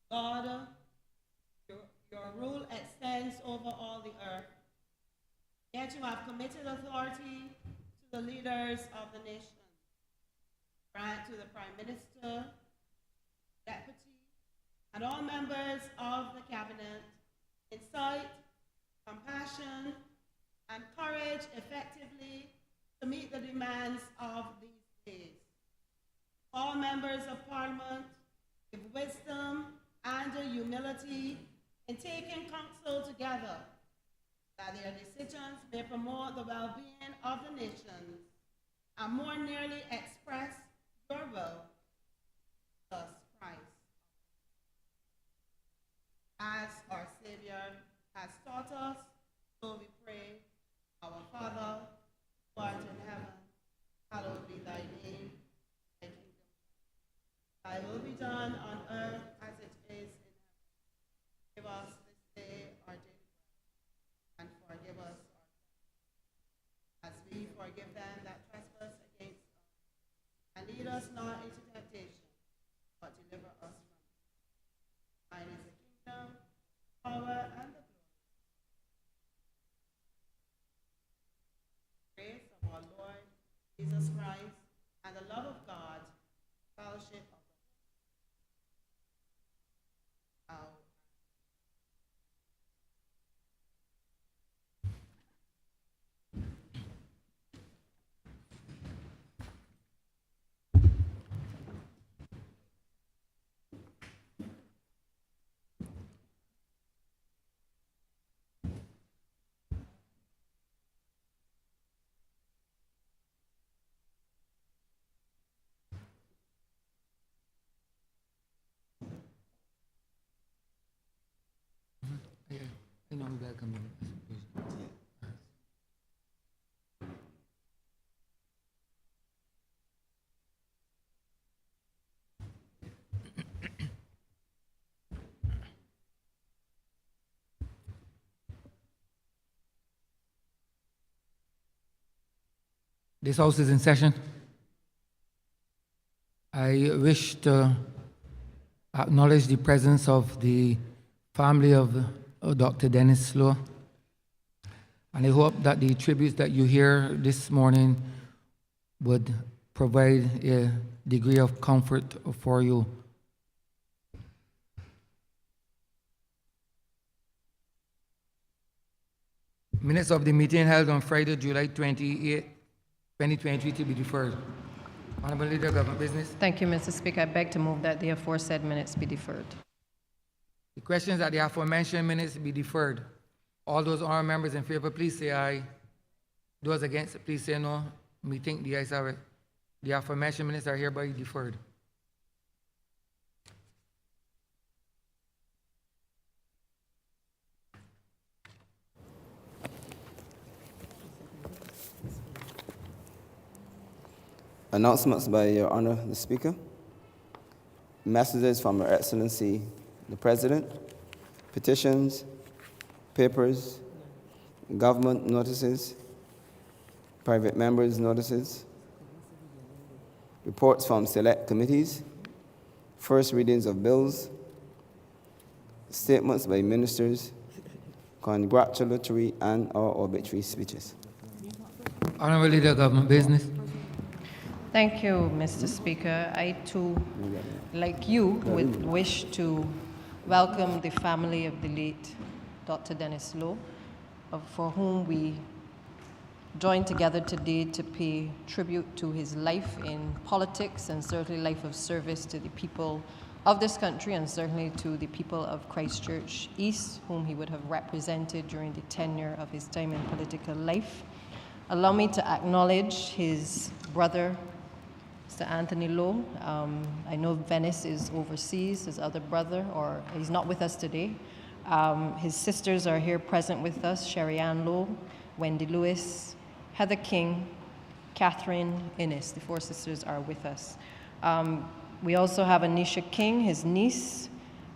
God, your rule extends over all the earth. Yet you have committed authority to the leaders of the nation. Grant to the Prime Minister, Deputy, and all members of the Cabinet insight, compassion, and courage effectively to meet the demands of these days. All members of Parliament give wisdom and humility in taking counsel together, that their decisions may promote the well-being of the nation and more nearly express your will, Jesus Christ. As our Savior has taught us, so we pray, our Father, who art in heaven, hallowed be thy name, thy kingdom. Thy will be done on earth as it is in heaven. Give us this day our daily bread, and forgive us our sins, as we forgive them that trespass against us. And lead us not into temptation, but deliver us from evil. Thine is the kingdom, power, and the glory. Grace of our Lord Jesus Christ, and the love of God, fellowship of the Holy Spirit. This House is in session. I wish to acknowledge the presence of the family of Dr. Dennis Slow, and I hope that the tributes that you hear this morning would provide a degree of comfort for you. Minutes of the meeting held on Friday, July 28, 2023 to be deferred. Honourable Leader of Government Business. Thank you, Mr. Speaker. I beg to move that the aforesaid minutes be deferred. The questions that the aforementioned minutes be deferred. All those honourable members in favor, please say aye. Those against, please say no. We think the ayes have it. The aforementioned minutes are hereby deferred. Announcements by Your Honor, the Speaker. Messages from Her Excellency, the President. Petitions, papers, government notices, private members' notices, reports from select committees, first readings of bills, statements by ministers, congratulatory and/or obituary speeches. Honourable Leader of Government Business. Thank you, Mr. Speaker. I too, like you, would wish to welcome the family of the late Dr. Dennis Lowe, for whom we join together today to pay tribute to his life in politics and certainly life of service to the people of this country and certainly to the people of Christchurch East, whom he would have represented during the tenure of his time in political life. Allow me to acknowledge his brother, Mr. Anthony Lowe. I know Venice is overseas, his other brother, or he's not with us today. His sisters are here present with us, Sherry Ann Lowe, Wendy Lewis, Heather King, Catherine Innes. The four sisters are with us. We also have Anisha King, his niece,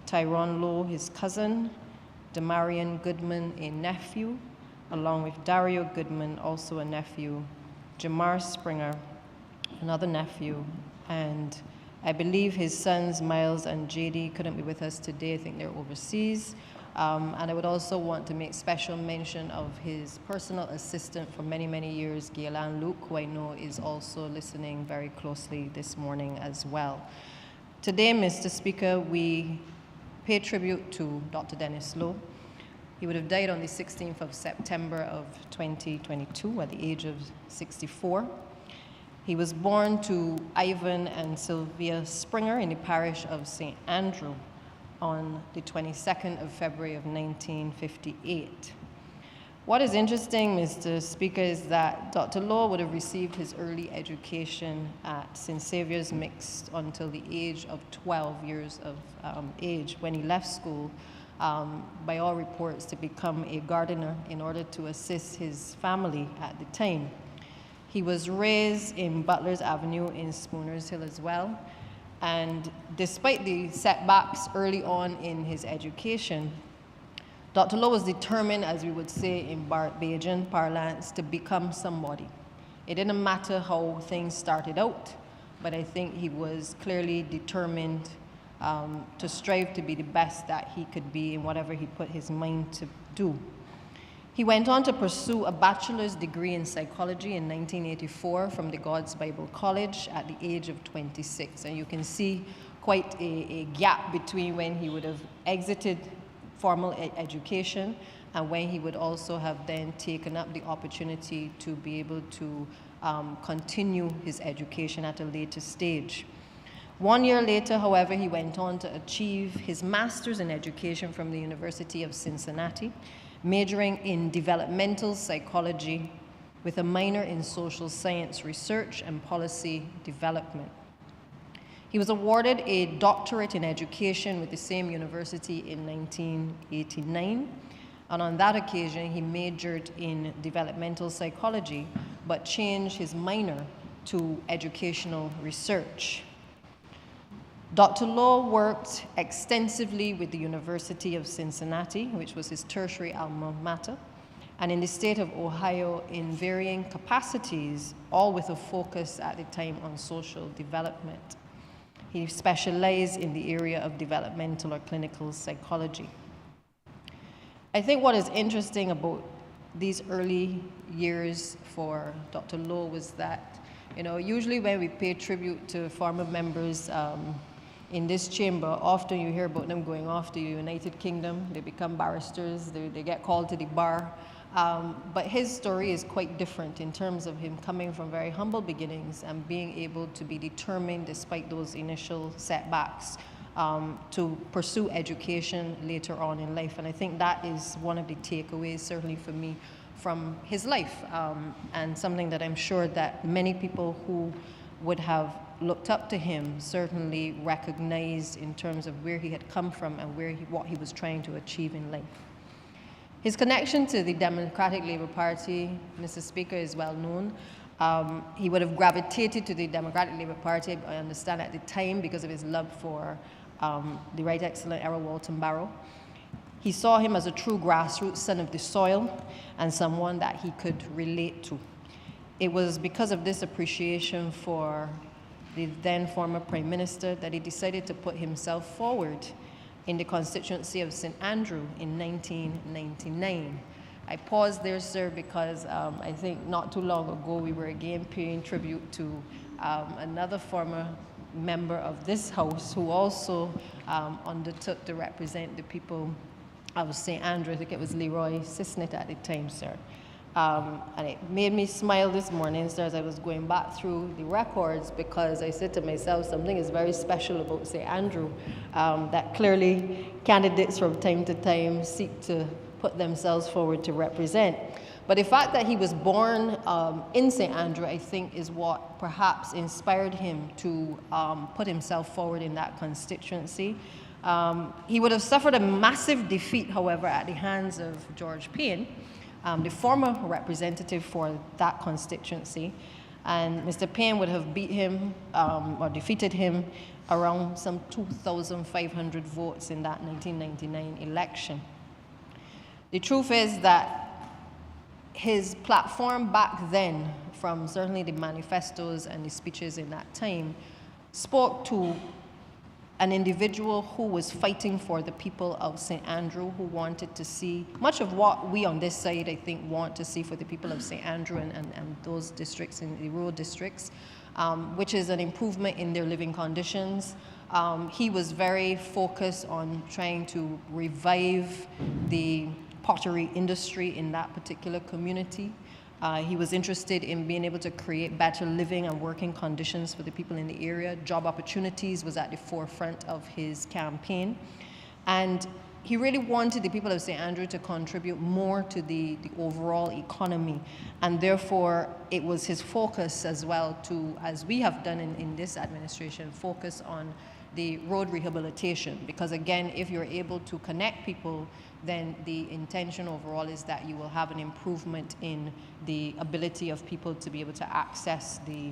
Tyrone Lowe, his cousin, Damarian Goodman, a nephew, along with Dario Goodman, also a nephew, Jamar Springer, another nephew, and I believe his sons, Miles and JD, couldn't be with us today. I think they're overseas. And I would also want to make special mention of his personal assistant for many, many years, Gaylan Luke, who I know is also listening very closely this morning as well. Today, Mr. Speaker, we pay tribute to Dr. Dennis Lowe. He would have died on the 16th of September of 2022 at the age of 64. He was born to Ivan and Sylvia Springer in the parish of St. Andrew on the 22nd of February of 1958. What is interesting, Mr. Speaker, is that Dr. Lowe would have received his early education at St. Saviour's Mixed until the age of 12 years of age, when he left school, by all reports, to become a gardener in order to assist his family at the time. He was raised in Butler's Avenue in Spooners Hill as well. And despite the setbacks early on in his education, Dr. Lowe was determined, as we would say in Bajan parlance, to become somebody. It didn't matter how things started out, but I think he was clearly determined to strive to be the best that he could be in whatever he put his mind to do. He went on to pursue a bachelor's degree in psychology in 1984 from the God's Bible College at the age of 26. And you can see quite a gap between when he would have exited formal education and when he would also have then taken up the opportunity to be able to continue his education at a later stage. 1 year later, however, he went on to achieve his master's in education from the University of Cincinnati, majoring in developmental psychology with a minor in social science research and policy development. He was awarded a doctorate in education with the same university in 1989, and on that occasion he majored in developmental psychology but changed his minor to educational research. Dr. Lowe worked extensively with the University of Cincinnati, which was his tertiary alma mater, and in the state of Ohio in varying capacities, all with a focus at the time on social development. He specialized in the area of developmental or clinical psychology. I think what is interesting about these early years for Dr. Lowe was that, usually when we pay tribute to former members in this chamber, often you hear about them going off to the United Kingdom. They become barristers, they get called to the bar. But his story is quite different in terms of him coming from very humble beginnings and being able to be determined despite those initial setbacks to pursue education later on in life. And I think that is one of the takeaways, certainly for me, from his life, and something that I'm sure that many people who would have looked up to him certainly recognized in terms of where he had come from and what he was trying to achieve in life. His connection to the Democratic Labour Party, Mr. Speaker, is well known. He would have gravitated to the Democratic Labour Party, I understand, at the time because of his love for the Right Excellent Errol Walton Barrow. He saw him as a true grassroots son of the soil and someone that he could relate to. It was because of this appreciation for the then former Prime Minister that he decided to put himself forward in the constituency of St. Andrew in 1999. I pause there, sir, because I think not too long ago we were again paying tribute to another former member of this House who also undertook to represent the people of St. Andrew. I think it was Leroy Sisnett at the time, sir. And it made me smile this morning, sir, as I was going back through the records, because I said to myself, something is very special about St. Andrew, that clearly candidates from time to time seek to put themselves forward to represent. But the fact that he was born in St. Andrew, I think, is what perhaps inspired him to put himself forward in that constituency. He would have suffered a massive defeat, however, at the hands of George Payne, the former representative for that constituency, and Mr. Payne would have beat him or defeated him around some 2,500 votes in that 1999 election. The truth is that his platform back then, from certainly the manifestos and the speeches in that time, spoke to an individual who was fighting for the people of St. Andrew, who wanted to see much of what we on this side, I think, want to see for the people of St. Andrew and those districts, in the rural districts, which is an improvement in their living conditions. He was very focused on trying to revive the pottery industry in that particular community. He was interested in being able to create better living and working conditions for the people in the area. Job opportunities was at the forefront of his campaign. And he really wanted the people of St. Andrew to contribute more to the overall economy. And therefore, it was his focus as well to, as we have done in this administration, focus on the road rehabilitation. Because again, if you're able to connect people, then the intention overall is that you will have an improvement in the ability of people to be able to access the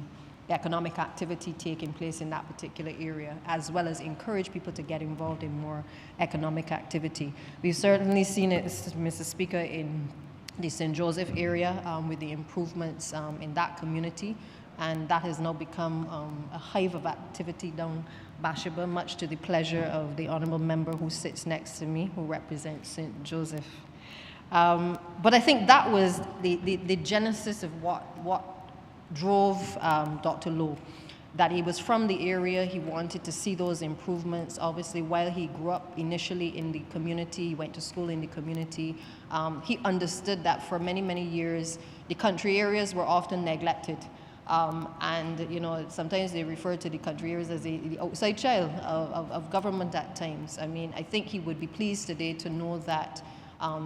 economic activity taking place in that particular area, as well as encourage people to get involved in more economic activity. We've certainly seen it, Mr. Speaker, in the St. Joseph area with the improvements in that community, and that has now become a hive of activity down Bashaba, much to the pleasure of the honourable member who sits next to me, who represents St. Joseph. But I think that was the genesis of what drove Dr. Lowe, that he was from the area. He wanted to see those improvements. Obviously, while he grew up initially in the community, he went to school in the community, he understood that for many, many years, the country areas were often neglected. And, you know, sometimes they refer to the country areas as the outside child of government at times. I mean, I think he would be pleased today to know that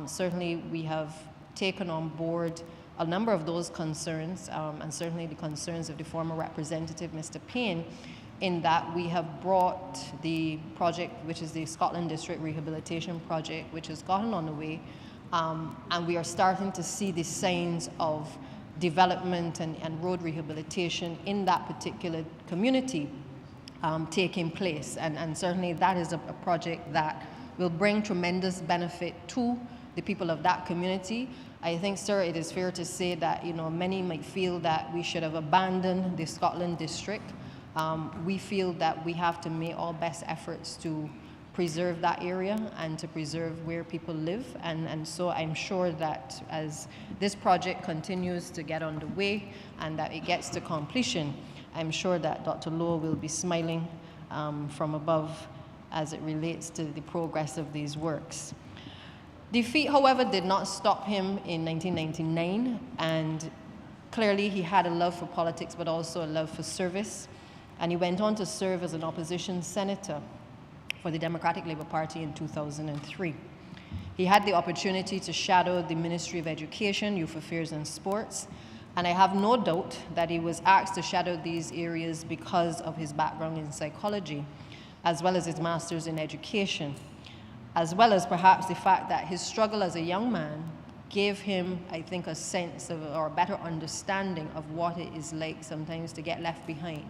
certainly we have taken on board a number of those concerns, and certainly the concerns of the former representative, Mr. Payne, in that we have brought the project, which is the Scotland District Rehabilitation Project, which has gotten on the way, and we are starting to see the signs of development and road rehabilitation in that particular community taking place. And certainly that is a project that will bring tremendous benefit to the people of that community. I think, sir, it is fair to say that, you know, many might feel that we should have abandoned the Scotland district. We feel that we have to make all best efforts to preserve that area and to preserve where people live. And so I'm sure that as this project continues to get underway and that it gets to completion, I'm sure that Dr. Lowe will be smiling from above as it relates to the progress of these works. Defeat, however, did not stop him in 1999, and clearly he had a love for politics but also a love for service, and he went on to serve as an opposition senator for the Democratic Labour Party in 2003. He had the opportunity to shadow the Ministry of Education, Youth Affairs and Sports, and I have no doubt that he was asked to shadow these areas because of his background in psychology, as well as his master's in education, as well as perhaps the fact that his struggle as a young man gave him, I think, a sense of, or a better understanding of what it is like sometimes to get left behind.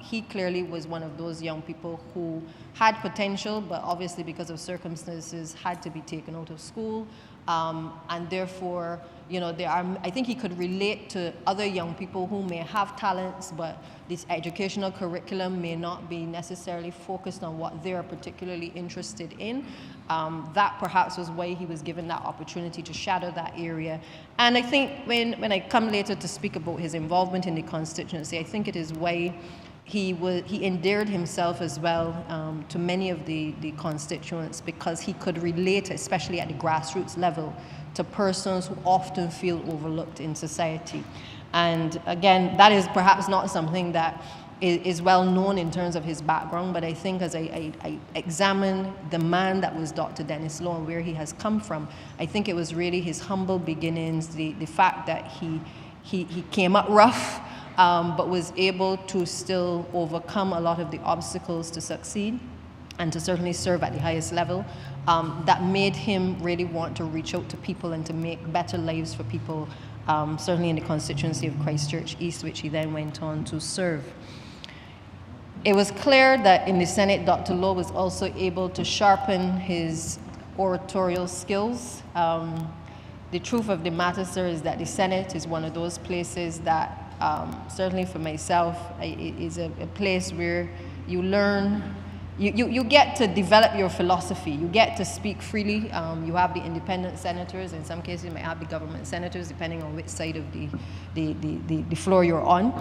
He clearly was one of those young people who had potential, but obviously because of circumstances had to be taken out of school. And therefore, you know, I think he could relate to other young people who may have talents, but this educational curriculum may not be necessarily focused on what they're particularly interested in. That perhaps was why he was given that opportunity to shadow that area. And I think when I come later to speak about his involvement in the constituency, I think it is why he endeared himself as well to many of the constituents, because he could relate, especially at the grassroots level, to persons who often feel overlooked in society. And again, that is perhaps not something that is well known in terms of his background, but I think as I examine the man that was Dr. Dennis Lowe and where he has come from, I think it was really his humble beginnings, the fact that he came up rough, but was able to still overcome a lot of the obstacles to succeed and to certainly serve at the highest level, that made him really want to reach out to people and to make better lives for people, certainly in the constituency of Christchurch East, which he then went on to serve. It was clear that in the Senate, Dr. Lowe was also able to sharpen his oratorial skills. The truth of the matter, sir, is that the Senate is one of those places that certainly for myself, it is a place where you learn, you get to develop your philosophy. You get to speak freely. You have the independent senators. In some cases, you might have the government senators, depending on which side of the floor you're on.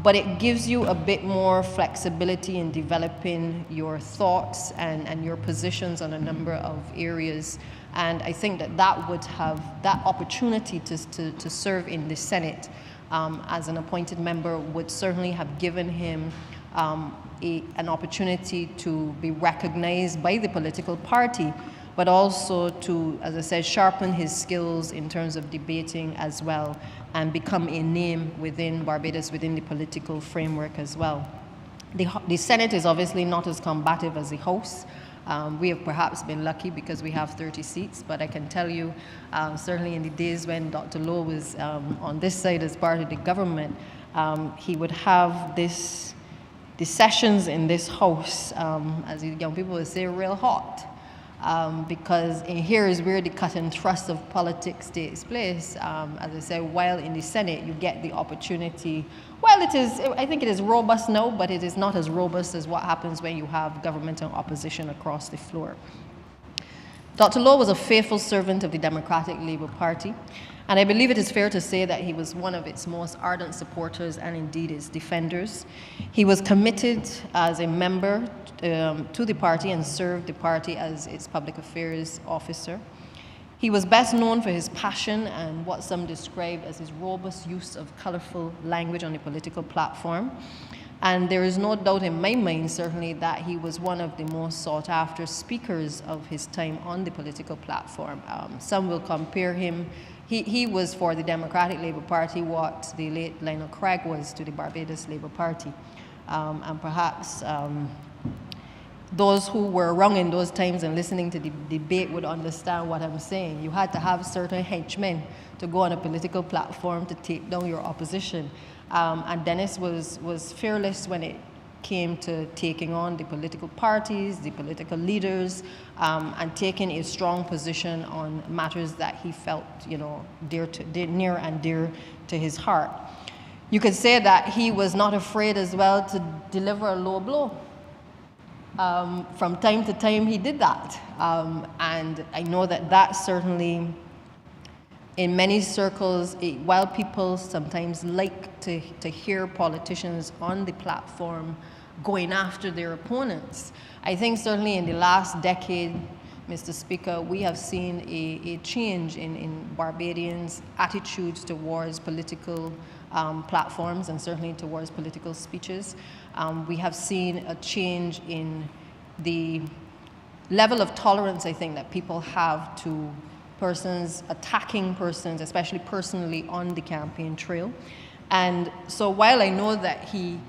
But it gives you a bit more flexibility in developing your thoughts and your positions on a number of areas. And I think that would have that opportunity to serve in the Senate as an appointed member would certainly have given him an opportunity to be recognized by the political party, but also to, as I said, sharpen his skills in terms of debating as well, and become a name within Barbados, within the political framework as well. The Senate is obviously not as combative as the House. We have perhaps been lucky because we have 30 seats, but I can tell you, certainly in the days when Dr. Lowe was on this side as part of the government, he would have the sessions in this House, as the young people would say, real hot. Because in here is where the cut and thrust of politics takes place. As I said, while in the Senate, you get the opportunity. Well, I think it is robust now, but it is not as robust as what happens when you have government and opposition across the floor. Dr. Lowe was a faithful servant of the Democratic Labour Party, and I believe it is fair to say that he was one of its most ardent supporters and indeed its defenders. He was committed as a member to the party and served the party as its public affairs officer. He was best known for his passion and what some described as his robust use of colorful language on the political platform. And there is no doubt in my mind, certainly, that he was one of the most sought-after speakers of his time on the political platform. Some will compare him. He was for the Democratic Labour Party what the late Lionel Craig was to the Barbados Labour Party. And perhaps those who were around in those times and listening to the debate would understand what I'm saying. You had to have certain henchmen to go on a political platform to take down your opposition. And Dennis was fearless when it came to taking on the political parties, the political leaders, and taking a strong position on matters that he felt, near and dear to his heart. You could say that he was not afraid as well to deliver a low blow. From time to time, he did that. And I know that certainly, in many circles, while people sometimes like to hear politicians on the platform going after their opponents, I think certainly in the last decade, Mr. Speaker, we have seen a change in Barbadians' attitudes towards political platforms and certainly towards political speeches. We have seen a change in the level of tolerance, I think, that people have to persons attacking persons, especially personally, on the campaign trail. And so while I know that he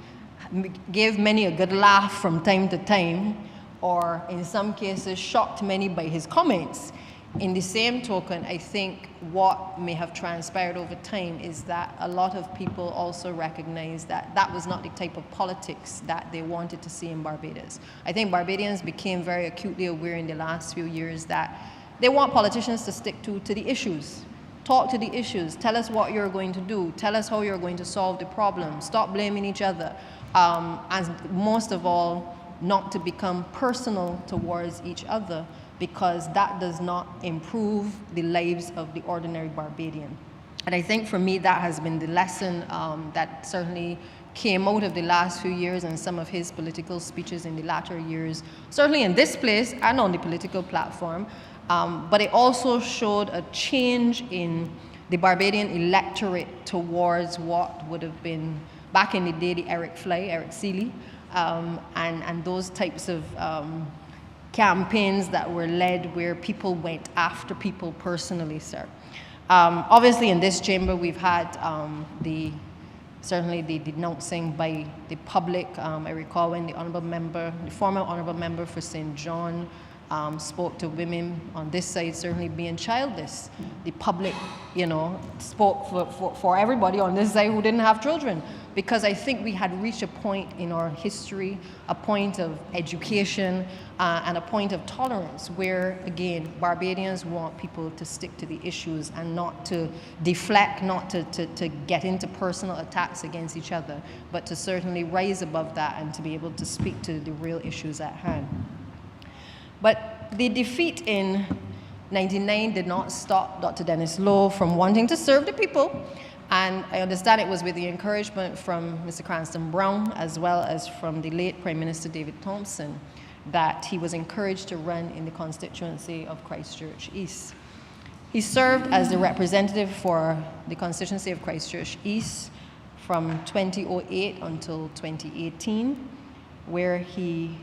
gave many a good laugh from time to time, or in some cases shocked many by his comments, in the same token, I think what may have transpired over time is that a lot of people also recognize that that was not the type of politics that they wanted to see in Barbados. I think Barbadians became very acutely aware in the last few years that they want politicians to stick to the issues. Talk to the issues. Tell us what you're going to do. Tell us how you're going to solve the problem. Stop blaming each other. And most of all, not to become personal towards each other, because that does not improve the lives of the ordinary Barbadian. And I think for me, that has been the lesson that certainly came out of the last few years and some of his political speeches in the latter years, certainly in this place and on the political platform. But it also showed a change in the Barbadian electorate towards what would have been, back in the day, the Eric Seeley, and those types of campaigns that were led where people went after people personally, sir. Obviously, in this chamber, we've had certainly the denouncing by the public. I recall when the former honourable member for St. John, spoke to women on this side certainly being childless. The public, spoke for everybody on this side who didn't have children, because I think we had reached a point in our history, a point of education, and a point of tolerance where, again, Barbadians want people to stick to the issues and not to deflect, not to get into personal attacks against each other, but to certainly rise above that and to be able to speak to the real issues at hand. But the defeat in '99 did not stop Dr. Dennis Lowe from wanting to serve the people. And I understand it was with the encouragement from Mr. Cranston Brown, as well as from the late Prime Minister David Thompson, that he was encouraged to run in the constituency of Christchurch East. He served as the representative for the constituency of Christchurch East from 2008 until 2018, where he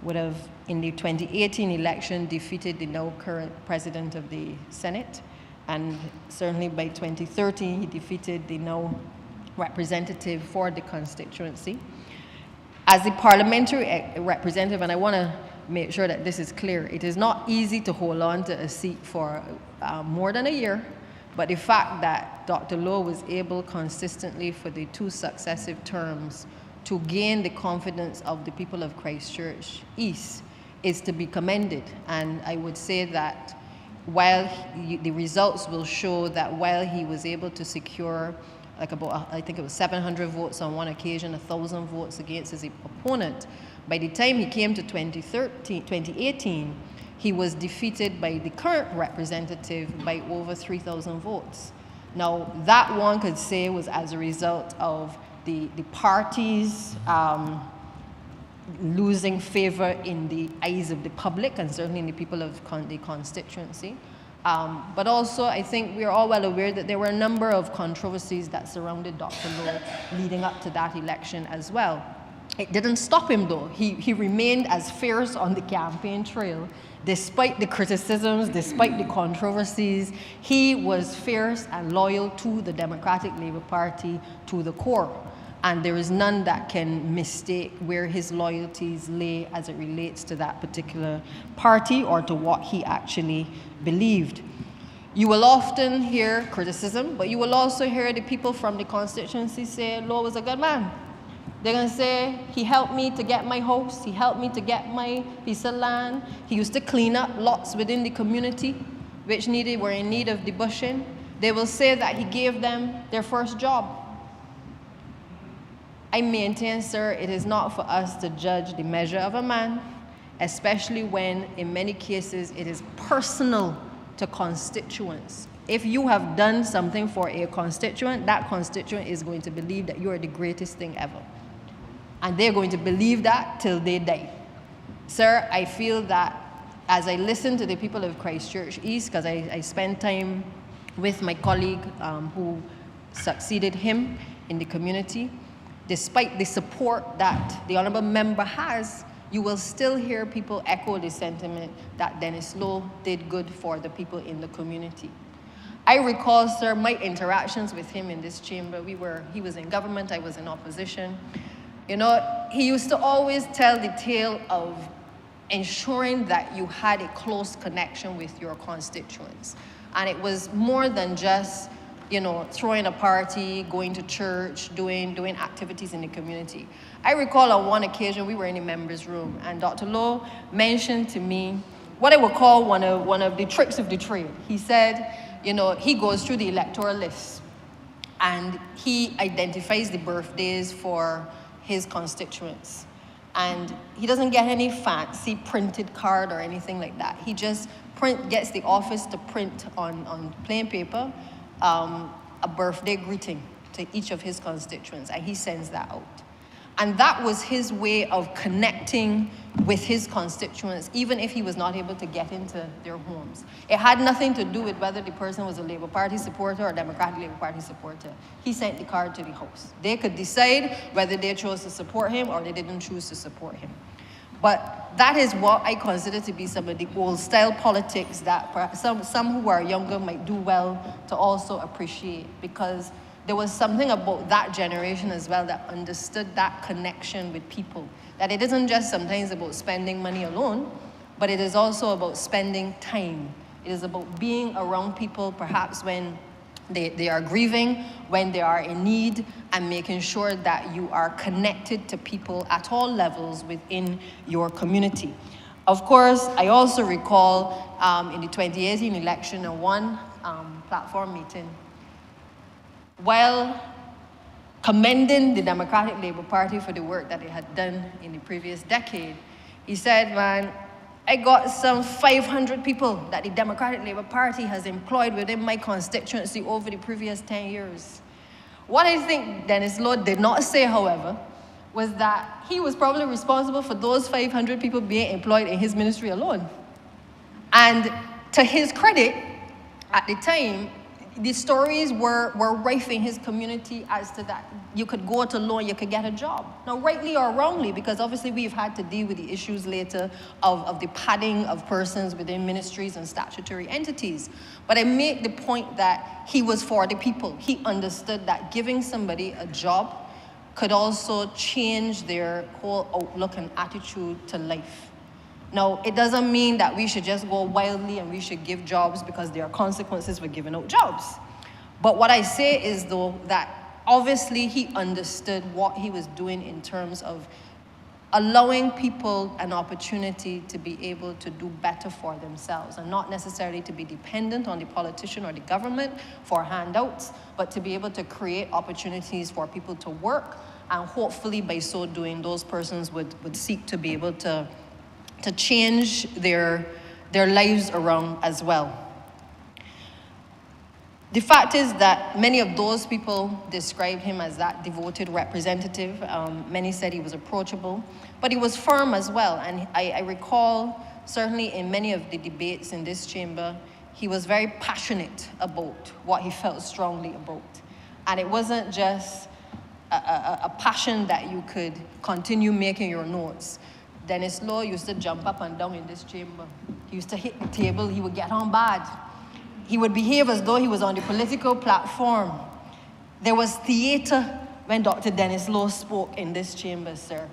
would have, in the 2018 election, defeated the now current president of the Senate. And certainly by 2013, he defeated the now representative for the constituency. As the parliamentary representative, and I want to make sure that this is clear, it is not easy to hold on to a seat for more than a year, but the fact that Dr. Lowe was able consistently for the 2 successive terms to gain the confidence of the people of Christchurch East is to be commended. And I would say that while the results will show that while he was able to secure like about, I think it was 700 votes on one occasion, 1,000 votes against his opponent, by the time he came to 2018, he was defeated by the current representative by over 3,000 votes. Now, that one could say was as a result of the parties losing favor in the eyes of the public and certainly in the people of the constituency. But also, I think we are all well aware that there were a number of controversies that surrounded Dr. Lowe leading up to that election as well. It didn't stop him though. He remained as fierce on the campaign trail. Despite the criticisms, despite the controversies, he was fierce and loyal to the Democratic Labour Party to the core. And there is none that can mistake where his loyalties lay as it relates to that particular party or to what he actually believed. You will often hear criticism, but you will also hear the people from the constituency say, Lowe was a good man. They're going to say, he helped me to get my house, he helped me to get my piece of land, he used to clean up lots within the community which were in need of debushing. They will say that he gave them their first job. I maintain, sir, it is not for us to judge the measure of a man, especially when, in many cases, it is personal to constituents. If you have done something for a constituent, that constituent is going to believe that you are the greatest thing ever. And they're going to believe that till they die. Sir, I feel that as I listen to the people of Christchurch East, because I spent time with my colleague who succeeded him in the community, despite the support that the honourable member has, you will still hear people echo the sentiment that Dennis Lowe did good for the people in the community. I recall, sir, my interactions with him in this chamber. He was in government, I was in opposition. You know, he used to always tell the tale of ensuring that you had a close connection with your constituents. And it was more than just, you know, throwing a party, going to church, doing activities in the community. I recall on one occasion we were in a members' room and Dr. Lowe mentioned to me what I would call one of the tricks of the trade. He said, you know, he goes through the electoral list and he identifies the birthdays for his constituents. And he doesn't get any fancy printed card or anything like that. He just gets the office to print on plain paper a birthday greeting to each of his constituents, and he sends that out. And that was his way of connecting with his constituents, even if he was not able to get into their homes. It had nothing to do with whether the person was a Labour Party supporter or a Democratic Labour Party supporter. He sent the card to the house. They could decide whether they chose to support him or they didn't choose to support him. But that is what I consider to be some of the old-style politics that perhaps some who are younger might do well to also appreciate, because there was something about that generation as well that understood that connection with people, that it isn't just sometimes about spending money alone, but it is also about spending time. It is about being around people, perhaps when they are grieving, when they are in need, and making sure that you are connected to people at all levels within your community. Of course, I also recall in the 2018 election, in one platform meeting, while commending the Democratic Labour Party for the work that it had done in the previous decade, he said, man, I got some 500 people that the Democratic Labour Party has employed within my constituency over the previous 10 years. What I think Dennis Law did not say, however, was that he was probably responsible for those 500 people being employed in his ministry alone. And to his credit, at the time, the stories were rife in his community as to that you could go to law and you could get a job. Now, rightly or wrongly, because obviously we've had to deal with the issues later of the padding of persons within ministries and statutory entities. But I make the point that he was for the people. He understood that giving somebody a job could also change their whole outlook and attitude to life. Now, it doesn't mean that we should just go wildly and we should give jobs because there are consequences for giving out jobs. But what I say is, though, that obviously he understood what he was doing in terms of allowing people an opportunity to be able to do better for themselves and not necessarily to be dependent on the politician or the government for handouts, but to be able to create opportunities for people to work, and hopefully by so doing, those persons would seek to be able to change their lives around as well. The fact is that many of those people described him as that devoted representative. Many said he was approachable, but he was firm as well. And I recall, certainly in many of the debates in this chamber, he was very passionate about what he felt strongly about. And it wasn't just a passion that you could continue making your notes. Dennis Law used to jump up and down in this chamber. He used to hit the table. He would get on bad. He would behave as though he was on the political platform. There was theater when Dr. Dennis Law spoke in this chamber, sir.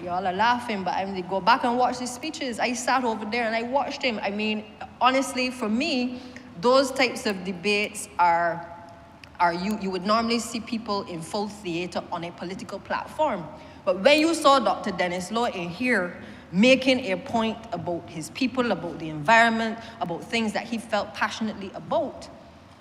Y'all are laughing, but I mean, go back and watch his speeches. I sat over there and I watched him. I mean, honestly, for me, those types of debates are you would normally see people in full theater on a political platform. But when you saw Dr. Dennis Law in here making a point about his people, about the environment, about things that he felt passionately about,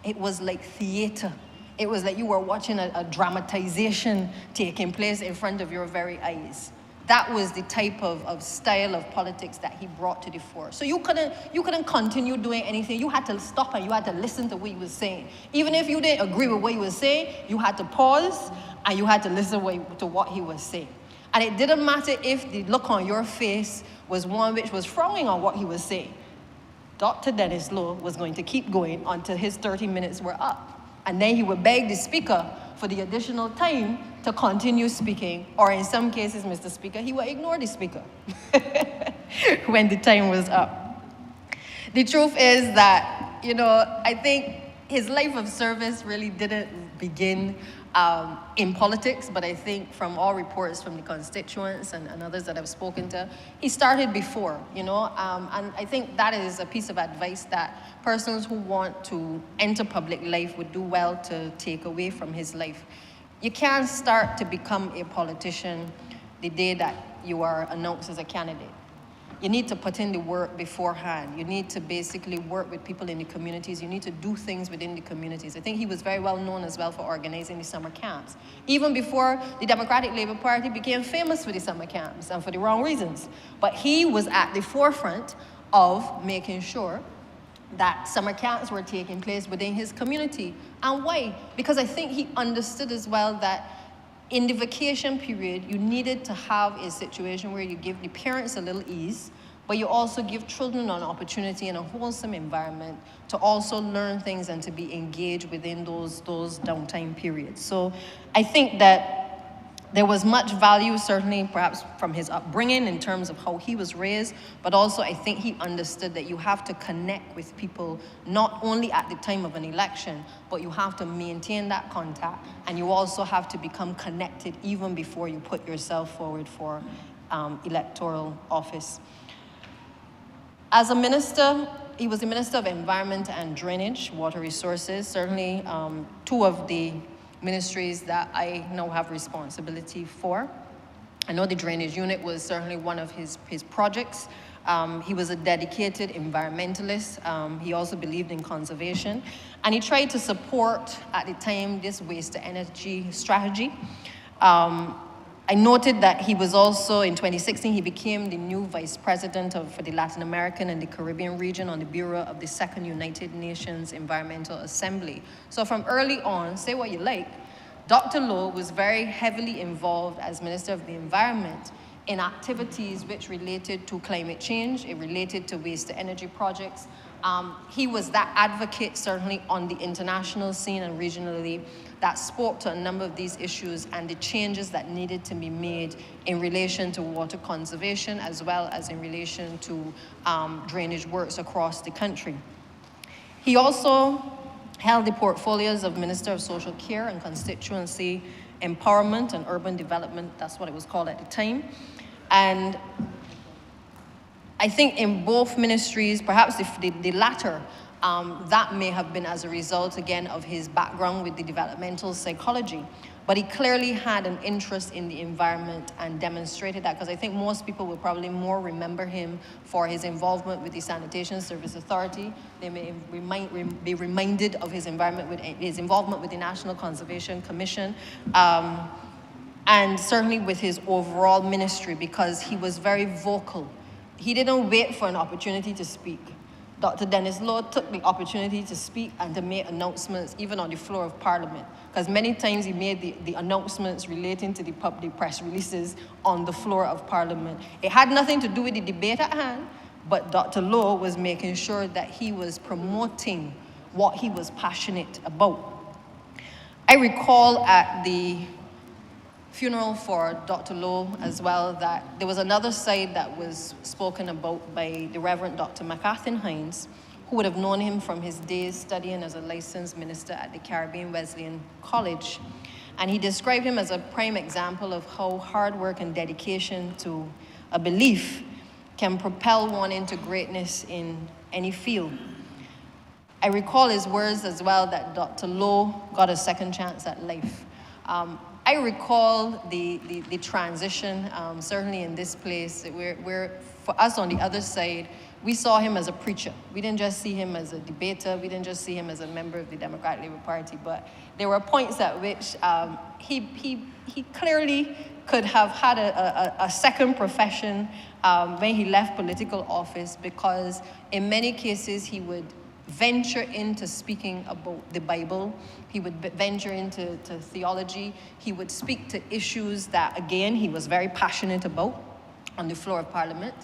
it was like theater. It was like you were watching a dramatization taking place in front of your very eyes. That was the type of style of politics that he brought to the fore. So you couldn't continue doing anything. You had to stop and you had to listen to what he was saying. Even if you didn't agree with what he was saying, you had to pause and you had to listen to what he was saying. And it didn't matter if the look on your face was one which was frowning on what he was saying. Dr. Dennis Law was going to keep going until his 30 minutes were up. And then he would beg the speaker for the additional time to continue speaking, or in some cases, Mr. Speaker, he would ignore the speaker when the time was up. The truth is that, I think his life of service really didn't begin in politics, but I think from all reports from the constituents and others that I've spoken to, he started before, and I think that is a piece of advice that persons who want to enter public life would do well to take away from his life. You can't start to become a politician the day that you are announced as a candidate. You need to put in the work beforehand. You need to basically work with people in the communities. You need to do things within the communities. I think he was very well known as well for organizing the summer camps, even before the Democratic Labour Party became famous for the summer camps, and for the wrong reasons. But he was at the forefront of making sure that summer camps were taking place within his community. And why? Because I think he understood as well that in the vacation period, you needed to have a situation where you give the parents a little ease, but you also give children an opportunity in a wholesome environment to also learn things and to be engaged within those downtime periods. So I think that there was much value, certainly perhaps from his upbringing in terms of how he was raised, but also I think he understood that you have to connect with people not only at the time of an election, but you have to maintain that contact, and you also have to become connected even before you put yourself forward for electoral office. As a minister, he was the Minister of Environment and Drainage, Water Resources, certainly two of the ministries that I now have responsibility for. I know the drainage unit was certainly one of his projects. He was a dedicated environmentalist. He also believed in conservation. And he tried to support, at the time, this waste-to-energy strategy. I noted that he was also, in 2016, he became the new vice president for the Latin American and the Caribbean region on the Bureau of the Second United Nations Environmental Assembly. So from early on, say what you like, Dr. Lowe was very heavily involved as Minister of the Environment in activities which related to climate change, it related to waste-to-energy projects. He was that advocate, certainly on the international scene and regionally, that spoke to a number of these issues and the changes that needed to be made in relation to water conservation as well as in relation to drainage works across the country. He also held the portfolios of Minister of Social Care and Constituency Empowerment and Urban Development, that's what it was called at the time. And I think in both ministries, perhaps the latter, that may have been as a result, again, of his background with the developmental psychology. But he clearly had an interest in the environment and demonstrated that, because I think most people will probably more remember him for his involvement with the Sanitation Service Authority. They may be reminded of his involvement with the National Conservation Commission, and certainly with his overall ministry, because he was very vocal. He didn't wait for an opportunity to speak. Dr. Dennis Lowe took the opportunity to speak and to make announcements, even on the floor of Parliament, because many times he made the announcements relating to the press releases on the floor of Parliament. It had nothing to do with the debate at hand, but Dr. Lowe was making sure that he was promoting what he was passionate about. I recall at the funeral for Dr. Lowe as well that there was another side that was spoken about by the Reverend Dr. McCarthy Hines, who would have known him from his days studying as a licensed minister at the Caribbean Wesleyan College. And he described him as a prime example of how hard work and dedication to a belief can propel one into greatness in any field. I recall his words as well that Dr. Lowe got a second chance at life. I recall the transition, certainly in this place, where for us on the other side, we saw him as a preacher. We didn't just see him as a debater. We didn't just see him as a member of the Democratic Labour Party, but there were points at which he clearly could have had a second profession when he left political office, because in many cases he would venture into speaking about the Bible. He would venture into theology. He would speak to issues that, again, he was very passionate about on the floor of Parliament.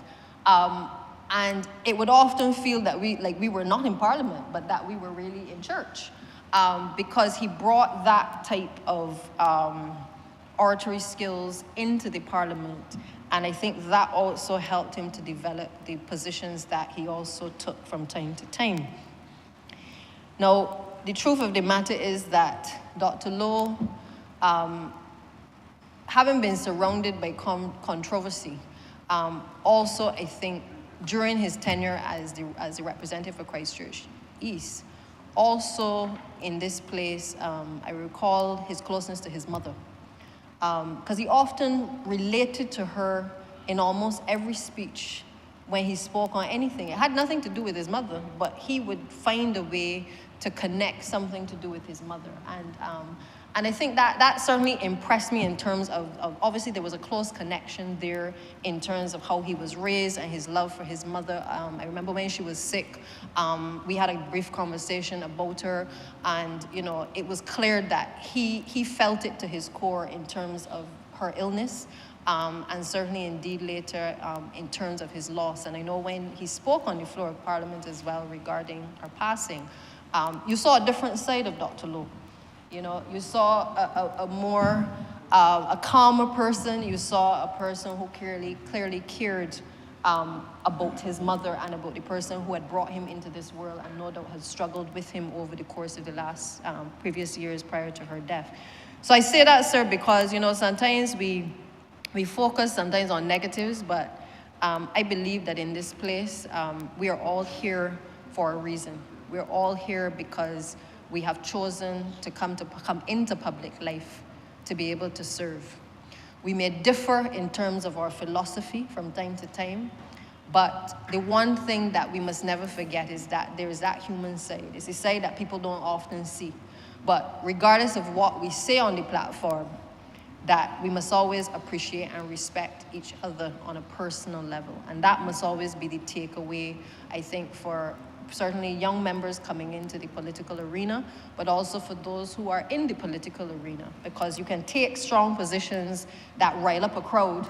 And it would often feel that we were not in Parliament, but that we were really in church, because he brought that type of oratory skills into the Parliament. And I think that also helped him to develop the positions that he also took from time to time. Now, the truth of the matter is that Dr. Lowe, having been surrounded by controversy, also, I think, during his tenure as the representative for Christchurch East, also in this place, I recall his closeness to his mother, because he often related to her in almost every speech when he spoke on anything. It had nothing to do with his mother, but he would find a way to connect something to do with his mother. And I think that certainly impressed me in terms of obviously there was a close connection there in terms of how he was raised and his love for his mother. I remember when she was sick, we had a brief conversation about her, and it was clear that he felt it to his core in terms of her illness, and certainly indeed later in terms of his loss. And I know when he spoke on the floor of Parliament as well regarding her passing, you saw a different side of Dr. Lowe. You saw a calmer person. You saw a person who clearly cared about his mother and about the person who had brought him into this world, and no doubt had struggled with him over the course of the last previous years prior to her death. So I say that, sir, because sometimes we focus sometimes on negatives, but I believe that in this place, we are all here for a reason. We're all here because we have chosen to come into public life to be able to serve. We may differ in terms of our philosophy from time to time, but the one thing that we must never forget is that there is that human side. It's a side that people don't often see. But regardless of what we say on the platform, that we must always appreciate and respect each other on a personal level. And that must always be the takeaway, I think, for certainly young members coming into the political arena, but also for those who are in the political arena, because you can take strong positions that rile up a crowd,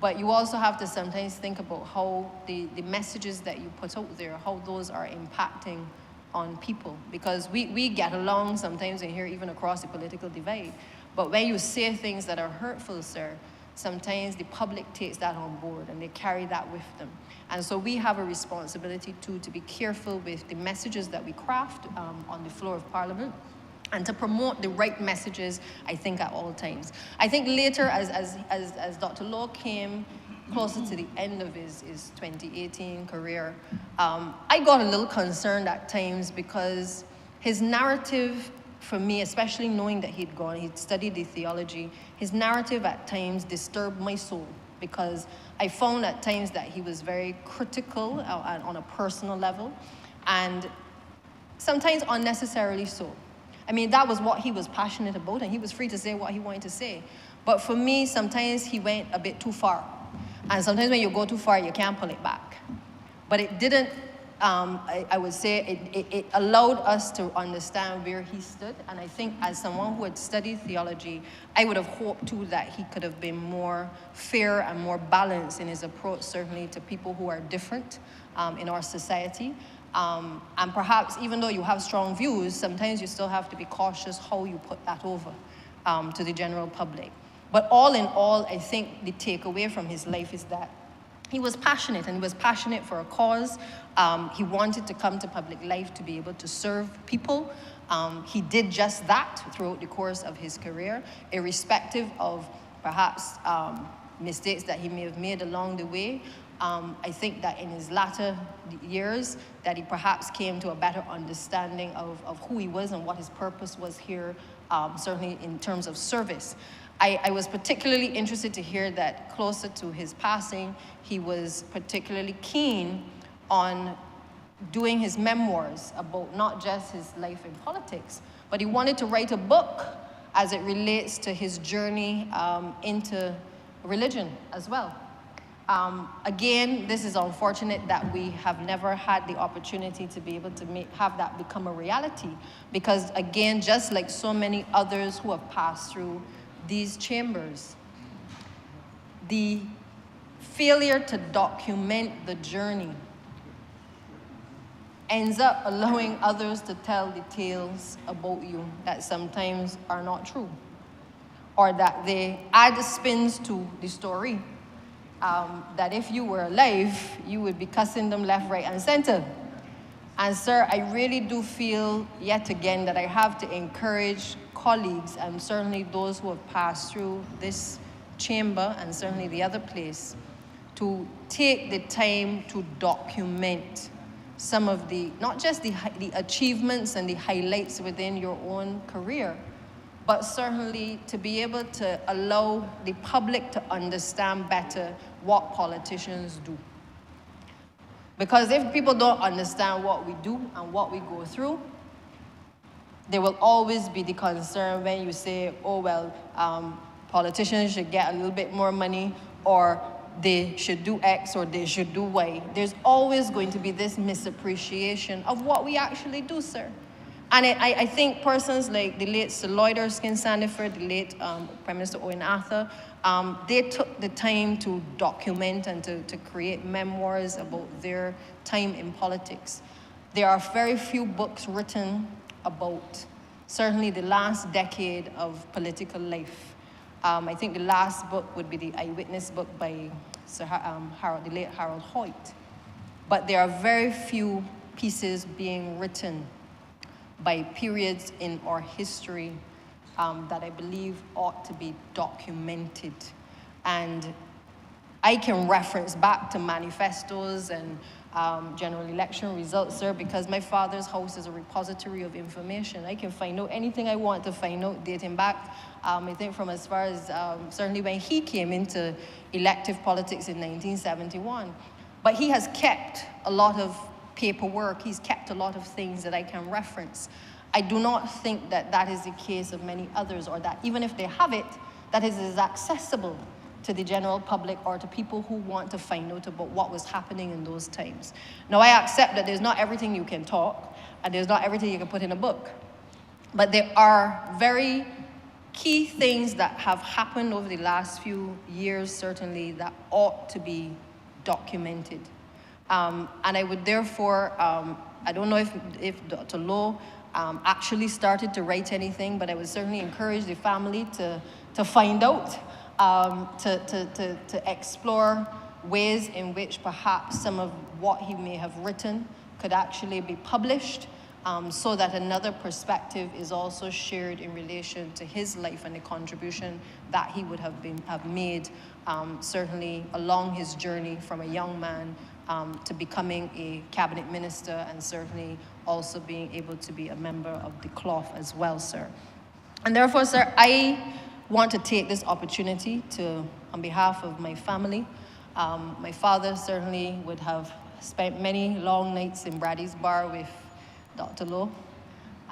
but you also have to sometimes think about how the messages that you put out there, how those are impacting on people. Because we get along sometimes in here, even across the political divide, but when you say things that are hurtful, sir, sometimes the public takes that on board and they carry that with them. And so we have a responsibility too to be careful with the messages that we craft on the floor of Parliament, and to promote the right messages, I think, at all times. I think later, as Dr. Law came closer to the end of his 2018 career, I got a little concerned at times because his narrative, for me, especially knowing that he'd studied the theology, his narrative at times disturbed my soul, because I found at times that he was very critical on a personal level, and sometimes unnecessarily so. I mean, that was what he was passionate about, and he was free to say what he wanted to say. But for me, sometimes he went a bit too far. And sometimes when you go too far, you can't pull it back. But it didn't, I would say, it allowed us to understand where he stood. And I think as someone who had studied theology, I would have hoped too that he could have been more fair and more balanced in his approach, certainly to people who are different in our society. And perhaps even though you have strong views, sometimes you still have to be cautious how you put that over to the general public. But all in all, I think the takeaway from his life is that he was passionate, and he was passionate for a cause. He wanted to come to public life to be able to serve people. He did just that throughout the course of his career, irrespective of perhaps mistakes that he may have made along the way. I think that in his latter years, that he perhaps came to a better understanding of who he was and what his purpose was here, certainly in terms of service. I was particularly interested to hear that closer to his passing, he was particularly keen on doing his memoirs about not just his life in politics, but he wanted to write a book as it relates to his journey into religion as well. Again, this is unfortunate that we have never had the opportunity to be able to have that become a reality, because again, just like so many others who have passed through these chambers, the failure to document the journey ends up allowing others to tell the tales about you that sometimes are not true, or that they add spins to the story. That if you were alive, you would be cussing them left, right, and center. And sir, I really do feel yet again that I have to encourage colleagues, and certainly those who have passed through this chamber and certainly the other place, to take the time to document some of the, not just the achievements and the highlights within your own career, but certainly to be able to allow the public to understand better what politicians do. Because if people don't understand what we do and what we go through, there will always be the concern when you say, oh, well, politicians should get a little bit more money, or they should do X or they should do Y. There's always going to be this misappreciation of what we actually do, sir. And I think persons like the late Sir Lloyd Erskine-Sandiford, the late Prime Minister Owen Arthur, they took the time to document and to create memoirs about their time in politics. There are very few books written about certainly the last decade of political life. I think the last book would be the Eyewitness book by the late Harold Hoyt. But there are very few pieces being written by periods in our history that I believe ought to be documented. And I can reference back to manifestos and general election results, sir, because my father's house is a repository of information. I can find out anything I want to find out dating back, I think from as far as certainly when he came into elective politics in 1971. But he has kept a lot of paperwork. He's kept a lot of things that I can reference. I do not think that that is the case of many others, or that even if they have it, that is as accessible to the general public or to people who want to find out about what was happening in those times. Now, I accept that there's not everything you can talk, and there's not everything you can put in a book. But there are very key things that have happened over the last few years, certainly, that ought to be documented. And I would therefore, I don't know if Dr. Lowe actually started to write anything, but I would certainly encourage the family to find out, to explore ways in which perhaps some of what he may have written could actually be published, so that another perspective is also shared in relation to his life and the contribution that he would have made, certainly along his journey from a young man to becoming a cabinet minister, and certainly also being able to be a member of the cloth as well, sir. And therefore, sir, I want to take this opportunity to, on behalf of my family, my father certainly would have spent many long nights in Brady's bar with Dr. Lowe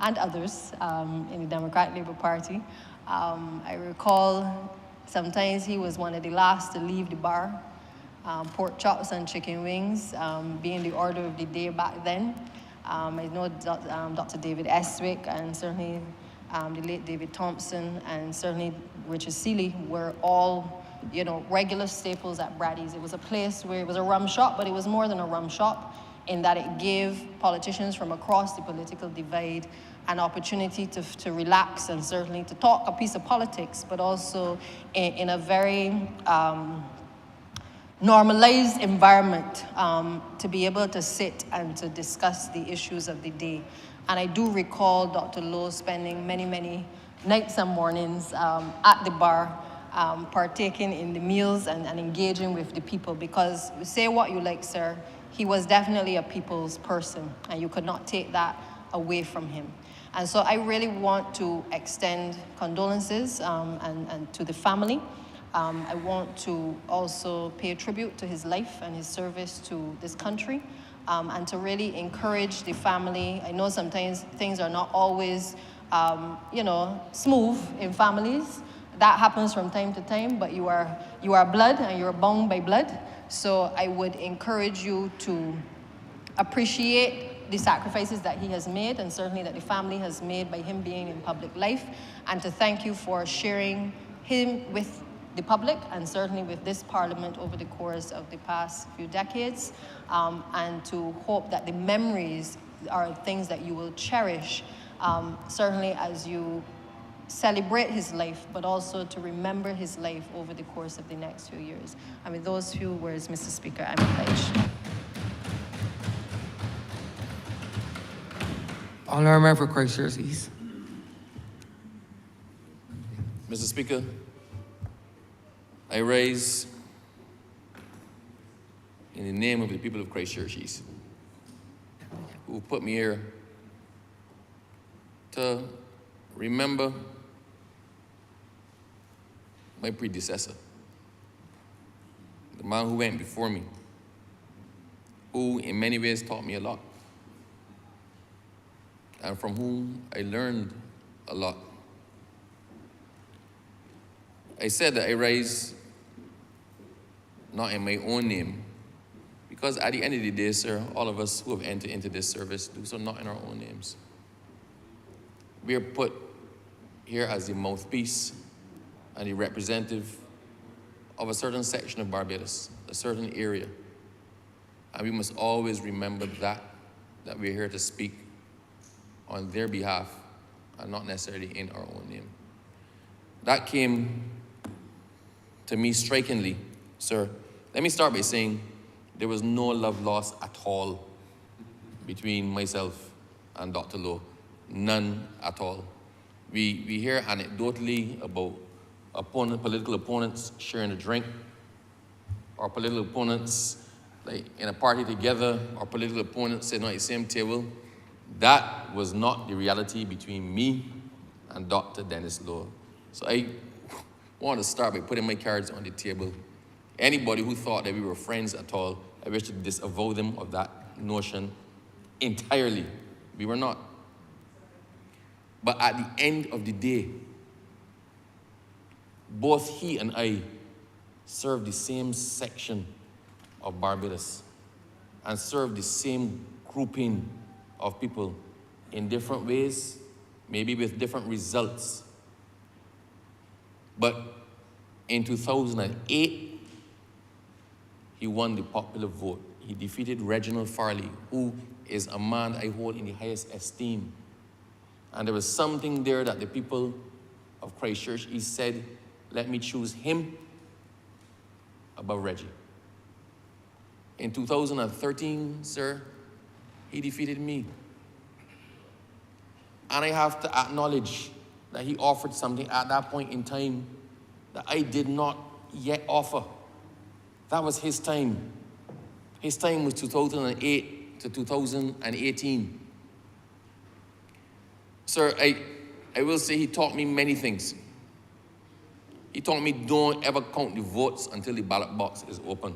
and others in the Democratic Labour Party. I recall sometimes he was one of the last to leave the bar, pork chops and chicken wings being the order of the day back then. I know Dr. David Eswick and certainly the late David Thompson and certainly Richard Seeley were all, you know, regular staples at Brady's. It was a place where it was a rum shop, but it was more than a rum shop in that it gave politicians from across the political divide an opportunity to relax and certainly to talk a piece of politics, but also in a very normalized environment to be able to sit and to discuss the issues of the day. And I do recall Dr. Lowe spending many, many nights and mornings at the bar, partaking in the meals and engaging with the people, because say what you like, sir, he was definitely a people's person, and you could not take that away from him. And so I really want to extend condolences and to the family. I want to also pay tribute to his life and his service to this country, and to really encourage the family. I know sometimes things are not always, you know, smooth in families. That happens from time to time, but you are blood and you're bound by blood. So I would encourage you to appreciate the sacrifices that he has made, and certainly that the family has made by him being in public life, and to thank you for sharing him with the public and certainly with this parliament over the course of the past few decades, and to hope that the memories are things that you will cherish, certainly as you celebrate his life, but also to remember his life over the course of the next few years. And with those few words, Mr. Speaker, I'm obliged. Honourable Member for Christchurch East. Mr. Speaker, I rise in the name of the people of Christchurch East, who put me here to remember my predecessor, the man who went before me, who in many ways taught me a lot, and from whom I learned a lot. I said that I rise not in my own name, because at the end of the day, sir, all of us who have entered into this service do so not in our own names. We are put here as the mouthpiece and the representative of a certain section of Barbados, a certain area. And we must always remember that we're here to speak on their behalf and not necessarily in our own name. That came to me strikingly, sir. Let me start by saying there was no love lost at all between myself and Dr. Lowe, none at all. We hear anecdotally about political opponents sharing a drink, our political opponents, like in a party together, our political opponents sitting at the same table. That was not the reality between me and Dr. Dennis Lowe. So I want to start by putting my cards on the table. Anybody who thought that we were friends at all, I wish to disavow them of that notion entirely. We were not. But at the end of the day, both he and I served the same section of Barbados and served the same grouping of people in different ways, maybe with different results. But in 2008, he won the popular vote. He defeated Reginald Farley, who is a man I hold in the highest esteem. And there was something there that the people of Christchurch East said, let me choose him above Reggie. In 2013, sir, he defeated me. And I have to acknowledge that he offered something at that point in time that I did not yet offer. That was his time. His time was 2008 to 2018. Sir, I will say he taught me many things. He taught me don't ever count the votes until the ballot box is open.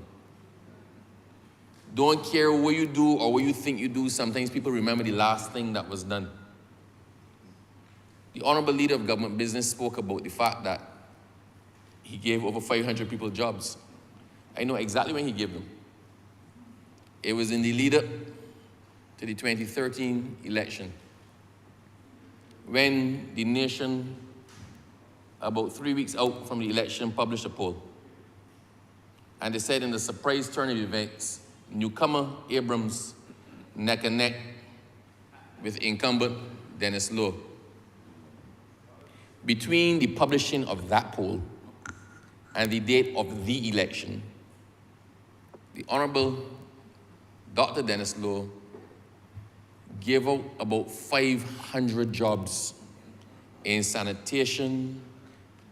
Don't care what you do or what you think you do. Sometimes people remember the last thing that was done. The Honourable Leader of Government Business spoke about the fact that he gave over 500 people jobs. I know exactly when he gave them. It was in the lead-up to the 2013 election, when the nation, about 3 weeks out from the election, published a poll. And they said in the surprise turn of events, newcomer Abrams neck and neck with incumbent Dennis Lowe. Between the publishing of that poll and the date of the election, the Honourable Dr. Dennis Lowe gave out about 500 jobs in sanitation,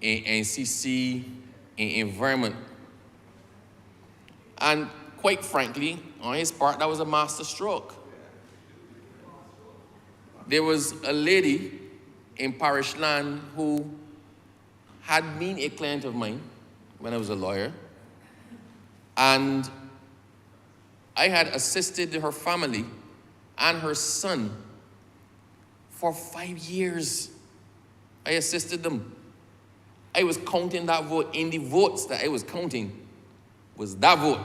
in NCC, in environment. And quite frankly, on his part, that was a master stroke. There was a lady in Parish Land who had been a client of mine when I was a lawyer, and I had assisted her family and her son for 5 years. I assisted them. I was counting that vote. In the votes that I was counting was that vote.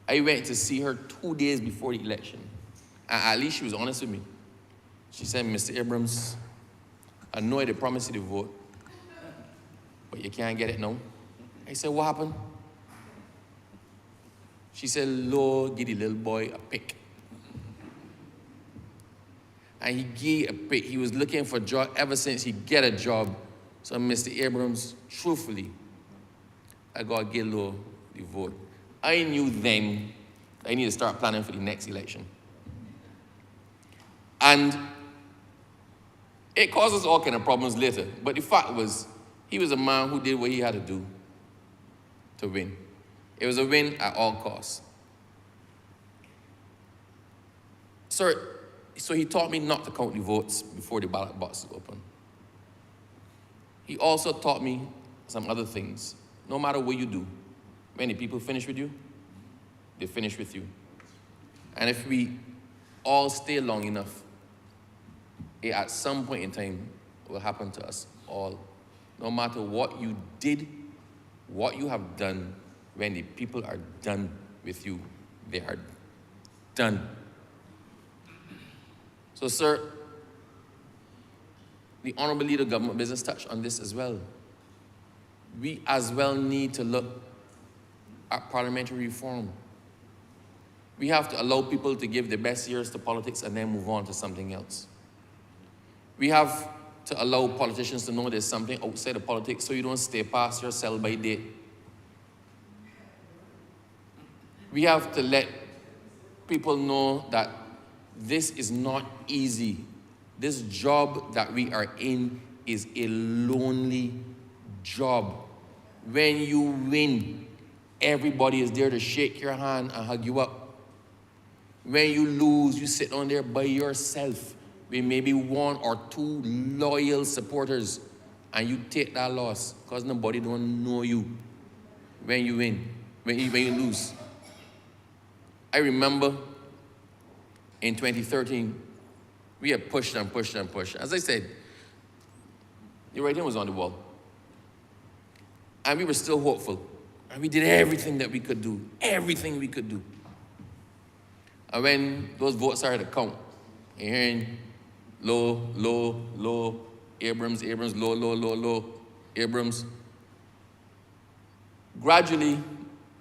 I went to see her 2 days before the election. And at least she was honest with me. She said, Mr. Abrams, I know they promised you the vote, but you can't get it now. I said, what happened? She said, Lord, give the little boy a pick. And he gave a pick. He was looking for a job ever since he get a job. So Mr. Abrams, truthfully, I got to give Lord the vote. I knew then I need to start planning for the next election. And it caused us all kind of problems later. But the fact was, he was a man who did what he had to do to win. It was a win at all costs. Sir, so he taught me not to count the votes before the ballot box is open. He also taught me some other things. No matter what you do, when the people finish with you, they finish with you. And if we all stay long enough, it at some point in time will happen to us all. No matter what you did, what you have done, when the people are done with you, they are done. So, sir, the Honourable Leader of Government Business touched on this as well. We as well need to look at parliamentary reform. We have to allow people to give their best years to politics and then move on to something else. We have to allow politicians to know there's something outside of politics so you don't stay past your sell-by date. We have to let people know that this is not easy. This job that we are in is a lonely job. When you win, Everybody is there to shake your hand and hug you up. When you lose, you sit on there by yourself with maybe one or two loyal supporters, and you take that loss because nobody don't know you when you win, when you lose. I remember in 2013, we had pushed and pushed and pushed. As I said, the writing was on the wall. And we were still hopeful. And we did everything that we could do, everything we could do. And when those votes started to count, you're hearing low, low, low, Abrams, low, low, low, low, Abrams. Gradually,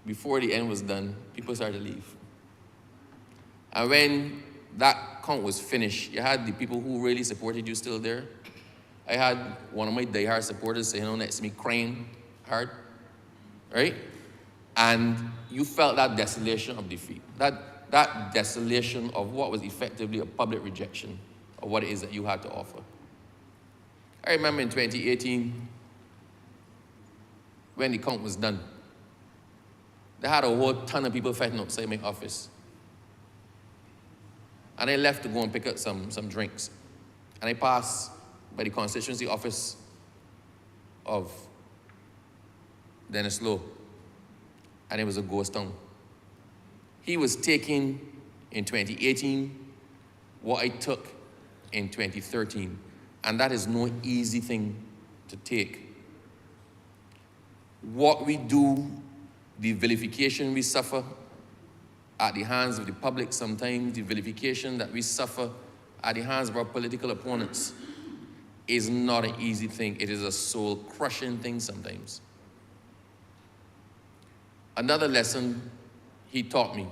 before the end was done, people started to leave. And when that count was finished, you had the people who really supported you still there. I had one of my diehard supporters sitting next to me crying hard, right? And you felt that desolation of defeat, that desolation of what was effectively a public rejection of what it is that you had to offer. I remember in 2018, when the count was done, they had a whole ton of people fighting outside my office. And I left to go and pick up some drinks. And I passed by the constituency office of Dennis Lowe, and it was a ghost town. He was taking in 2018 what I took in 2013, and that is no easy thing to take. What we do, the vilification we suffer at the hands of the public sometimes, the vilification that we suffer at the hands of our political opponents is not an easy thing. It is a soul-crushing thing sometimes. Another lesson he taught me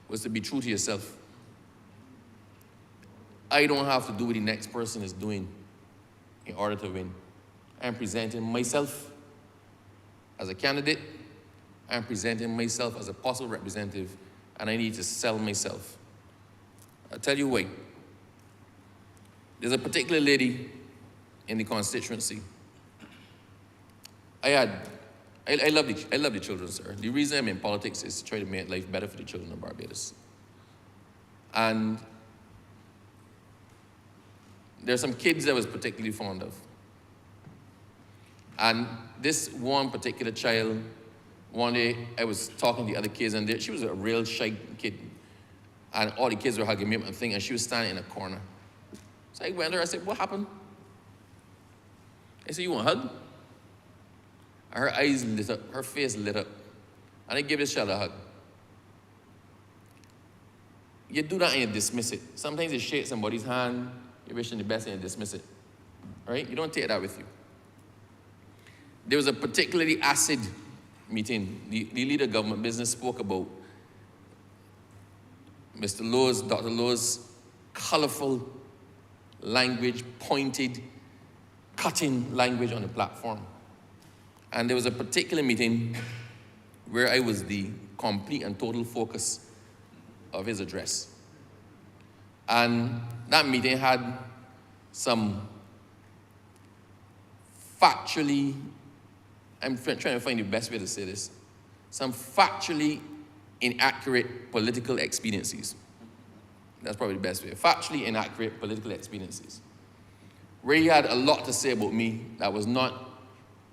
was to be true to yourself. I don't have to do what the next person is doing in order to win. I'm presenting myself as a candidate. I'm presenting myself as a possible representative, and I need to sell myself. I'll tell you why. There's a particular lady in the constituency. I love the children, sir. The reason I'm in politics is to try to make life better for the children of Barbados. And there's some kids I was particularly fond of. And this one particular child, one day I was talking to the other kids, and she was a real shy kid. And all the kids were hugging me up and thing, and she was standing in a corner. So I went to her, I said, what happened? I said, you want a hug? And her eyes lit up, her face lit up. And I gave this child a hug. You do that and you dismiss it. Sometimes you shake somebody's hand, you wish them the best and you dismiss it. Right? You don't take that with you. There was a particularly acid meeting. The leader of government business spoke about Mr. Lowe's, Dr. Lowe's colorful language, pointed, cutting language on the platform. And there was a particular meeting where I was the complete and total focus of his address. And that meeting had some factually, I'm trying to find the best way to say this, some factually inaccurate political expediencies. That's probably the best way. Factually inaccurate political expediencies. Where he had a lot to say about me that was not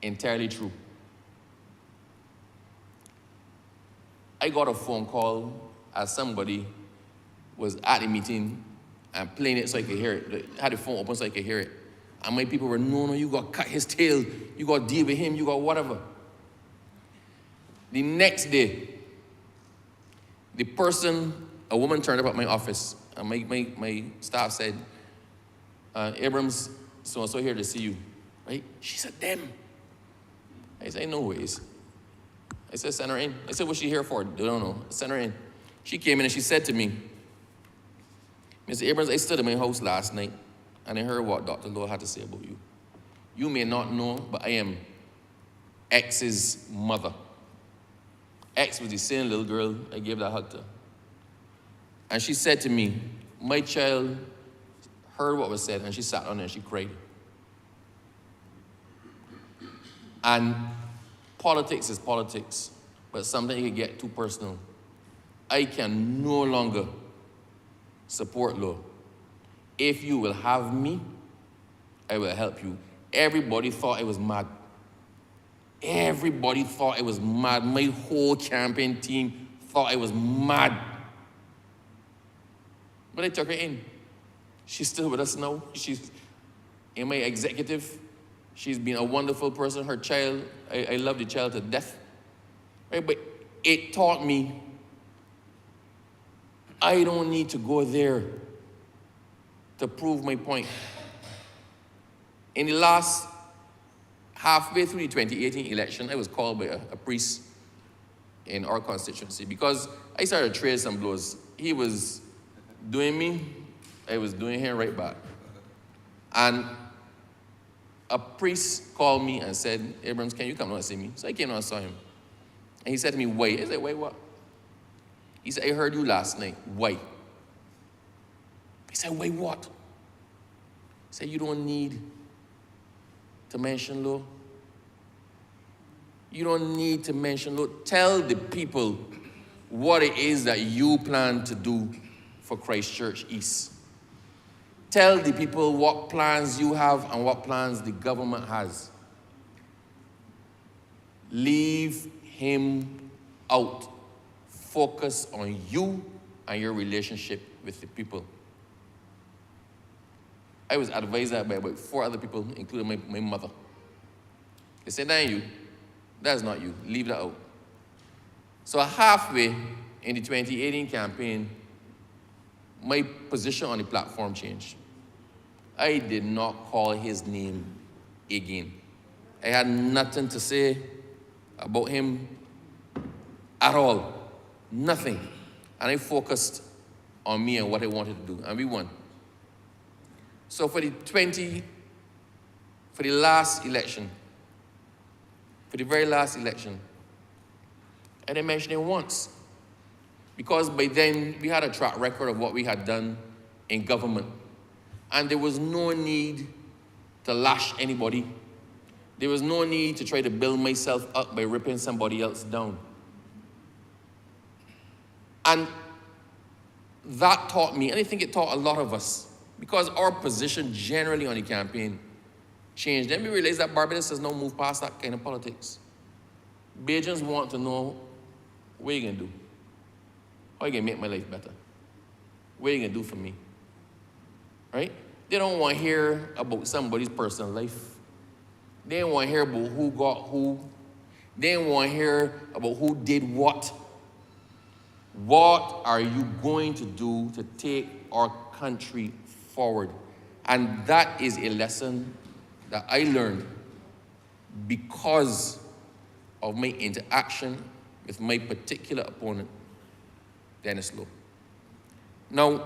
entirely true. I got a phone call as somebody was at the meeting and playing it so I could hear it. I had the phone open so I could hear it. And my people were, no, you got to cut his tail. You got to deal with him. You got whatever. The next day, a woman turned up at my office, and my staff said, Abrams, so-and-so here to see you, right? She said, them. I said, no ways. I said, send her in. I said, what's she here for? I don't know. Send her in. She came in and she said to me, Mr. Abrams, I stood in my house last night, and I heard what Dr. Lowe had to say about you. You may not know, but I am X's mother. X was the same little girl I gave that hug to. And she said to me, my child heard what was said, and she sat down there and she cried. And politics is politics, but sometimes it can get too personal. I can no longer support law. If you will have me, I will help you. Everybody thought I was mad. Everybody thought I was mad. My whole campaign team thought I was mad. But I took her in. She's still with us now. She's in my executive. She's been a wonderful person. Her child, I love the child to death. Right? But it taught me I don't need to go there to prove my point. In the last halfway through the 2018 election, I was called by a priest in our constituency because I started to trade some blows. He was doing me, I was doing him right back. And a priest called me and said, Abrams, can you come down and see me? So I came down and saw him. And he said to me, wait. I said, wait, what? He said, I heard you last night. Why? I said, wait, what? He said, you don't need to mention law. You don't need to mention law. Tell the people what it is that you plan to do for Christchurch East. Tell the people what plans you have and what plans the government has. Leave him out. Focus on you and your relationship with the people. I was advised that by about 4 other people, including my mother. They said, that ain't you. That's not you. Leave that out. So halfway in the 2018 campaign, my position on the platform changed. I did not call his name again. I had nothing to say about him at all. Nothing. And I focused on me and what I wanted to do, and we won. So for the last election, for the very last election, I didn't mention it once. Because by then, we had a track record of what we had done in government. And there was no need to lash anybody. There was no need to try to build myself up by ripping somebody else down. And that taught me, and I think it taught a lot of us, because our position generally on the campaign changed. Then we realized that Barbados does not move past that kind of politics. Bajans want to know, what are you going to do? How are you going to make my life better? What are you going to do for me? Right? They don't want to hear about somebody's personal life. They don't want to hear about who got who. They don't want to hear about who did what. What are you going to do to take our country forward? And that is a lesson that I learned because of my interaction with my particular opponent, Dennis Lowe. Now,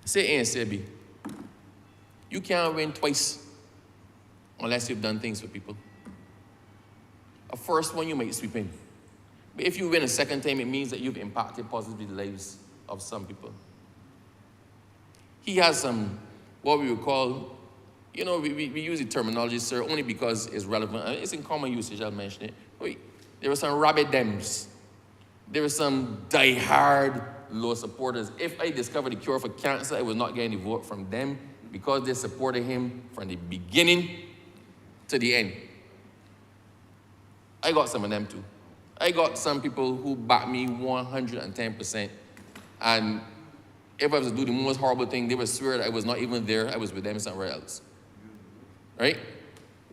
say A and say B. You can't win twice unless you've done things for people. A first one you might sweep in. But if you win a second time, it means that you've impacted positively the lives of some people. He has some, what we would call, we use the terminology, sir, only because it's relevant. It's in common usage, I'll mention it. There were some rabid Dems. There were some die-hard Law supporters. If I discovered the cure for cancer, I was not getting the vote from them because they supported him from the beginning to the end. I got some of them too. I got some people who backed me 110%. And if I was to do the most horrible thing, they would swear that I was not even there. I was with them somewhere else. Right?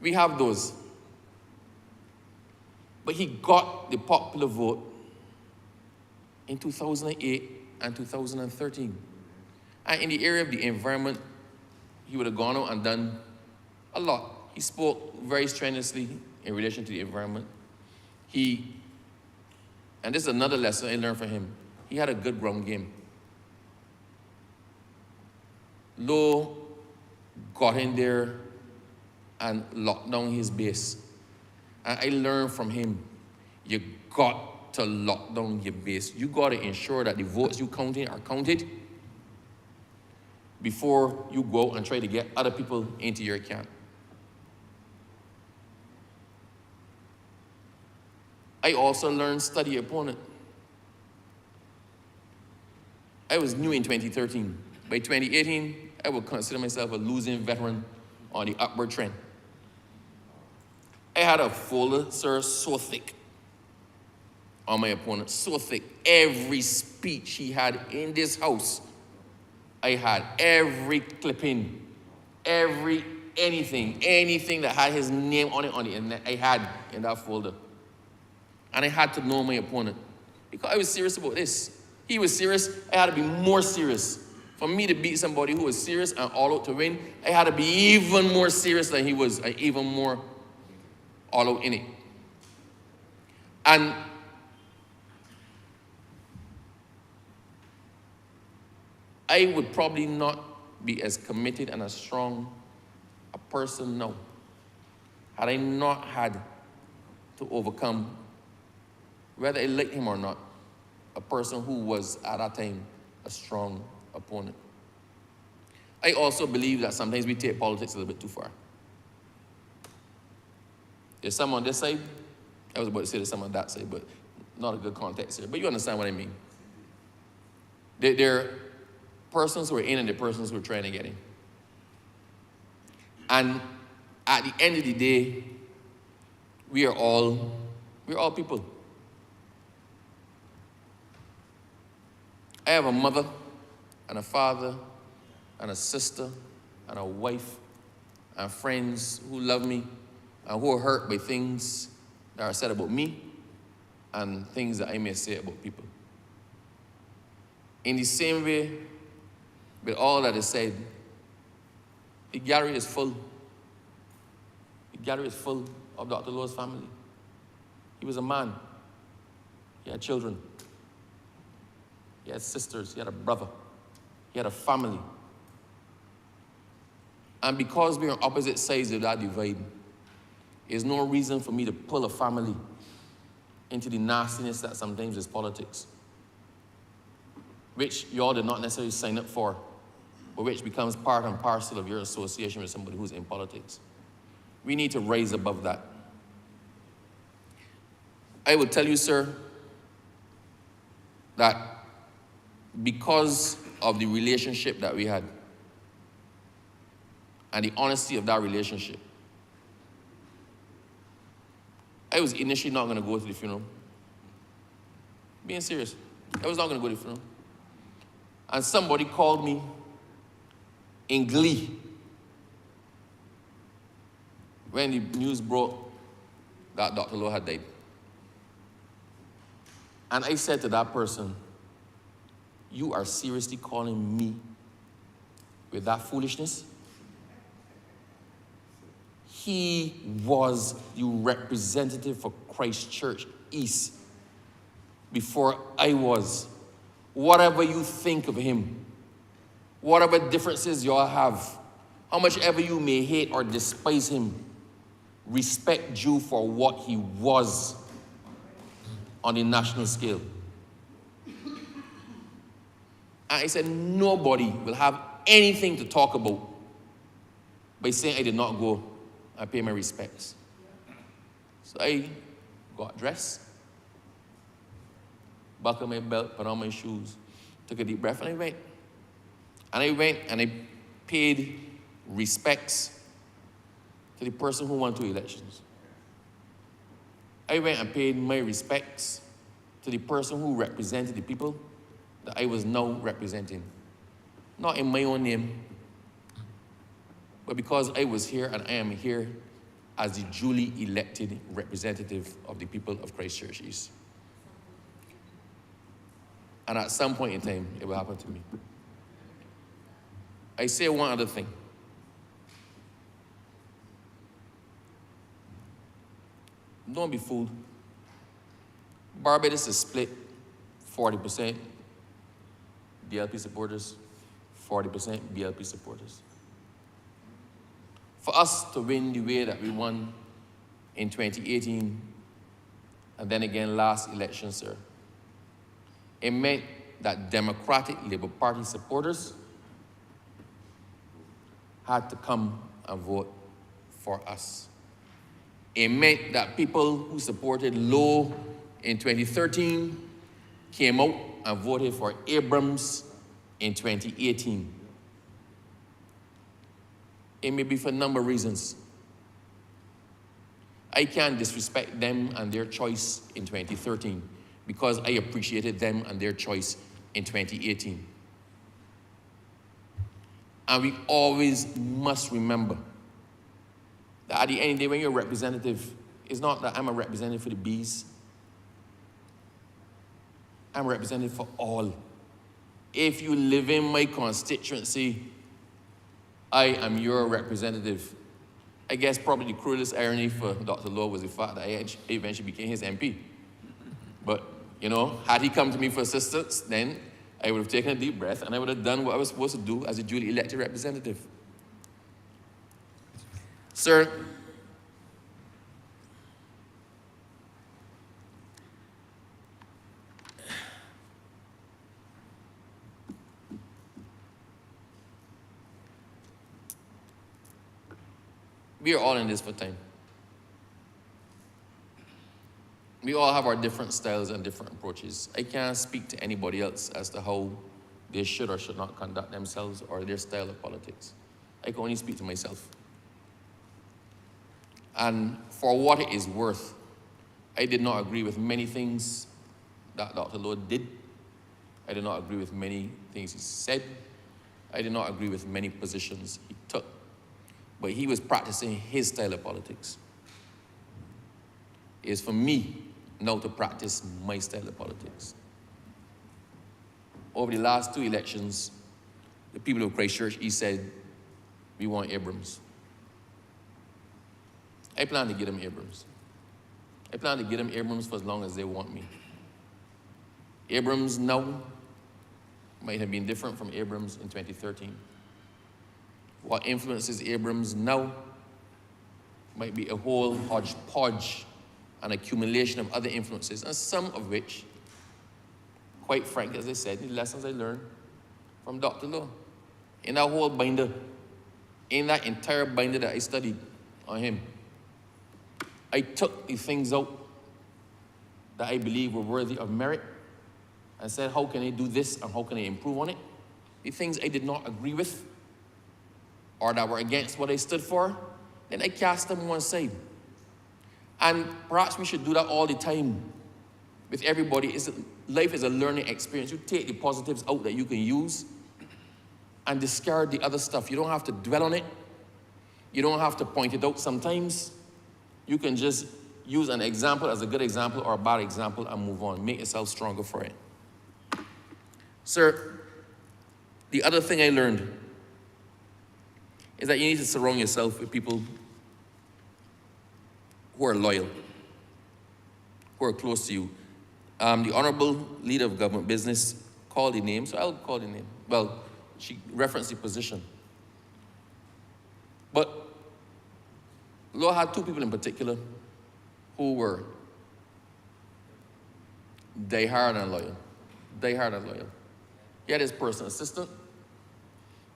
We have those. But he got the popular vote in 2008 and 2013. And in the area of the environment, he would have gone out and done a lot. He spoke very strenuously in relation to the environment. And this is another lesson I learned from him, he had a good ground game. Lowe got in there and locked down his base. And I learned from him, you got to lock down your base. You got to ensure that the votes you counting are counted before you go and try to get other people into your camp. I also learned study opponent. I was new in 2013. By 2018, I would consider myself a losing veteran on the upward trend. I had a folder, sir, so thick on my opponent, so thick. Every speech he had in this house, I had every clipping, anything that had his name on it on the internet, I had in that folder. And I had to know my opponent because I was serious about this. He was serious, I had to be more serious. For me to beat somebody who was serious and all out to win, I had to be even more serious than he was, and even more all out in it. And I would probably not be as committed and as strong a person now had I not had to overcome, whether I liked him or not, a person who was at that time a strong opponent. I also believe that sometimes we take politics a little bit too far. There's some on this side, I was about to say there's some on that side, but not a good context here, but you understand what I mean. There are persons who are in and there are persons who are trying to get in. And at the end of the day, we're all people. I have a mother and a father and a sister and a wife and friends who love me and who are hurt by things that are said about me and things that I may say about people. In the same way, with all that is said, the gallery is full. The gallery is full of Dr. Lowe's family. He was a man. He had children. He had sisters. He had a brother. He had a family. And because we're on opposite sides of that divide, there's no reason for me to pull a family into the nastiness that sometimes is politics, which you all did not necessarily sign up for, but which becomes part and parcel of your association with somebody who's in politics. We need to rise above that. I will tell you, sir, that because of the relationship that we had and the honesty of that relationship, I was initially not going to go to the funeral. Being serious. I was not going to go to the funeral. And somebody called me in glee when the news broke that Dr. Lowe had died. And I said to that person, "You are seriously calling me with that foolishness?" He was the representative for Christ Church East before I was. Whatever you think of him, whatever differences you all have, how much ever you may hate or despise him, respect due for what he was on a national scale. And I said, nobody will have anything to talk about by saying I did not go and pay my respects. So I got dressed, buckled my belt, put on my shoes, took a deep breath, and I went. And I went and I paid respects to the person who won 2 elections. I went and paid my respects to the person who represented the people that I was now representing. Not in my own name, but because I was here and I am here as the duly elected representative of the people of Christ Church East. And at some point in time, it will happen to me. I say one other thing. Don't be fooled. Barbados is split 40% DLP supporters, 40% BLP supporters. For us to win the way that we won in 2018, and then again last election, sir, it meant that Democratic Labour Party supporters had to come and vote for us. It meant that people who supported Lowe in 2013 came out and voted for Abrams in 2018. It may be for a number of reasons. I can't disrespect them and their choice in 2013 because I appreciated them and their choice in 2018. And we always must remember that at the end of the day, when you're a representative, it's not that I'm a representative for the bees. I'm a representative for all. If you live in my constituency, I am your representative. I guess probably the cruelest irony for Dr. Lowe was the fact that I eventually became his MP. But, you know, had he come to me for assistance, then I would have taken a deep breath and I would have done what I was supposed to do as a duly elected representative. Sir, we are all in this for time. We all have our different styles and different approaches. I can't speak to anybody else as to how they should or should not conduct themselves or their style of politics. I can only speak to myself. And for what it is worth, I did not agree with many things that Dr. Lowe did. I did not agree with many things he said. I did not agree with many positions he took. But he was practicing his style of politics. It is for me now to practice my style of politics. Over the last 2 elections, the people of Christchurch, he said, we want Abrams. I plan to get them Abrams. I plan to get them Abrams for as long as they want me. Abrams now might have been different from Abrams in 2013. What influences Abrams now might be a whole hodgepodge, an accumulation of other influences, and some of which, quite frankly, as I said, the lessons I learned from Dr. Lowe. In that whole binder, in that entire binder that I studied on him, I took the things out that I believe were worthy of merit and said, how can I do this and how can I improve on it? The things I did not agree with or that were against what I stood for, then I cast them one side. And perhaps we should do that all the time with everybody. Life is a learning experience. You take the positives out that you can use and discard the other stuff. You don't have to dwell on it. You don't have to point it out sometimes. You can just use an example as a good example or a bad example and move on. Make yourself stronger for it. Sir, the other thing I learned is that you need to surround yourself with people who are loyal, who are close to you. The Honourable Leader of Government Business called the name, so I'll call the name. Well, she referenced the position. But Lowe had 2 people in particular who were die-hard and loyal. Die-hard and loyal. He had his personal assistant,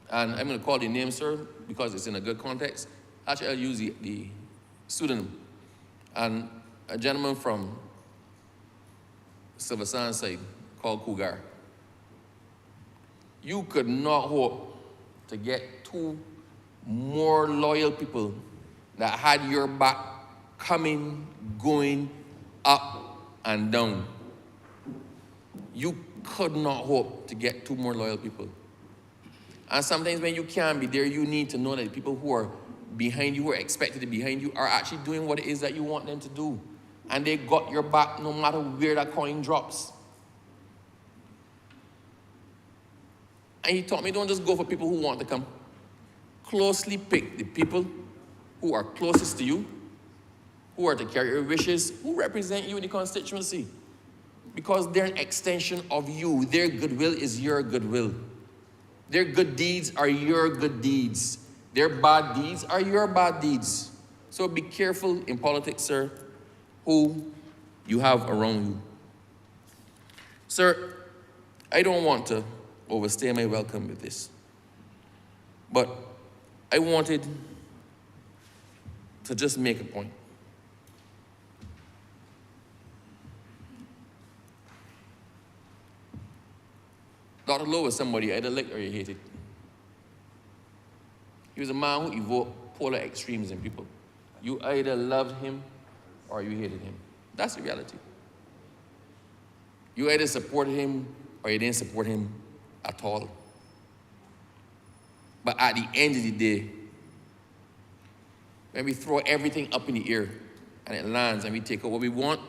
and I'm going to call the name, sir, because it's in a good context. Actually, I'll use the pseudonym. And a gentleman from Silver Sand side called Cougar. You could not hope to get 2 more loyal people that had your back coming, going, up, and down. You could not hope to get 2 more loyal people. And sometimes when you can't be there, you need to know that the people who are behind you, who are expected to be behind you, are actually doing what it is that you want them to do. And they got your back no matter where that coin drops. And he taught me, don't just go for people who want to come. Closely pick the people who are closest to you, who are to carry your wishes, who represent you in the constituency. Because they're an extension of you. Their goodwill is your goodwill. Their good deeds are your good deeds. Their bad deeds are your bad deeds. So be careful in politics, sir, who you have around you. Sir, I don't want to overstay my welcome with this, but I wanted to just make a point. Dr. Lowe was somebody you either liked or you hated. He was a man who evoked polar extremes in people. You either loved him or you hated him. That's the reality. You either supported him or you didn't support him at all. But at the end of the day, when we throw everything up in the air and it lands and we take out what we want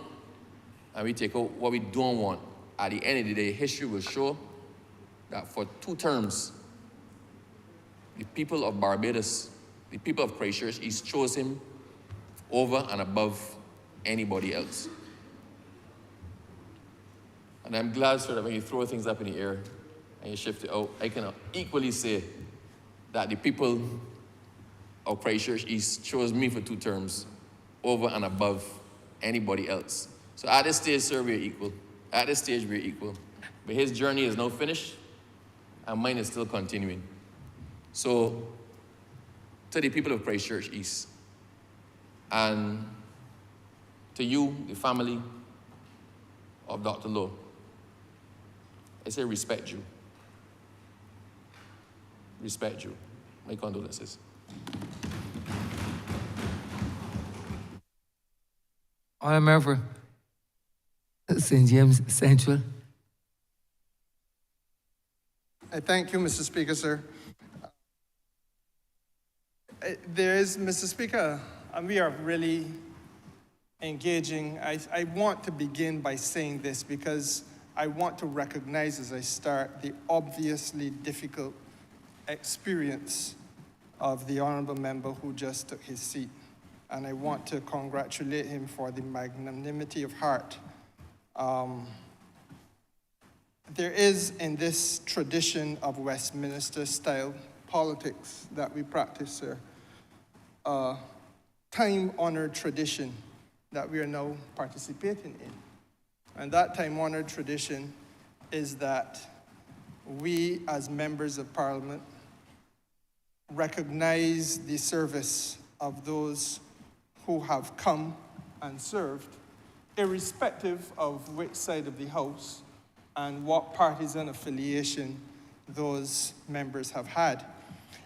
and we take out what we don't want, at the end of the day, history will show that for 2 terms, the people of Barbados, the people of Christchurch East chose him over and above anybody else. And I'm glad, sir, that when you throw things up in the air and you shift it out, I can equally say that the people of Christchurch East chose me for 2 terms over and above anybody else. So at this stage, sir, we're equal. At this stage, we're equal. But his journey is now finished, and mine is still continuing. So, to the people of Christchurch East, and to you, the family of Dr. Lowe, I say respect you. Respect you. My condolences. Honourable Member for St. James Central. I thank you, Mr. Speaker, sir. Mr. Speaker, and we are really engaging. I want to begin by saying this because I want to recognize as I start the obviously difficult experience of the honourable member who just took his seat. And I want to congratulate him for the magnanimity of heart. There is in this tradition of Westminster-style politics that we practice, sir, a time-honored tradition that we are now participating in. And that time-honored tradition is that we, as members of Parliament, recognize the service of those who have come and served, irrespective of which side of the House and what partisan affiliation those members have had.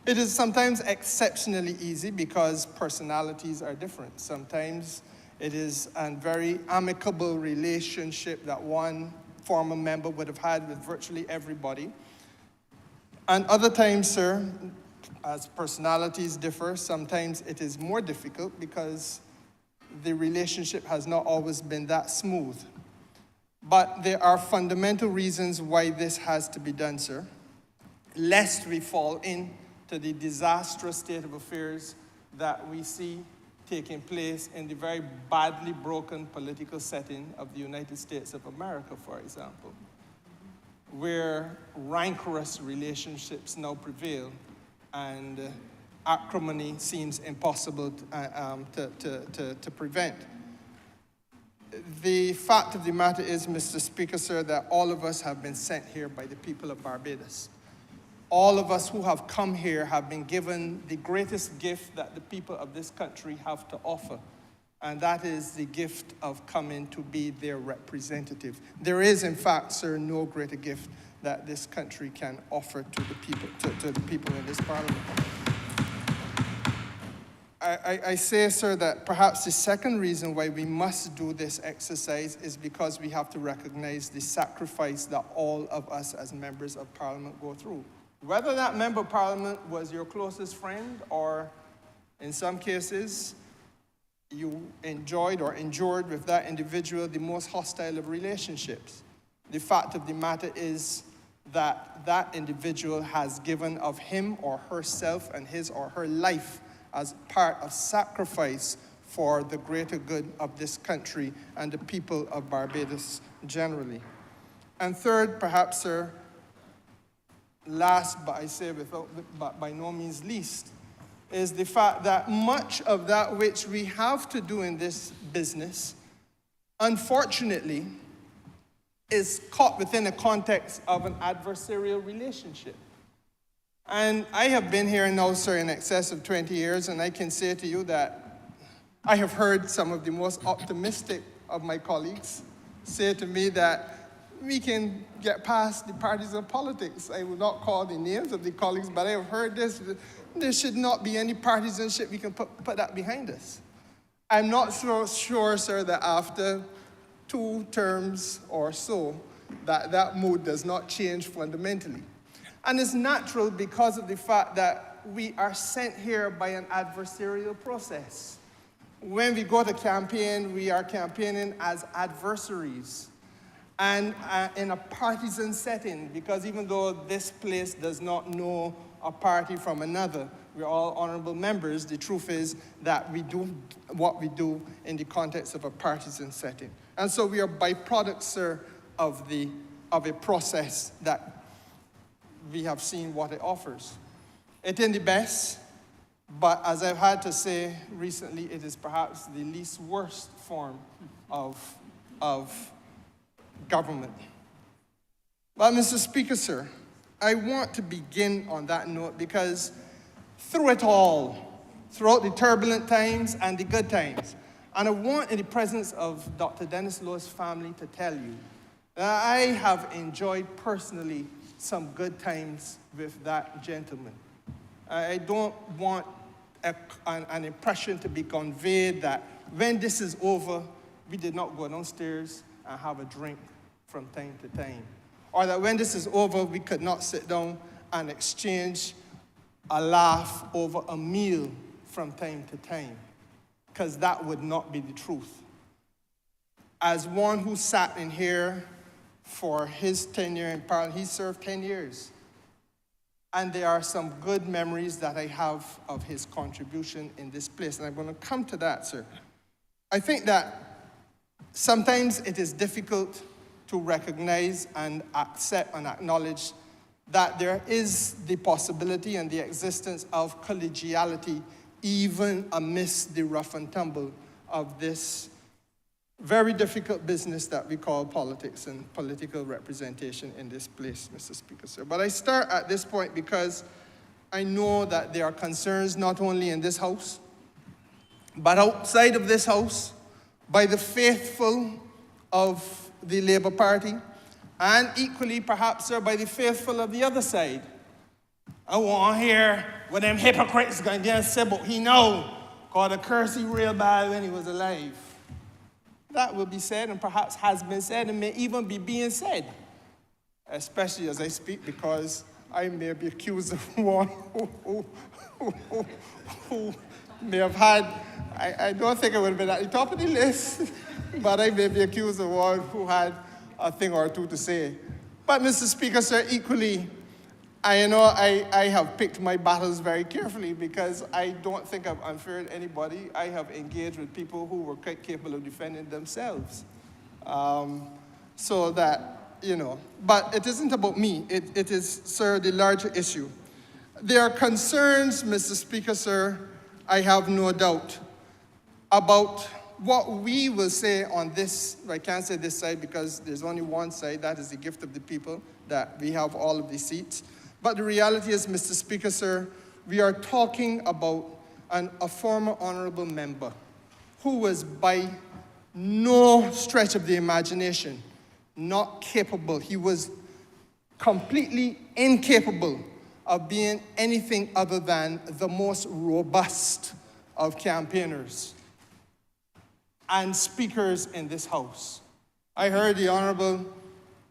It is sometimes exceptionally easy because personalities are different. Sometimes it is a very amicable relationship that one former member would have had with virtually everybody. And other times, sir, as personalities differ, sometimes it is more difficult because the relationship has not always been that smooth. But there are fundamental reasons why this has to be done, sir, lest we fall into the disastrous state of affairs that we see taking place in the very badly broken political setting of the United States of America, for example, where rancorous relationships now prevail and acrimony seems impossible to prevent. The fact of the matter is, Mr. Speaker, sir, that all of us have been sent here by the people of Barbados. All of us who have come here have been given the greatest gift that the people of this country have to offer, and that is the gift of coming to be their representative. There is, in fact, sir, no greater gift that this country can offer to the people in this Parliament. I say, sir, that perhaps the second reason why we must do this exercise is because we have to recognize the sacrifice that all of us as members of Parliament go through. Whether that member of Parliament was your closest friend or, in some cases, you enjoyed or endured with that individual the most hostile of relationships. The fact of the matter is that that individual has given of him or herself and his or her life as part of sacrifice for the greater good of this country and the people of Barbados generally. And third, perhaps, sir, last but I say but by no means least, is the fact that much of that which we have to do in this business, unfortunately, is caught within the context of an adversarial relationship. And I have been here now, sir, in excess of 20 years, and I can say to you that I have heard some of the most optimistic of my colleagues say to me that we can get past the partisan politics. I will not call the names of the colleagues, but I have heard this. There should not be any partisanship. We can put that behind us. I'm not so sure, sir, that after 2 terms or so, that mood does not change fundamentally. And it's natural because of the fact that we are sent here by an adversarial process. When we go to campaign, we are campaigning as adversaries and in a partisan setting, because even though this place does not know a party from another, we're all honorable members, the truth is that we do what we do in the context of a partisan setting. And so we are byproducts, sir, of a process that we have seen what it offers. It ain't the best, but as I've had to say recently, it is perhaps the least worst form of government. But Mr. Speaker, sir, I want to begin on that note because through it all, throughout the turbulent times and the good times, and I want in the presence of Dr. Dennis Lowe's family to tell you that I have enjoyed personally some good times with that gentleman. I don't want an impression to be conveyed that when this is over, we did not go downstairs and have a drink from time to time. Or that when this is over, we could not sit down and exchange a laugh over a meal from time to time, because that would not be the truth. As one who sat in here for his tenure in Parliament, he served 10 years. And there are some good memories that I have of his contribution in this place. And I'm going to come to that, sir. I think that sometimes it is difficult to recognize and accept and acknowledge that there is the possibility and the existence of collegiality even amidst the rough and tumble of this very difficult business that we call politics and political representation in this place, Mr. Speaker, sir. But I start at this point because I know that there are concerns not only in this House, but outside of this House, by the faithful of the Labour Party, and equally, perhaps, sir, by the faithful of the other side. I want to hear what them hypocrites going to say, but he know, called a curse he real bad when he was alive. That will be said, and perhaps has been said, and may even be being said, especially as I speak, because I may be accused of one who may have had, I don't think I would have been at the top of the list, but I may be accused of one who had a thing or two to say. But Mr. Speaker, sir, equally, I know I have picked my battles very carefully because I don't think I've unfair to anybody. I have engaged with people who were quite capable of defending themselves. So that, but it isn't about me. It is, sir, the larger issue. There are concerns, Mr. Speaker, sir, I have no doubt, about what we will say on this. I can't say this side because there's only one side. That is the gift of the people, that we have all of the seats. But the reality is, Mr. Speaker, sir, we are talking about a former honorable member who was by no stretch of the imagination not capable. He was completely incapable of being anything other than the most robust of campaigners and speakers in this House. I heard the Honourable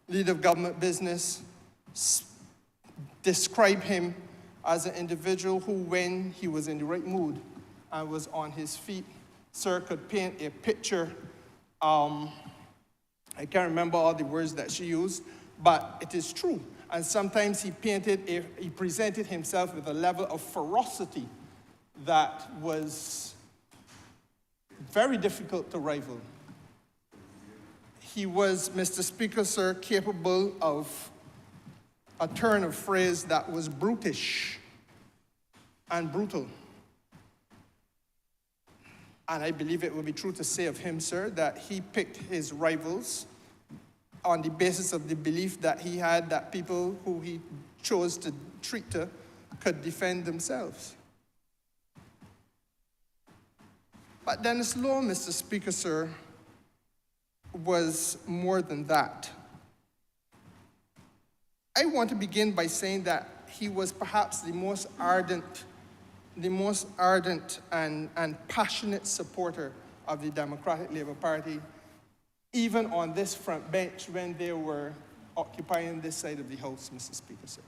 Leader of Government Business describe him as an individual who, when he was in the right mood and was on his feet, sir, could paint a picture. I can't remember all the words that she used, but it is true. And sometimes he presented himself with a level of ferocity that was very difficult to rival. He was, Mr. Speaker, sir, capable of a turn of phrase that was brutish and brutal. And I believe it would be true to say of him, sir, that he picked his rivals on the basis of the belief that he had that people who he chose to treat to could defend themselves. But Dennis Lowe, Mr. Speaker, sir, was more than that. I want to begin by saying that he was perhaps the most ardent and passionate supporter of the Democratic Labour Party, even on this front bench when they were occupying this side of the House, Mr. Speaker, sir.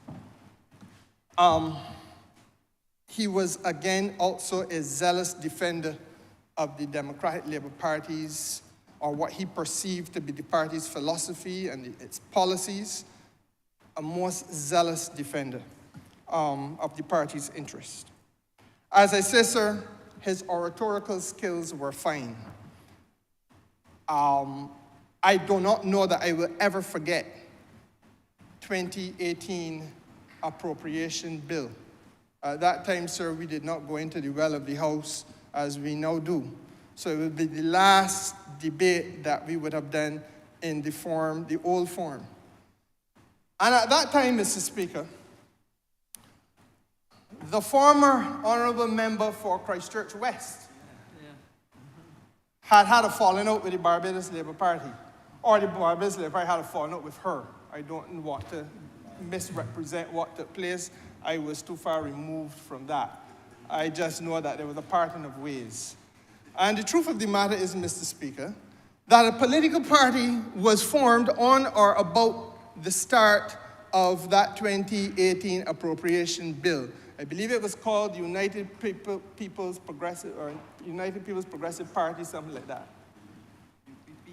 He was, again, also a zealous defender of the Democratic Labour Party's, or what he perceived to be the party's philosophy and its policies, a most zealous defender of the party's interest. As I say, sir, his oratorical skills were fine. I do not know that I will ever forget 2018 appropriation bill. At that time, sir, we did not go into the well of the House as we now do. So it would be the last debate that we would have done in the old form. And at that time, Mr. Speaker, the former honourable member for Christchurch West had a falling out with the Barbados Labour Party, or the Barbados Labour Party had a falling out with her. I don't want to misrepresent what took place. I was too far removed from that. I just know that there was a parting of ways. And the truth of the matter is, Mr. Speaker, that a political party was formed on or about the start of that 2018 appropriation bill. I believe it was called United People's Progressive Party, something like that.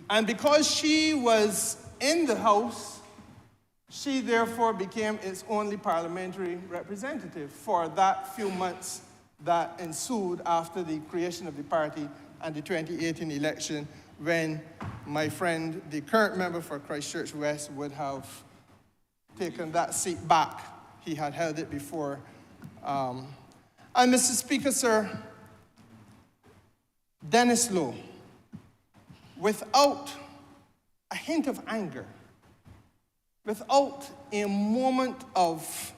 And because she was in the House, she therefore became its only parliamentary representative for that few months that ensued after the creation of the party and the 2018 election, when my friend, the current member for Christchurch West, would have taken that seat back. He had held it before. And Mr. Speaker, sir, Dennis Lowe, without a hint of anger, without a moment of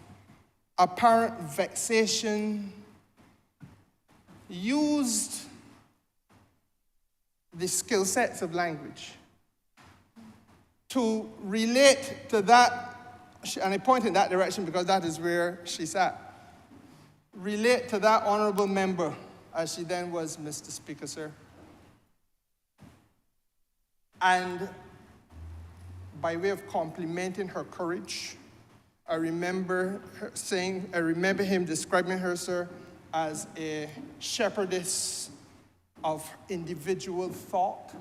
apparent vexation, used the skill sets of language to relate to that, and I point in that direction because that is where she sat, relate to that honourable member as she then was, Mr. Speaker, sir. And by way of complimenting her courage, I remember him describing her, sir, as a shepherdess of individual thought,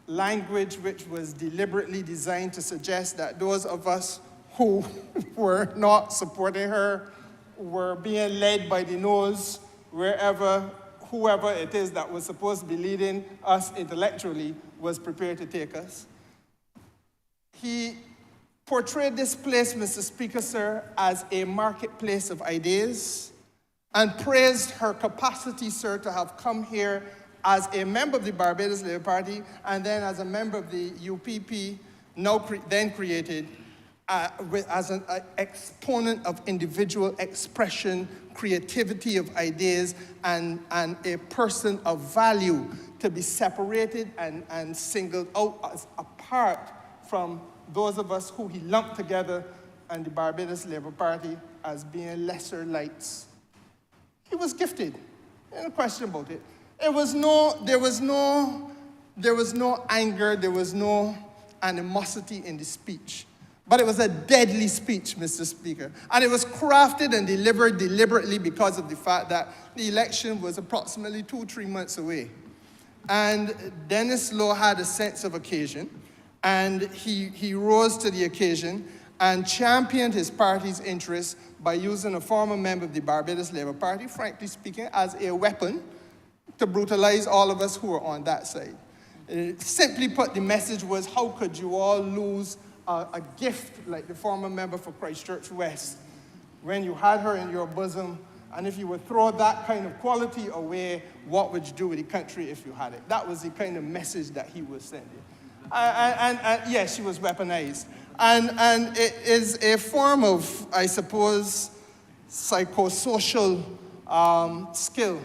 language which was deliberately designed to suggest that those of us who were not supporting her were being led by the nose whoever it is that was supposed to be leading us intellectually was prepared to take us. He portrayed this place, Mr. Speaker, sir, as a marketplace of ideas, and praised her capacity, sir, to have come here as a member of the Barbados Labour Party and then as a member of the UPP, then created, as an exponent of individual expression, creativity of ideas, and a person of value to be separated and singled out as apart from those of us who he lumped together and the Barbados Labour Party as being lesser lights. He was gifted, no question about it. There was no anger, there was no animosity in the speech. But it was a deadly speech, Mr. Speaker. And it was crafted and delivered deliberately because of the fact that the election was approximately 2-3 months away. And Dennis Lowe had a sense of occasion, and he rose to the occasion and championed his party's interests by using a former member of the Barbados Labour Party, frankly speaking, as a weapon to brutalize all of us who were on that side. Simply put, the message was, how could you all lose a gift like the former member for Christchurch West when you had her in your bosom, and if you would throw that kind of quality away, what would you do with the country if you had it? That was the kind of message that he was sending. And yes, she was weaponized. And it is a form of, I suppose, psychosocial skill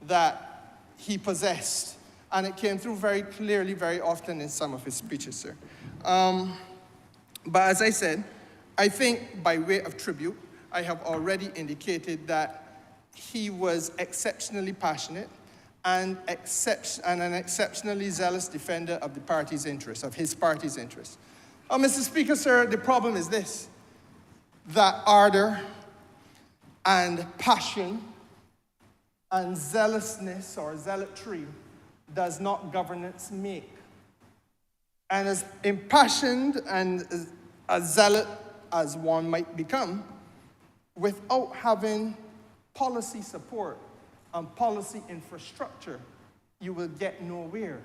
that he possessed. And it came through very clearly, very often in some of his speeches, sir. But as I said, I think by way of tribute, I have already indicated that he was exceptionally passionate and an exceptionally zealous defender of the party's interests, of his party's interests. Mr. Speaker, sir, the problem is this, that ardor and passion and zealousness or zealotry does not governance make. And as impassioned and as zealot as one might become, without having policy support and policy infrastructure, you will get nowhere.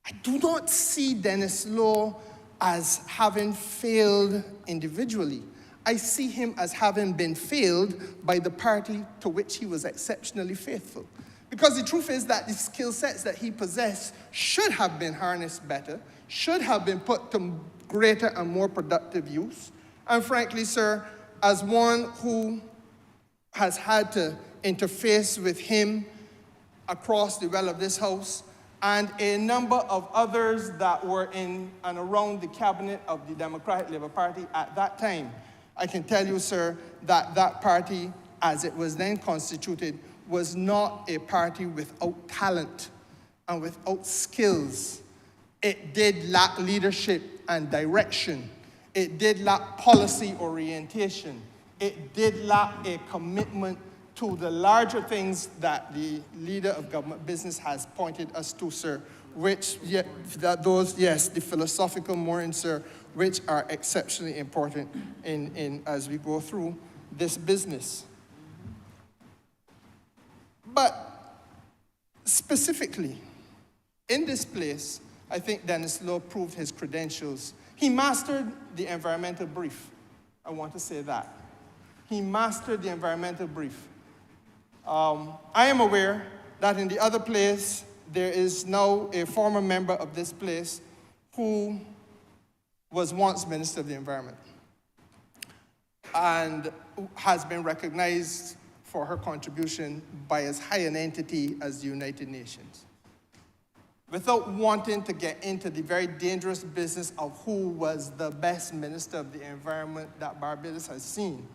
I do not see Dennis Lowe as having failed individually. I see him as having been failed by the party to which he was exceptionally faithful. Because the truth is that the skill sets that he possessed should have been harnessed better, should have been put to greater and more productive use. And frankly, sir, as one who has had to interface with him across the well of this House, and a number of others that were in and around the cabinet of the Democratic Labour Party at that time, I can tell you, sir, that that party, as it was then constituted, was not a party without talent and without skills. It did lack leadership and direction. It did lack policy orientation. It did lack a commitment to the larger things that the leader of government business has pointed us to, sir, which, the philosophical moorings, sir, which are exceptionally important as we go through this business. But specifically, in this place, I think Dennis Lowe proved his credentials. He mastered the environmental brief. I want to say that. He mastered the environmental brief. I am aware that in the other place, there is now a former member of this place who was once Minister of the Environment and has been recognized for her contribution by as high an entity as the United Nations. Without wanting to get into the very dangerous business of who was the best Minister of the Environment that Barbados has seen,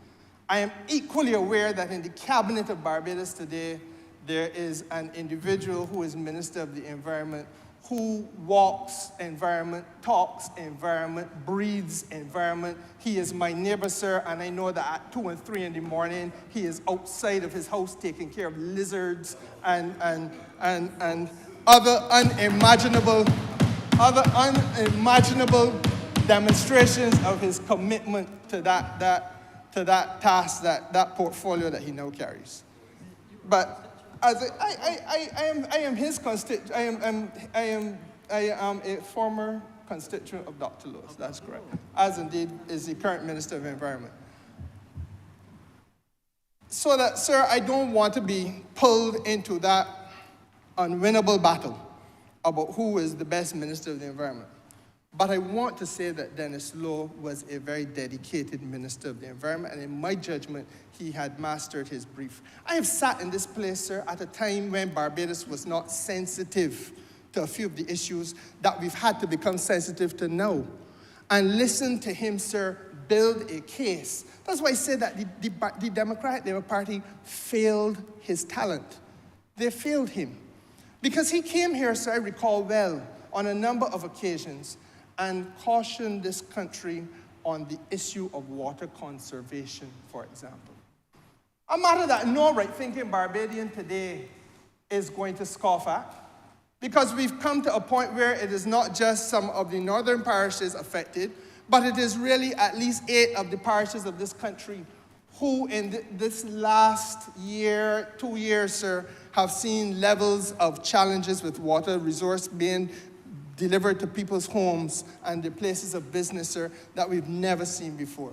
I am equally aware that in the cabinet of Barbados today, there is an individual who is Minister of the Environment who walks environment, talks environment, breathes environment. He is my neighbor, sir, and I know that at 2 and 3 in the morning, he is outside of his house taking care of lizards and other unimaginable demonstrations of his commitment to that task, that portfolio that he now carries. But as I am his constituent. I am a former constituent of Dr. Lowe's. That's correct. As indeed is the current Minister of Environment. So that, sir, I don't want to be pulled into that unwinnable battle about who is the best Minister of the Environment. But I want to say that Dennis Lowe was a very dedicated Minister of the Environment, and in my judgment, he had mastered his brief. I have sat in this place, sir, at a time when Barbados was not sensitive to a few of the issues that we've had to become sensitive to now, and listened to him, sir, build a case. That's why I say that the Democratic Labour Party failed his talent. They failed him. Because he came here, sir, I recall well, on a number of occasions, and cautioned this country on the issue of water conservation, for example. A matter that no right-thinking Barbadian today is going to scoff at, because we've come to a point where it is not just some of the northern parishes affected, but it is really at least 8 of the parishes of this country who in this last year, 2 years, sir, have seen levels of challenges with water resource being delivered to people's homes and their places of business, sir, that we've never seen before.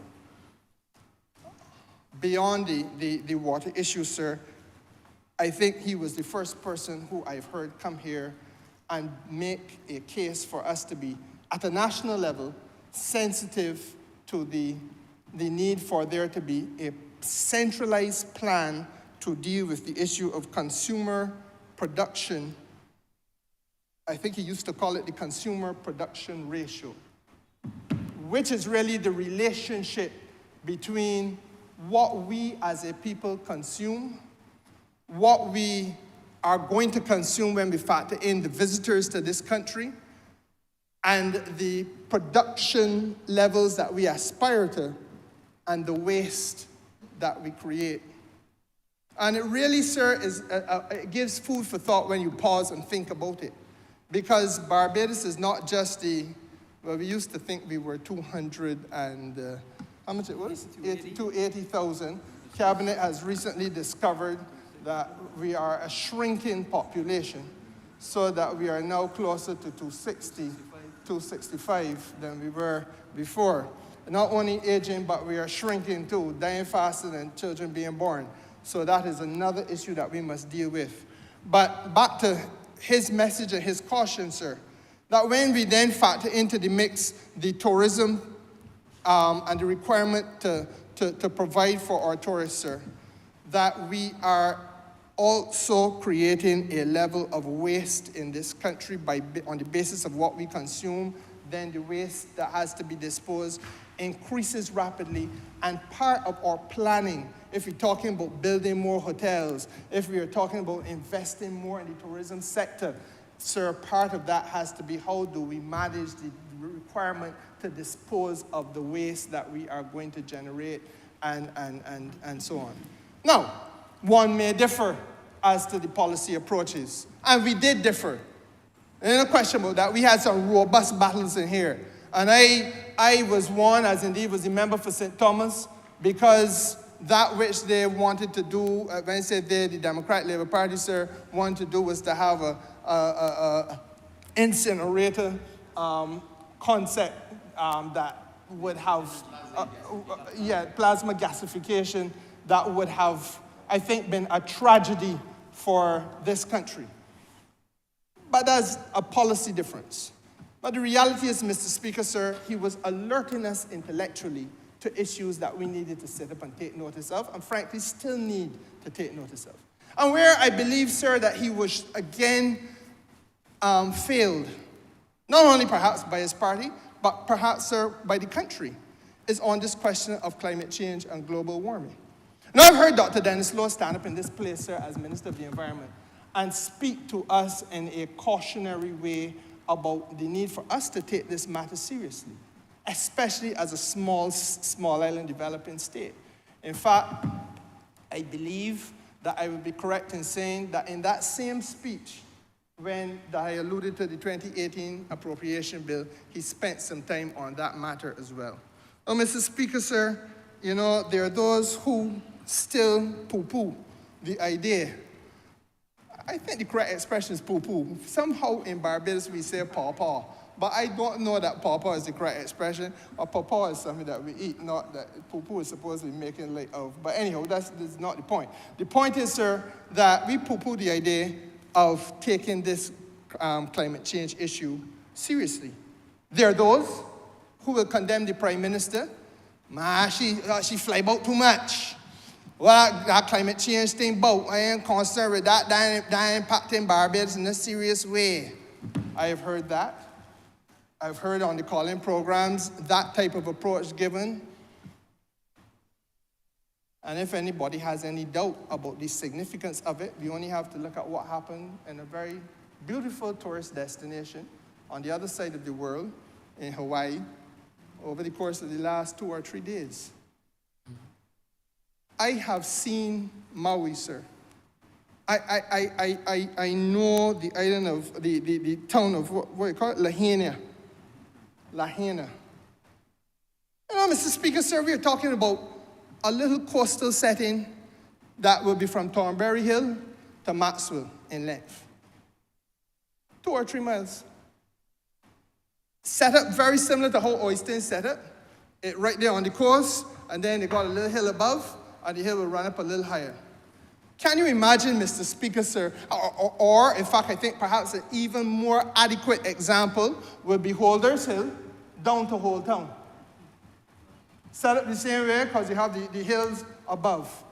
Beyond the water issue, sir, I think he was the first person who I've heard come here and make a case for us to be, at a national level, sensitive to the need for there to be a centralized plan to deal with the issue of consumer production. I think he used to call it the consumer production ratio, which is really the relationship between what we as a people consume, what we are going to consume when we factor in the visitors to this country, and the production levels that we aspire to, and the waste that we create. And it really, sir, it gives food for thought when you pause and think about it. Because Barbados is not just well, we used to think we were 200 and, how much it was? 280,000. Cabinet has recently discovered that we are a shrinking population, so that we are now closer to 260, 265 than we were before. Not only aging, but we are shrinking too, dying faster than children being born. So that is another issue that we must deal with. But back to his message and his caution, sir, that when we then factor into the mix the tourism and the requirement to provide for our tourists, sir, that we are also creating a level of waste in this country on the basis of what we consume. Then the waste that has to be disposed increases rapidly, and part of our planning, if we're talking about building more hotels, if we are talking about investing more in the tourism sector, sir, part of that has to be how do we manage the requirement to dispose of the waste that we are going to generate, and so on. Now, one may differ as to the policy approaches, and we did differ. There's no question about that. We had some robust battles in here. And I was one, as indeed was the member for St. Thomas, because that which they wanted to do, when I said they, the Democratic Labour Party, sir, wanted to do was to have a incinerator concept that would have, plasma gasification that would have, I think, been a tragedy for this country. But that's a policy difference. But the reality is, Mr. Speaker, sir, he was alerting us intellectually to issues that we needed to sit up and take notice of, and frankly still need to take notice of. And where I believe, sir, that he was again failed, not only perhaps by his party, but perhaps, sir, by the country, is on this question of climate change and global warming. Now, I've heard Dr. Dennis Lowe stand up in this place, sir, as Minister of the Environment, and speak to us in a cautionary way about the need for us to take this matter seriously, especially as a small island developing state. In fact, I believe that I would be correct in saying that in that same speech, when I alluded to the 2018 appropriation bill, he spent some time on that matter as well. Well, Mr. Speaker, sir, you know, there are those who still poo-poo the idea. I think the correct expression is poo-poo. Somehow in Barbados we say paw-paw, but I don't know that paw-paw is the correct expression, or paw-paw is something that we eat, not that poo-poo is supposed to be making light of. But anyhow, that's not the point. The point is, sir, that we poo-poo the idea of taking this climate change issue seriously. There are those who will condemn the Prime Minister. She fly about too much. Well, that climate change thing, but I ain't concerned with that impacting Barbados in a serious way. I have heard that. I've heard on the call-in programs that type of approach given. And if anybody has any doubt about the significance of it, we only have to look at what happened in a very beautiful tourist destination on the other side of the world, in Hawaii, over the course of the last 2 or 3 days. I have seen Maui, sir. I know the island of, the town of, what do you call it? Lahaina. Lahaina. You know, Mr. Speaker, sir, we are talking about a little coastal setting that will be from Thornberry Hill to Maxwell in length. 2 or 3 miles. Set up very similar to how Oyster set up. It right there on the coast, and then they got a little hill above, and the hill will run up a little higher. Can you imagine, Mr. Speaker, sir, or in fact, I think perhaps an even more adequate example would be Holders Hill down to Whole Town. Set up the same way because you have the hills above.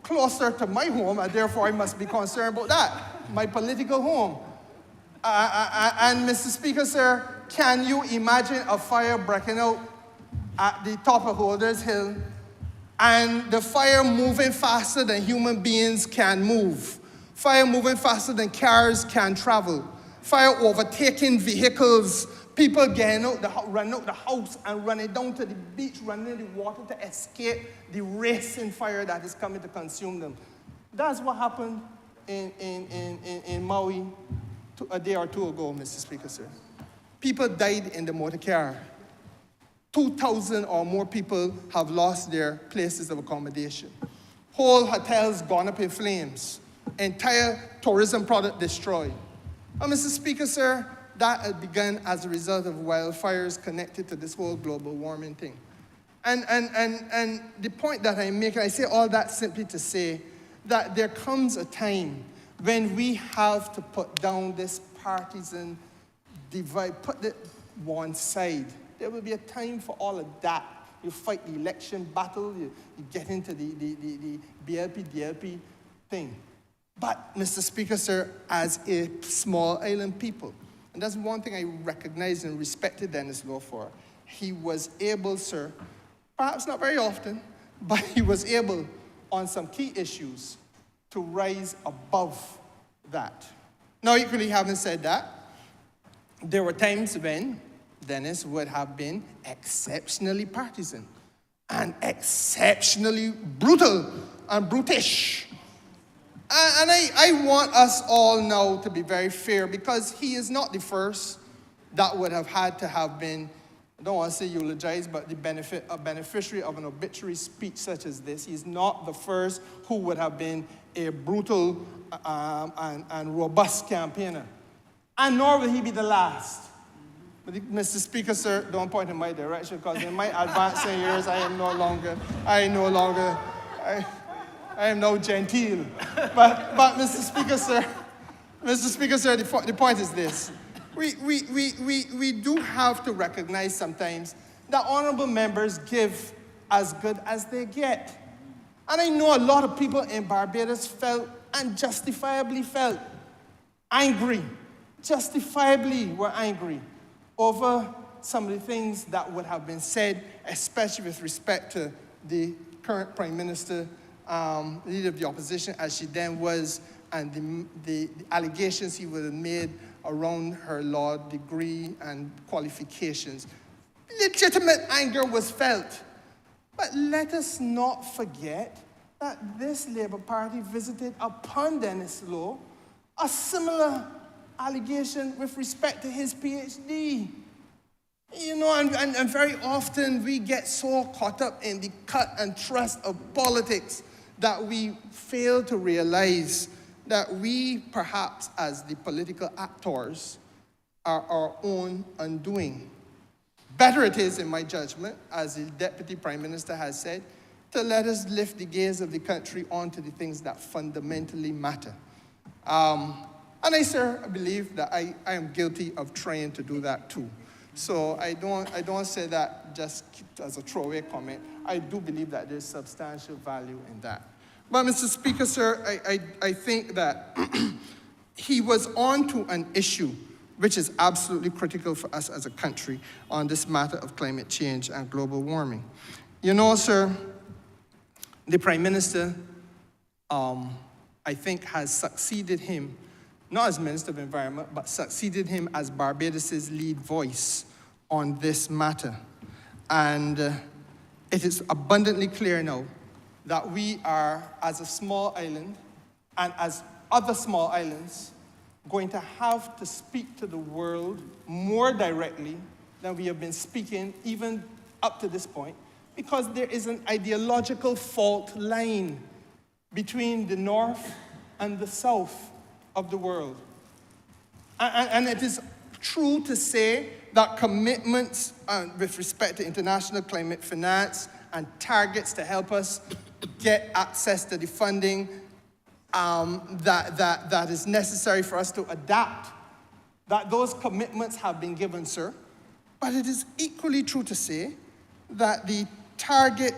Closer to my home, and therefore I must be concerned about that, my political home. And Mr. Speaker, sir, can you imagine a fire breaking out at the top of Holders Hill, and the fire moving faster than human beings can move. Fire moving faster than cars can travel. Fire overtaking vehicles. People getting out, running out the house and running down to the beach, running in the water to escape the racing fire that is coming to consume them. That's what happened in Maui a day or two ago, Mr. Speaker, sir. People died in the motor car. 2,000 or more people have lost their places of accommodation. Whole hotels gone up in flames. Entire tourism product destroyed. And Mr. Speaker, sir, that had begun as a result of wildfires connected to this whole global warming thing. And the point that I'm making, I say all that simply to say that there comes a time when we have to put down this partisan divide, put it one side. There will be a time for all of that. You fight the election battle, you get into the BLP, DLP thing. But, Mr. Speaker, sir, as a small island people, and that's one thing I recognize and respected Dennis Law for, he was able, sir, perhaps not very often, but he was able, on some key issues, to rise above that. Now, equally, having said that, there were times when Dennis would have been exceptionally partisan and exceptionally brutal and brutish. And I want us all now to be very fair, because he is not the first that would have had to have been, I don't want to say eulogized, but a beneficiary of an obituary speech such as this. He's not the first who would have been a brutal and robust campaigner. And nor will he be the last. But Mr. Speaker, sir, don't point in my direction, because in my advancing years, I am no genteel. But Mr. Speaker, sir, the point is this. We do have to recognize sometimes that honorable members give as good as they get. And I know a lot of people in Barbados felt, and justifiably felt, angry. Justifiably were angry over some of the things that would have been said, especially with respect to the current Prime Minister, leader of the opposition, as she then was, and the allegations he would have made around her law degree and qualifications. Legitimate anger was felt. But let us not forget that this Labour Party visited upon Dennis Law a similar allegation with respect to his PhD. You know, and very often we get so caught up in the cut and thrust of politics that we fail to realize that we, perhaps as the political actors, are our own undoing. Better it is, in my judgment, as the Deputy Prime Minister has said, to let us lift the gaze of the country onto the things that fundamentally matter. And I, sir, believe that I am guilty of trying to do that too. So I don't say that just as a throwaway comment. I do believe that there's substantial value in that. But Mr. Speaker, sir, I think that he was on to an issue which is absolutely critical for us as a country on this matter of climate change and global warming. You know, sir, the Prime Minister, I think, has succeeded him, not as Minister of Environment, but succeeded him as Barbados' lead voice on this matter. And it is abundantly clear now that we are, as a small island, and as other small islands, going to have to speak to the world more directly than we have been speaking even up to this point, because there is an ideological fault line between the north and the south of the world. And it is true to say that commitments with respect to international climate finance and targets to help us get access to the funding that is necessary for us to adapt, that those commitments have been given, sir. But it is equally true to say that the target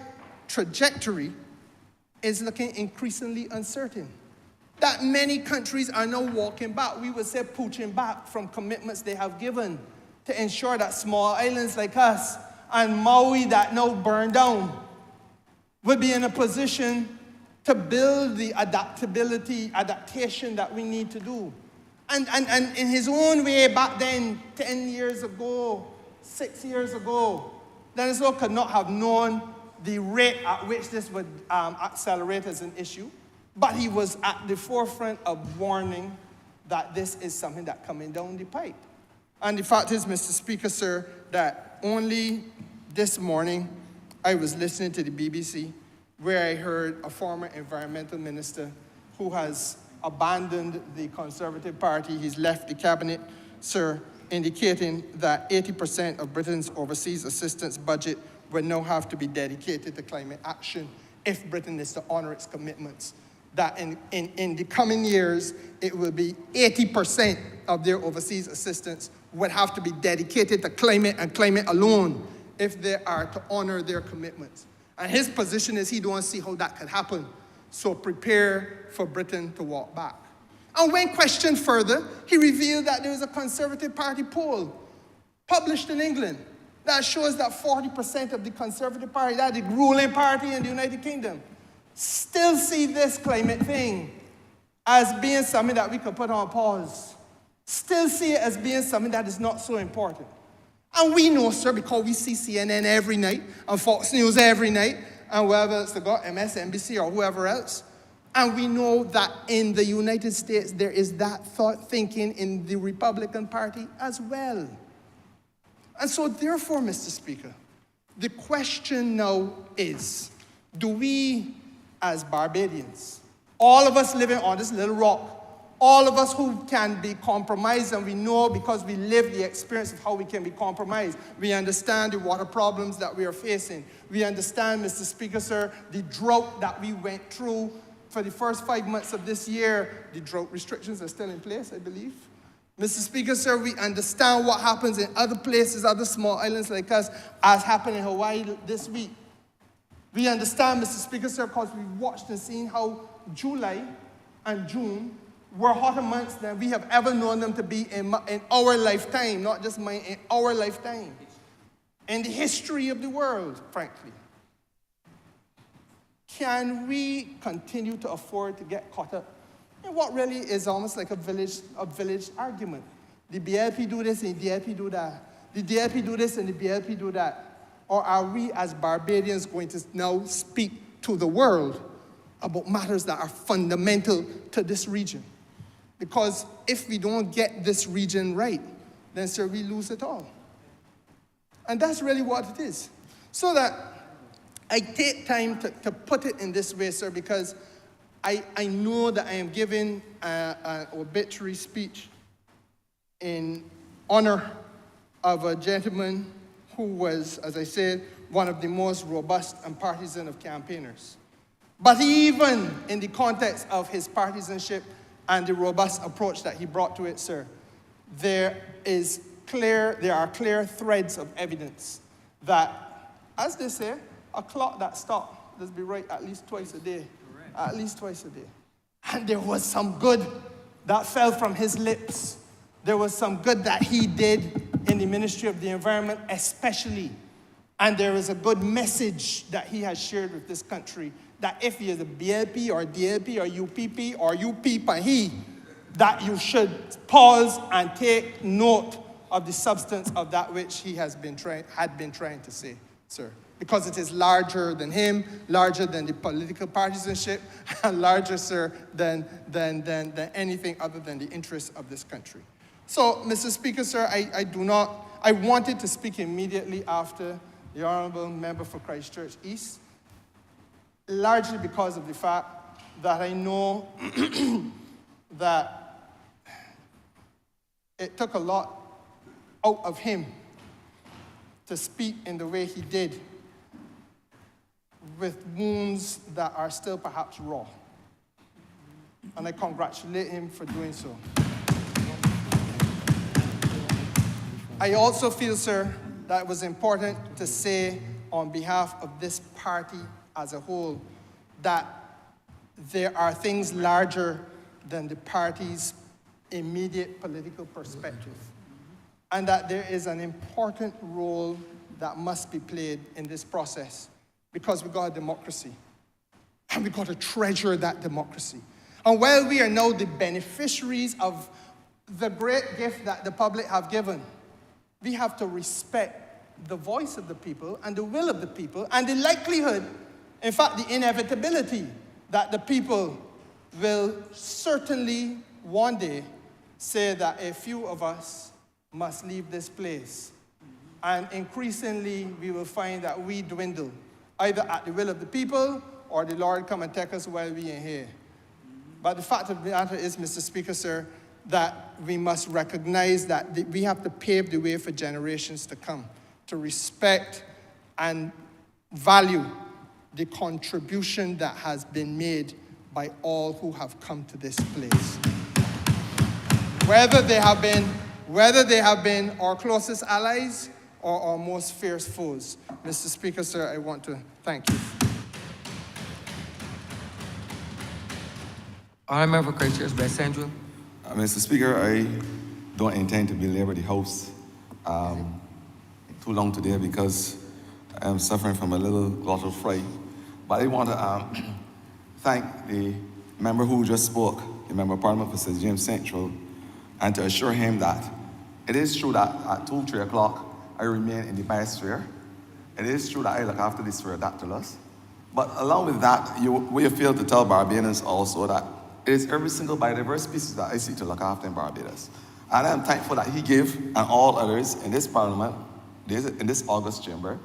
trajectory is looking increasingly uncertain. That many countries are now walking back, we would say pooching back from commitments they have given to ensure that small islands like us and Maui that now burned down would be in a position to build the adaptation that we need to do. And in his own way back then, 10 years ago, 6 years ago, Dennis Lowe could not have known the rate at which this would accelerate as an issue, but he was at the forefront of warning that this is something that's coming down the pipe. And the fact is, Mr. Speaker, sir, that only this morning I was listening to the BBC where I heard a former environmental minister who has abandoned the Conservative Party, he's left the cabinet, sir, indicating that 80% of Britain's overseas assistance budget will now have to be dedicated to climate action if Britain is to honor its commitments. That in the coming years, it will be 80% of their overseas assistance would have to be dedicated to climate and climate alone if they are to honor their commitments. And his position is he don't see how that could happen. So prepare for Britain to walk back. And when questioned further, he revealed that there was a Conservative Party poll published in England that shows that 40% of the Conservative Party, that the ruling party in the United Kingdom, still see this climate thing as being something that we could put on pause. Still see it as being something that is not so important. And we know, sir, because we see CNN every night and Fox News every night and whoever else they got, MSNBC or whoever else. And we know that in the United States, there is that thought thinking in the Republican Party as well. And so therefore, Mr. Speaker, the question now is, do we as Barbadians, all of us living on this little rock, all of us who can be compromised, and we know because we live the experience of how we can be compromised. We understand the water problems that we are facing. We understand, Mr. Speaker, sir, the drought that we went through for the first 5 months of this year. The drought restrictions are still in place, I believe. Mr. Speaker, sir, we understand what happens in other places, other small islands like us, as happened in Hawaii this week. We understand, Mr. Speaker, sir, because we watched and seen how July and June were hotter months than we have ever known them to be in our lifetime, not just mine, in our lifetime, in the history of the world, frankly. Can we continue to afford to get caught up in what really is almost like a village argument? The BLP do this and the DLP do that. The DLP do this and the BLP do that. Or are we as Barbadians going to now speak to the world about matters that are fundamental to this region? Because if we don't get this region right, then, sir, we lose it all. And that's really what it is. So that I take time to put it in this way, sir, because I know that I am giving an obituary speech in honor of a gentleman who was, as I said, one of the most robust and partisan of campaigners. But even in the context of his partisanship and the robust approach that he brought to it, sir, there are clear threads of evidence that, as they say, a clock that stopped does be right at least twice a day. Correct. At least twice a day. And there was some good that fell from his lips. There was some good that he did in the Ministry of the Environment, especially. And there is a good message that he has shared with this country that if he is a BLP or DLP or UPP or UP and he, that you should pause and take note of the substance of that which he had been trying to say, sir. Because it is larger than him, larger than the political partisanship, and larger, sir, than anything other than the interests of this country. So, Mr. Speaker, sir, I wanted to speak immediately after the Honourable Member for Christchurch East, largely because of the fact that I know that it took a lot out of him to speak in the way he did, with wounds that are still perhaps raw. And I congratulate him for doing so. I also feel, sir, that it was important to say on behalf of this party as a whole that there are things larger than the party's immediate political perspective, and that there is an important role that must be played in this process, because we got a democracy. And we got to treasure that democracy. And while we are now the beneficiaries of the great gift that the public have given, we have to respect the voice of the people and the will of the people and the likelihood, in fact, the inevitability that the people will certainly one day say that a few of us must leave this place. And increasingly, we will find that we dwindle, either at the will of the people or the Lord come and take us while we are here. But the fact of the matter is, Mr. Speaker, sir, that we must recognize that we have to pave the way for generations to come, to respect and value the contribution that has been made by all who have come to this place. Whether they have been our closest allies or our most fierce foes. Mr. Speaker, sir, I want to thank you. Honourable Member for Christchurch West Central. Mr. Speaker, I don't intend to belabor the House too long today because I'm suffering from a little glottal fright. But I want to thank the member who just spoke, the Member of Parliament for St. James Central, and to assure him that it is true that at 2, 3 o'clock, I remain in the biosphere. It is true that I look after the sphere dactylus. But along with that, we have failed to tell Barbadians also that it is every single biodiverse species that I seek to look after in Barbados. And I'm thankful that he gave, and all others in this Parliament, in this August chamber,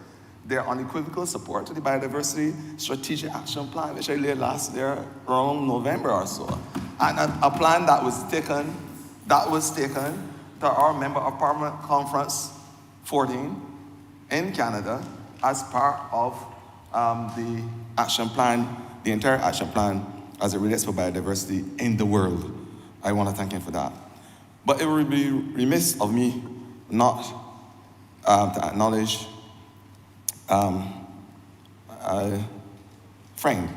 their unequivocal support to the Biodiversity Strategic Action Plan, which I laid last year around November or so. And a plan that was taken to our Member of Parliament Conference 14 in Canada as part of the action plan, the entire action plan as it relates to biodiversity in the world. I want to thank him for that. But it would be remiss of me not to acknowledge a friend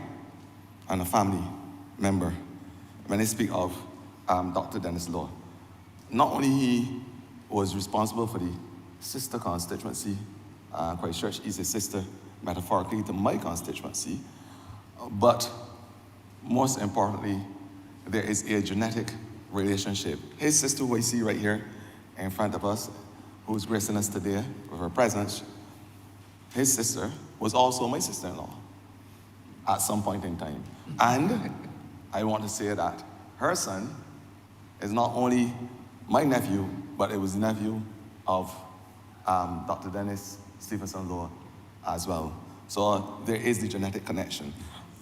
and a family member when I speak of Dr. Dennis Law. Not only he was responsible for the sister constituency, Christchurch is a sister metaphorically to my constituency, but most importantly, there is a genetic relationship. His sister, who I see right here in front of us, who is gracing us today with her presence, his sister was also my sister-in-law at some point in time. And I want to say that her son is not only my nephew, but it was the nephew of Dr. Dennis Stephenson Law as well. So there is the genetic connection.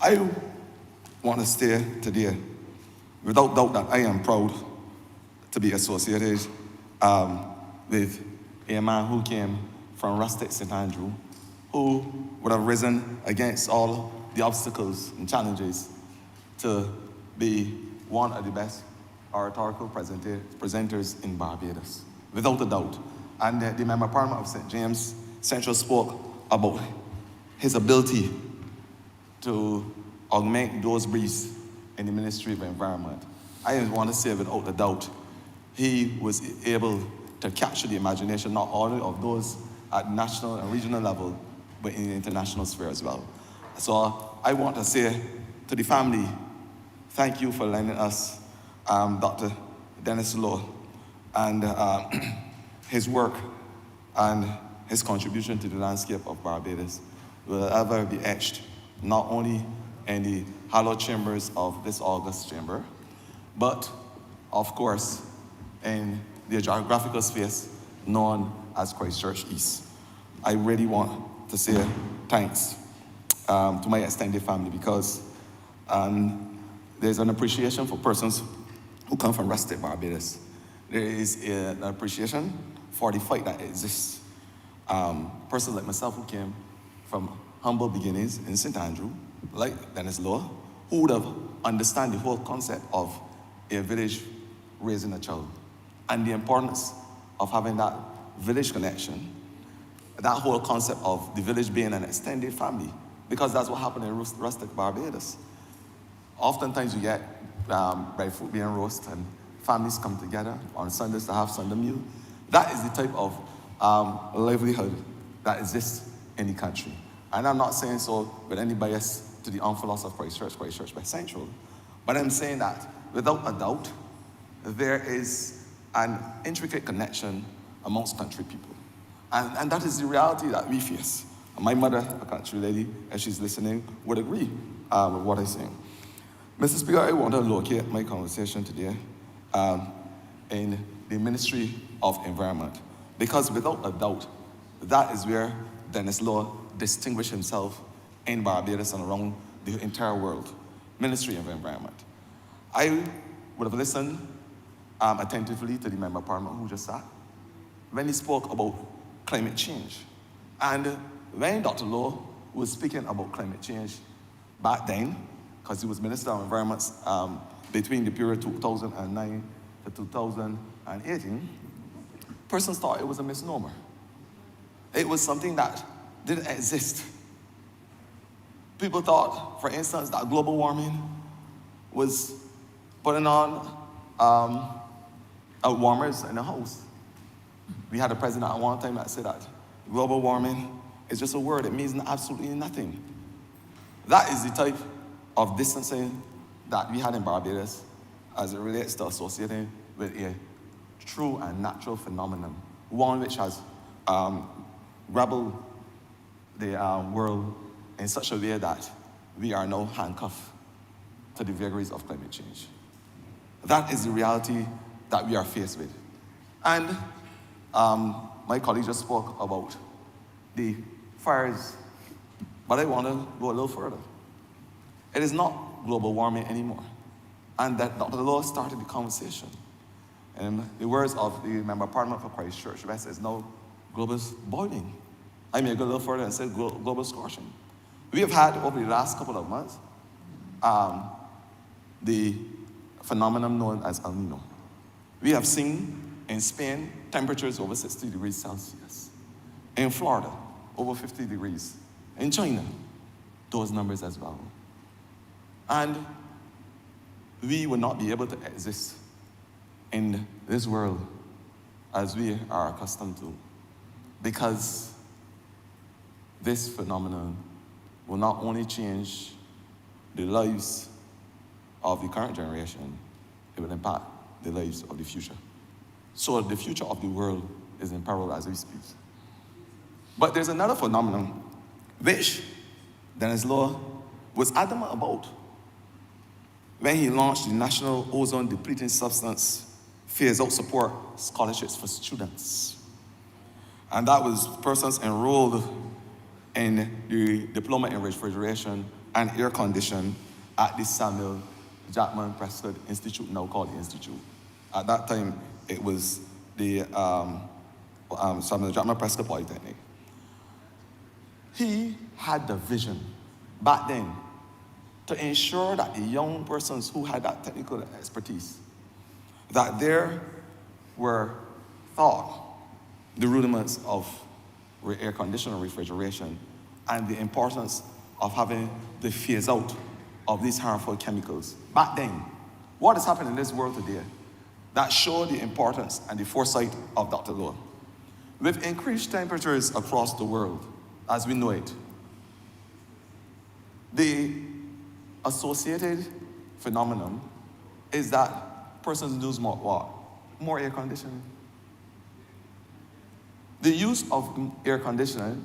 I want to say today, without doubt, that I am proud to be associated with a man who came from rustic St. Andrew, who would have risen against all the obstacles and challenges to be one of the best oratorical presenters in Barbados, without a doubt. And the Member of Parliament of St. James Central spoke about his ability to augment those briefs in the Ministry of Environment. I want to say without a doubt, he was able to capture the imagination not only of those at national and regional level, but in the international sphere as well. So I want to say to the family, thank you for lending us Dr. Dennis Law and his work and his contribution to the landscape of Barbados will ever be etched, not only in the hallowed chambers of this August chamber, but of course in the geographical space known as Christchurch East. I really want to say thanks to my extended family because there's an appreciation for persons who come from rustic Barbados. There is an appreciation for the fight that exists. Persons like myself who came from humble beginnings in St. Andrew, like Dennis Law, who would have understand the whole concept of a village raising a child and the importance of having that village connection, that whole concept of the village being an extended family, because that's what happened in rustic Barbados. Oftentimes you get breadfruit being roasted and families come together on Sundays to have Sunday meal. That is the type of livelihood that exists in the country. And I'm not saying so with any bias to the armed philosophy of Christ Church by Central, but I'm saying that without a doubt, there is an intricate connection amongst country people. And that is the reality that we face. My mother, a country lady, if she's listening, would agree with what I'm saying. Mr. Speaker, I want to locate my conversation today in the Ministry of Environment, because without a doubt, that is where Dennis Law distinguished himself in Barbados and around the entire world. Ministry of Environment. I would have listened attentively to the Member of Parliament who just sat when he spoke about climate change. And when Dr. Law was speaking about climate change back then, because he was Minister of Environment between the period 2009 to 2018, persons thought it was a misnomer. It was something that didn't exist. People thought, for instance, that global warming was putting on warmers in the house. We had a president at one time that said that global warming is just a word. It means absolutely nothing. That is the type of distancing that we had in Barbados as it relates to associating with a true and natural phenomenon, one which has rebelled the world in such a way that we are now handcuffed to the vagaries of climate change. That is the reality that we are faced with. And my colleague just spoke about the fires, but I want to go a little further. It is not global warming anymore. And that Dr. Law started the conversation. And the words of the Member of Parliament for Christ Church West is now global boiling. I may go a little further and say global scorching. We have had over the last couple of months the phenomenon known as El Nino. We have seen in Spain temperatures over 60 degrees Celsius. In Florida, over 50 degrees. In China, those numbers as well. And we will not be able to exist in this world as we are accustomed to, because this phenomenon will not only change the lives of the current generation, it will impact the lives of the future. So the future of the world is in peril as we speak. But there's another phenomenon which Dennis Law was adamant about when he launched the National Ozone Depleting Substance Phase Out Support Scholarships for students. And that was persons enrolled in the Diploma in Refrigeration and Air Conditioning at the Samuel Jackman Prescott Institute, now called the Institute. At that time, it was the Samuel Jackman Prescott Polytechnic. He had the vision back then to ensure that the young persons who had that technical expertise, that there were taught the rudiments of air conditioning, refrigeration, and the importance of having the phase out of these harmful chemicals. Back then, what has happened in this world today that show the importance and the foresight of Dr. Law? With increased temperatures across the world, as we know it, the associated phenomenon is that persons use more what? More air conditioning. The use of air conditioning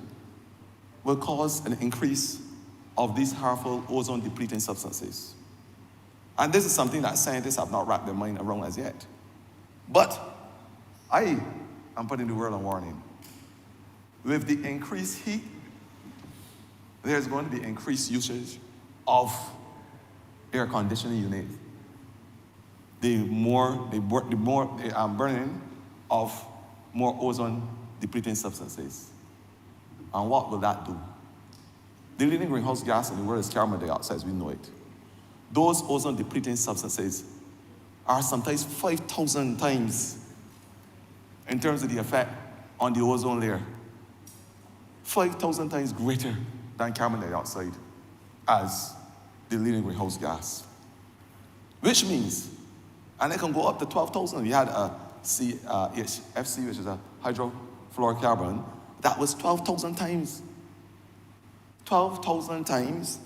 will cause an increase of these harmful ozone-depleting substances. And this is something that scientists have not wrapped their mind around as yet. But I am putting the world on warning. With the increased heat, there's going to be increased usage of air conditioning units. The burning of more ozone-depleting substances. And what will that do? The leading greenhouse gas in the world is carbon dioxide as we know it. Those ozone-depleting substances are sometimes 5,000 times in terms of the effect on the ozone layer. 5,000 times greater than carbon dioxide as the leading greenhouse gas. Which means, and it can go up to 12,000. We had a HFC, which is a hydrofluorocarbon, that was 12,000 times. 12,000 times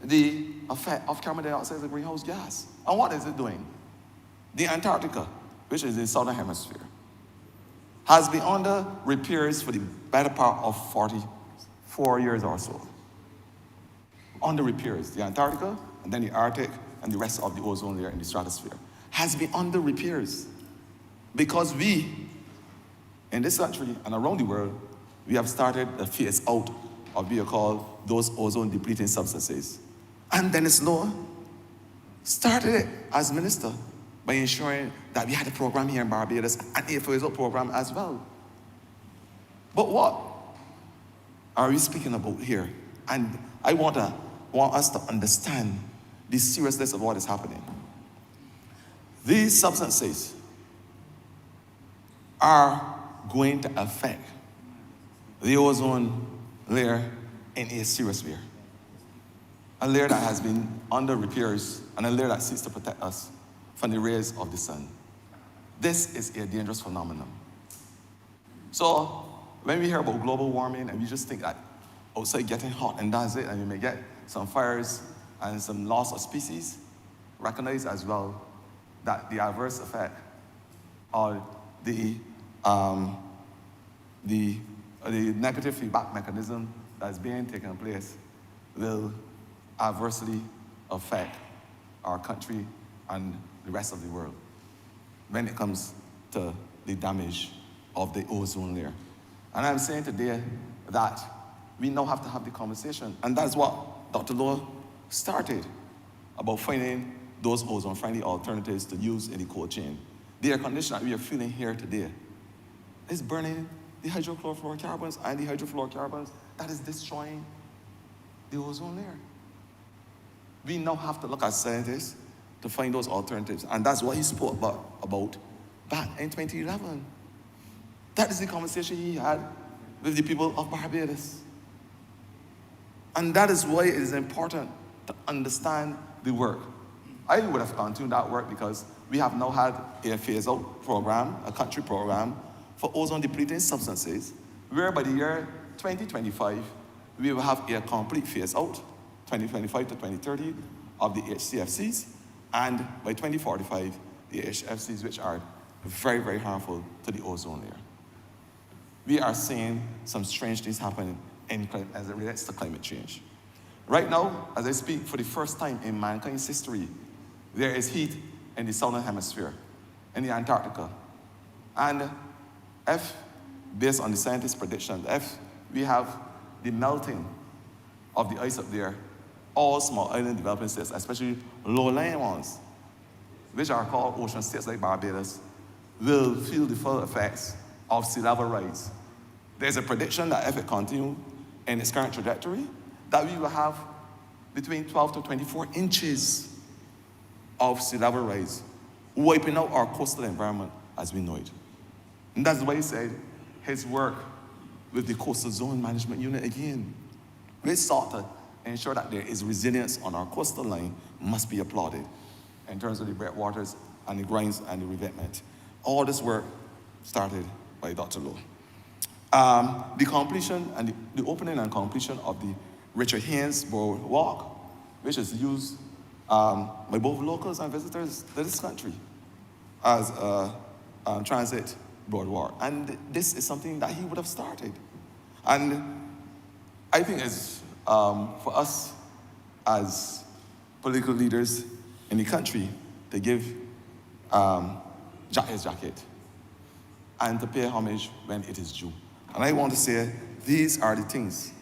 the effect of carbon dioxide as a greenhouse gas. And what is it doing? The Antarctica, which is in the southern hemisphere, has been under repairs for the better part of 44 years or so. Under repairs. The Antarctica, and then the Arctic, and the rest of the ozone layer in the stratosphere has been under repairs because we, in this country and around the world, we have started a phase out of what we call those ozone depleting substances. And Dennis Lowe started it as minister by ensuring that we had a program here in Barbados and a phase out program as well. But what are we speaking about here? And I want us to understand the seriousness of what is happening. These substances are going to affect the ozone layer in a serious way. A layer that has been under repairs and a layer that seeks to protect us from the rays of the sun. This is a dangerous phenomenon. So when we hear about global warming and we just think that outside getting hot and that's it, and we may get some fires and some loss of species, recognize as well that the adverse effect or the negative feedback mechanism that's being taken place will adversely affect our country and the rest of the world when it comes to the damage of the ozone layer. And I'm saying today that we now have to have the conversation, and that's what Dr. Lowe started about finding those ozone-friendly alternatives to use in the cold chain. The air condition that we are feeling here today is burning the hydrofluorocarbons and the hydrofluorocarbons that is destroying the ozone layer. We now have to look at scientists to find those alternatives, and that's what he spoke about back in 2011. That is the conversation he had with the people of Barbados. And that is why it is important to understand the work. I would have continued that work because we have now had a phase-out program, a country program, for ozone-depleting substances, where by the year 2025, we will have a complete phase-out, 2025 to 2030, of the HCFCs, and by 2045, the HFCs, which are very, very harmful to the ozone layer. We are seeing some strange things happen as it relates to climate change. Right now, as I speak, for the first time in mankind's history, there is heat in the southern hemisphere, in the Antarctica. And if, based on the scientists' predictions, if we have the melting of the ice up there, all small island developing states, especially low-lying ones, which are called ocean states like Barbados, will feel the full effects of sea level rise. There's a prediction that if it continues in its current trajectory, that we will have between 12 to 24 inches of sea level rise, wiping out our coastal environment as we know it. And that's why he said his work with the Coastal Zone Management Unit again, which sought to ensure that there is resilience on our coastal line, must be applauded in terms of the breakwaters and the grinds and the revetment. All this work started by Dr. Lowe. The completion and the opening and completion of the Richard Haynes Boardwalk, which is used by both locals and visitors to this country as a transit boardwalk. And this is something that he would have started. And I think it's for us as political leaders in the country to give his jacket and to pay homage when it is due. And I want to say these are the things.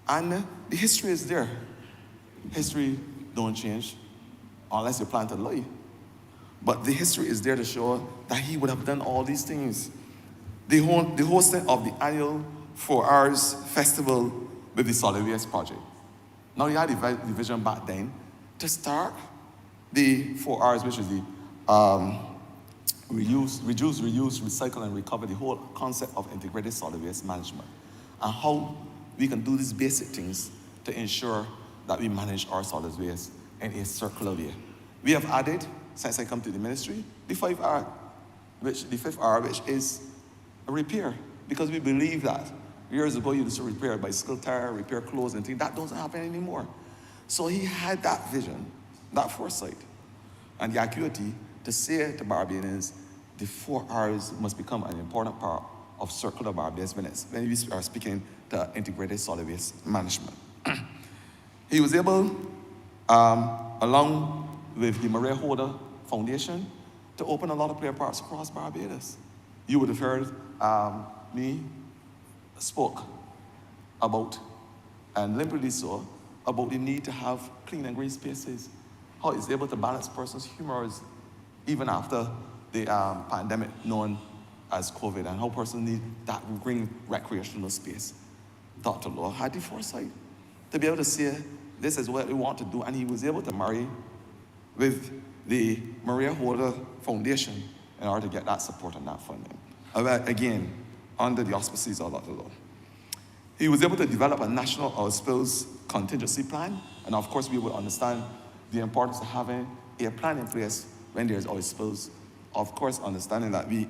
And the history is there. History don't change unless you plan to lie. But the history is there to show that he would have done all these things. The hosting of the annual 4 Hours Festival with the Solid Waste Project. Now you had the vision back then to start the 4 Hours, which is the reduce, reuse, recycle, and recover, the whole concept of integrated solid waste management, and how we can do these basic things to ensure that we manage our solid waste in a circular way. We have added, since I come to the ministry, the 5R, the 5th R, which is a repair. because we believe that. Years ago, you used to repair a bicycle tire, repair clothes and things. That doesn't happen anymore. So he had that vision, that foresight, and the acuity to say to Barbadians, the 4 R's must become an important part of circular Barbados when we are speaking to integrated solid waste management. He was able, along with the Maria Holder Foundation, to open a lot of player parks across Barbados. You would have heard me spoke about, and limpidly so, about the need to have clean and green spaces, how it's able to balance person's humors even after the pandemic known as COVID, and how persons need that green recreational space. Dr. Law had the foresight to be able to say, this is what we want to do, and he was able to marry with the Maria Holder Foundation in order to get that support and that funding. Again, under the auspices of Dr. Law. He was able to develop a national oil spills contingency plan, and of course we would understand the importance of having a plan in place when there's oil spills. Of course, understanding that we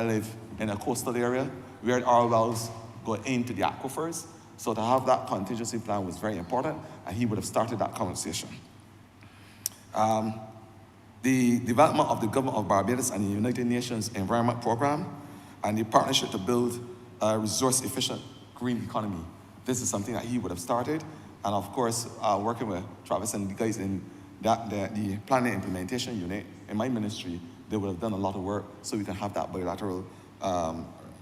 live in a coastal area where our wells go into the aquifers, so to have that contingency plan was very important, and he would have started that conversation. The development of the Government of Barbados and the United Nations Environment Program and the partnership to build a resource-efficient green economy. This is something that he would have started, and of course, working with Travis and the guys in the planning implementation unit in my ministry, they would have done a lot of work so we can have that bilateral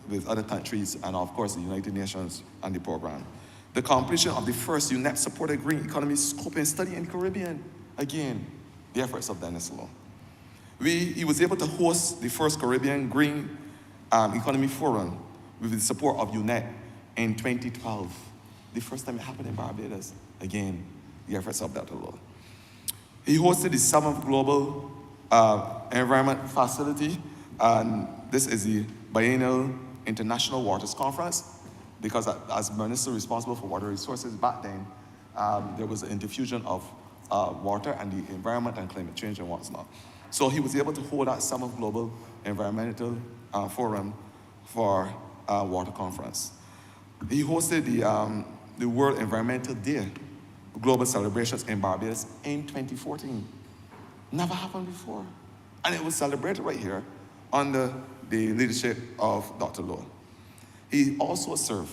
with other countries and of course the United Nations and the program. The completion of the first UNEP-supported green economy scoping study in the Caribbean. Again, the efforts of Dennis Law. He was able to host the first Caribbean Green Economy Forum with the support of UNEP in 2012. The first time it happened in Barbados. Again, the efforts of Dr. Law. He hosted the 7th Global Environment Facility, and this is the Biennial International Waters Conference, because as minister responsible for water resources back then, there was an interfusion of water and the environment and climate change and what's not. So he was able to hold that 7th Global Environmental Forum for Water Conference. He hosted the World Environmental Day global celebrations in Barbados in 2014. Never happened before. And it was celebrated right here under the leadership of Dr. Law. He also served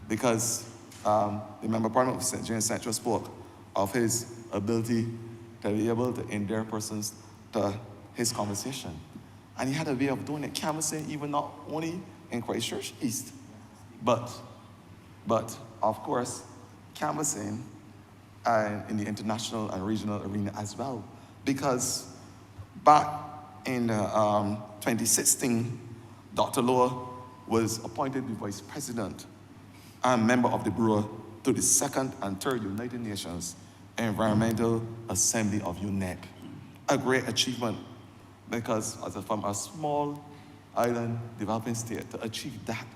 because the Member of Parliament of St. James Central spoke of his ability to be able to endear persons to his conversation. And he had a way of doing it, canvassing even not only in Christchurch East, but of course, canvassing in the international and regional arena as well. Because back in 2016, Dr. Law was appointed the Vice President and member of the Bureau to the 2nd and 3rd United Nations Environmental Assembly of UNEP. A great achievement, because from a small island developing state, to achieve that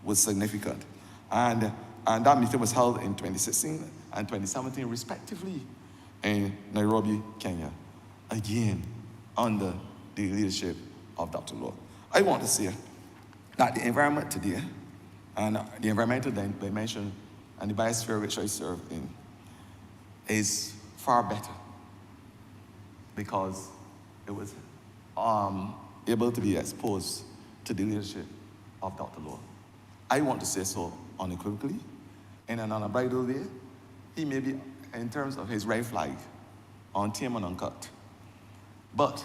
was significant. And that meeting was held in 2016 and 2017 respectively in Nairobi, Kenya. Again, under the leadership of Dr. Law. I want to say that the environment today and the environmental dimension and the biosphere which I serve in is far better because it was able to be exposed to the leadership of Dr. Law. I want to say so unequivocally, in an unbridled way. He may be, in terms of his red flag, untamed and uncut. But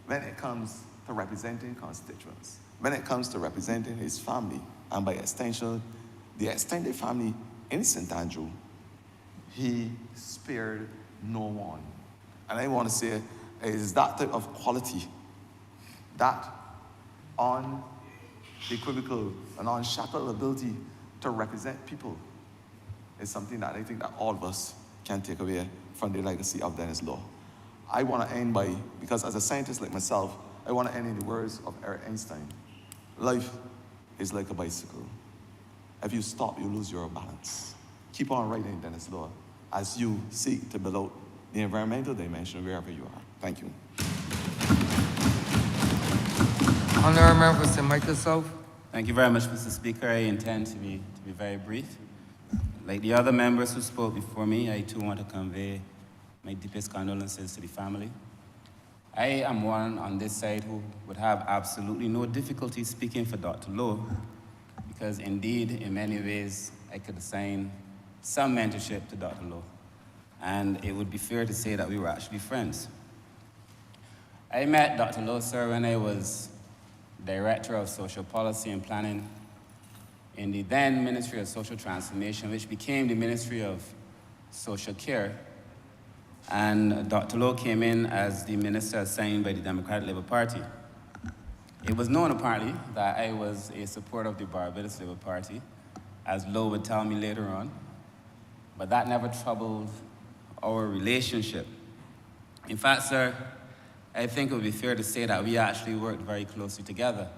when it comes to representing constituents, when it comes to representing his family, and by extension, the extended family in St. Andrew, he spared no one. And I want to say it is that type of quality, that unequivocal and unshackled ability to represent people is something that I think that all of us can take away from the legacy of Dennis Law. I want to end by, because as a scientist like myself, I want to end in the words of Albert Einstein. Life is like a bicycle. If you stop, you lose your balance. Keep on riding, Dennis Law, as you seek to build out the environmental dimension wherever you are. Thank you. Honourable Member for St. Michael South. Thank you very much, Mr. Speaker. I intend to be very brief. Like the other members who spoke before me, I too want to convey my deepest condolences to the family. I am one on this side who would have absolutely no difficulty speaking for Dr. Lowe, because indeed, in many ways, I could assign some mentorship to Dr. Lowe. And it would be fair to say that we were actually friends. I met Dr. Lowe, sir, when I was Director of Social Policy and Planning in the then Ministry of Social Transformation, which became the Ministry of Social Care. And Dr. Lowe came in as the minister assigned by the Democratic Labour Party. It was known, apparently, that I was a supporter of the Barbados Labour Party, as Lowe would tell me later on, but that never troubled our relationship. In fact, sir, I think it would be fair to say that we actually worked very closely together.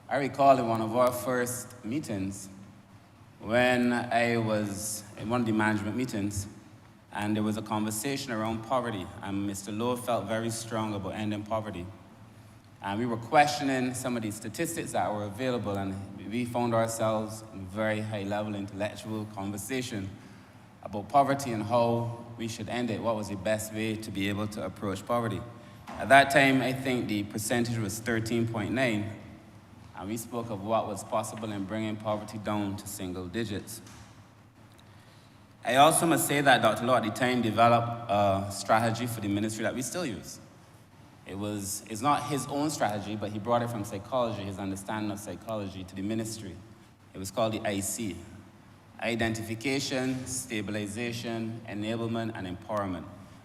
I recall in one of our first meetings, when I was in one of the management meetings, and there was a conversation around poverty, and Mr. Lowe felt very strong about ending poverty. And we were questioning some of the statistics that were available, and we found ourselves in a very high-level intellectual conversation about poverty and how we should end it, what was the best way to be able to approach poverty. At that time, I think the percentage was 13.9, and we spoke of what was possible in bringing poverty down to single digits. I also must say that Dr. Lowe at the time developed a strategy for the ministry that we still use. It's not his own strategy, but he brought it from psychology, his understanding of psychology, to the ministry. It was called the IC: Identification, Stabilization, Enablement, and Empowerment.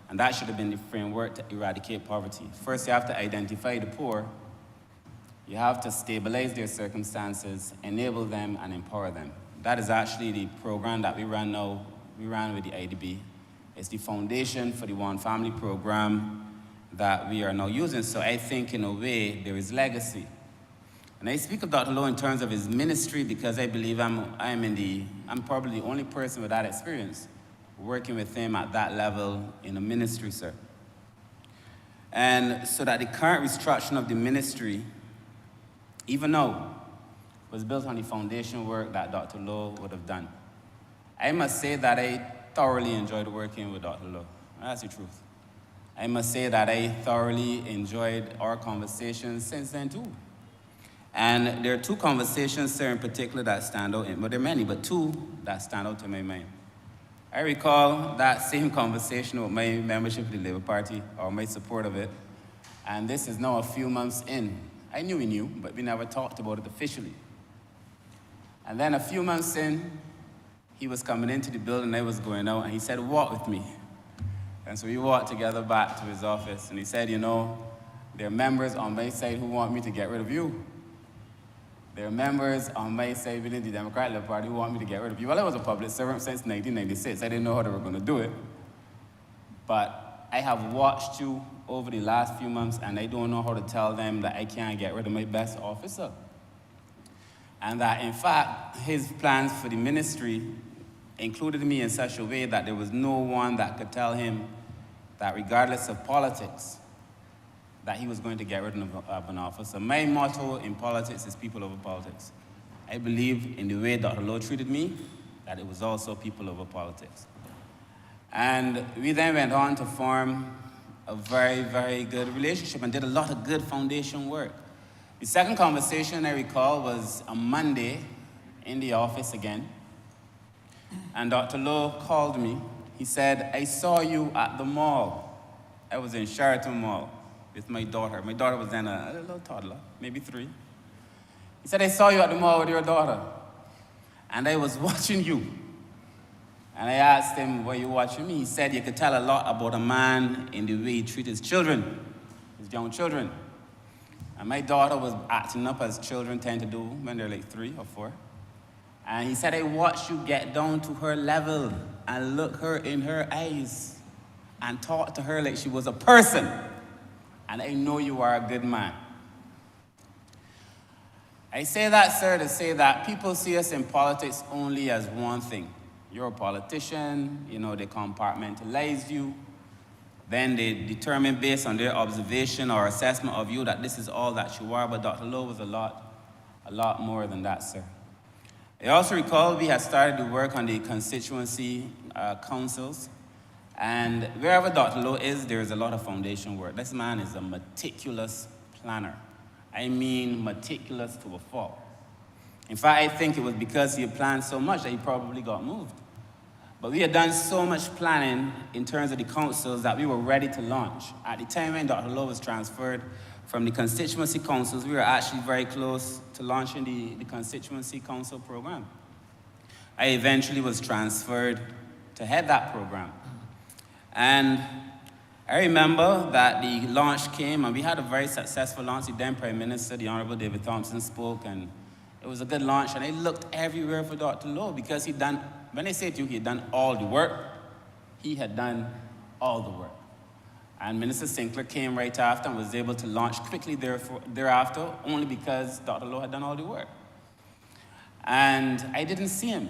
And that should have been the framework to eradicate poverty. First, you have to identify the poor. You have to stabilize their circumstances, enable them, and empower them. That is actually the program that we run now. We ran with the IDB. It's the foundation for the One Family program that we are now using. So I think, in a way, there is legacy. And I speak of Dr. Lowe in terms of his ministry because I believe I'm probably the only person with that experience working with him at that level in a ministry, sir. And so that the current restructuring of the ministry, even now, was built on the foundation work that Dr. Lowe would have done. I must say that I thoroughly enjoyed working with Dr. Lowe. That's the truth. I must say that I thoroughly enjoyed our conversations since then, too. And there are two conversations, sir, in particular that stand out, but there are many, but two that stand out to my mind. I recall that same conversation with my membership of the Labour Party, or my support of it, and this is now a few months in. I knew he knew, but we never talked about it officially. And then a few months in, he was coming into the building, I was going out, and he said, "Walk with me." And so we walked together back to his office, and he said, "You know, there are members on my side who want me to get rid of you. There are members on my side within the Democratic Labour Party who want me to get rid of you." Well, I was a public servant since 1996. I didn't know how they were going to do it. But I have watched you over the last few months, and I don't know how to tell them that I can't get rid of my best officer. And that, in fact, his plans for the ministry included me in such a way that there was no one that could tell him that regardless of politics, that he was going to get rid of an officer. My motto in politics is people over politics. I believe in the way Dr. Lowe treated me, that it was also people over politics. And we then went on to form a very, very good relationship and did a lot of good foundation work. The second conversation I recall was a Monday in the office again. And Dr. Lowe called me. He said, "I saw you at the mall." I was in Sheraton Mall with my daughter. My daughter was then a little toddler, maybe 3. He said, "I saw you at the mall with your daughter, and I was watching you." And I asked him, "Were you watching me?" He said, "You could tell a lot about a man in the way he treats his children, his young children." And my daughter was acting up as children tend to do when they're like 3 or 4. And he said, "I watched you get down to her level and look her in her eyes and talk to her like she was a person. And I know you are a good man." I say that, sir, to say that people see us in politics only as one thing. You're a politician, you know, they compartmentalize you. Then they determine based on their observation or assessment of you that this is all that you are. But Dr. Lowe was a lot a lot more than that, sir. I also recall we had started to work on the constituency councils, and wherever Dr. Lowe is, there is a lot of foundation work. This man is a meticulous planner. I mean meticulous to a fault. In fact, I think it was because he had planned so much that he probably got moved. But we had done so much planning in terms of the councils that we were ready to launch. At the time when Dr. Lowe was transferred from the constituency councils, we were actually very close to launching the constituency council program. I eventually was transferred to head that program. And I remember that the launch came, and we had a very successful launch. The then Prime Minister, the Honourable David Thompson, spoke, and it was a good launch. And I looked everywhere for Dr. Lowe because he'd done, when I say to you he had done all the work, he had done all the work. And Minister Sinclair came right after and was able to launch quickly thereafter, only because Dr. Lowe had done all the work. And I didn't see him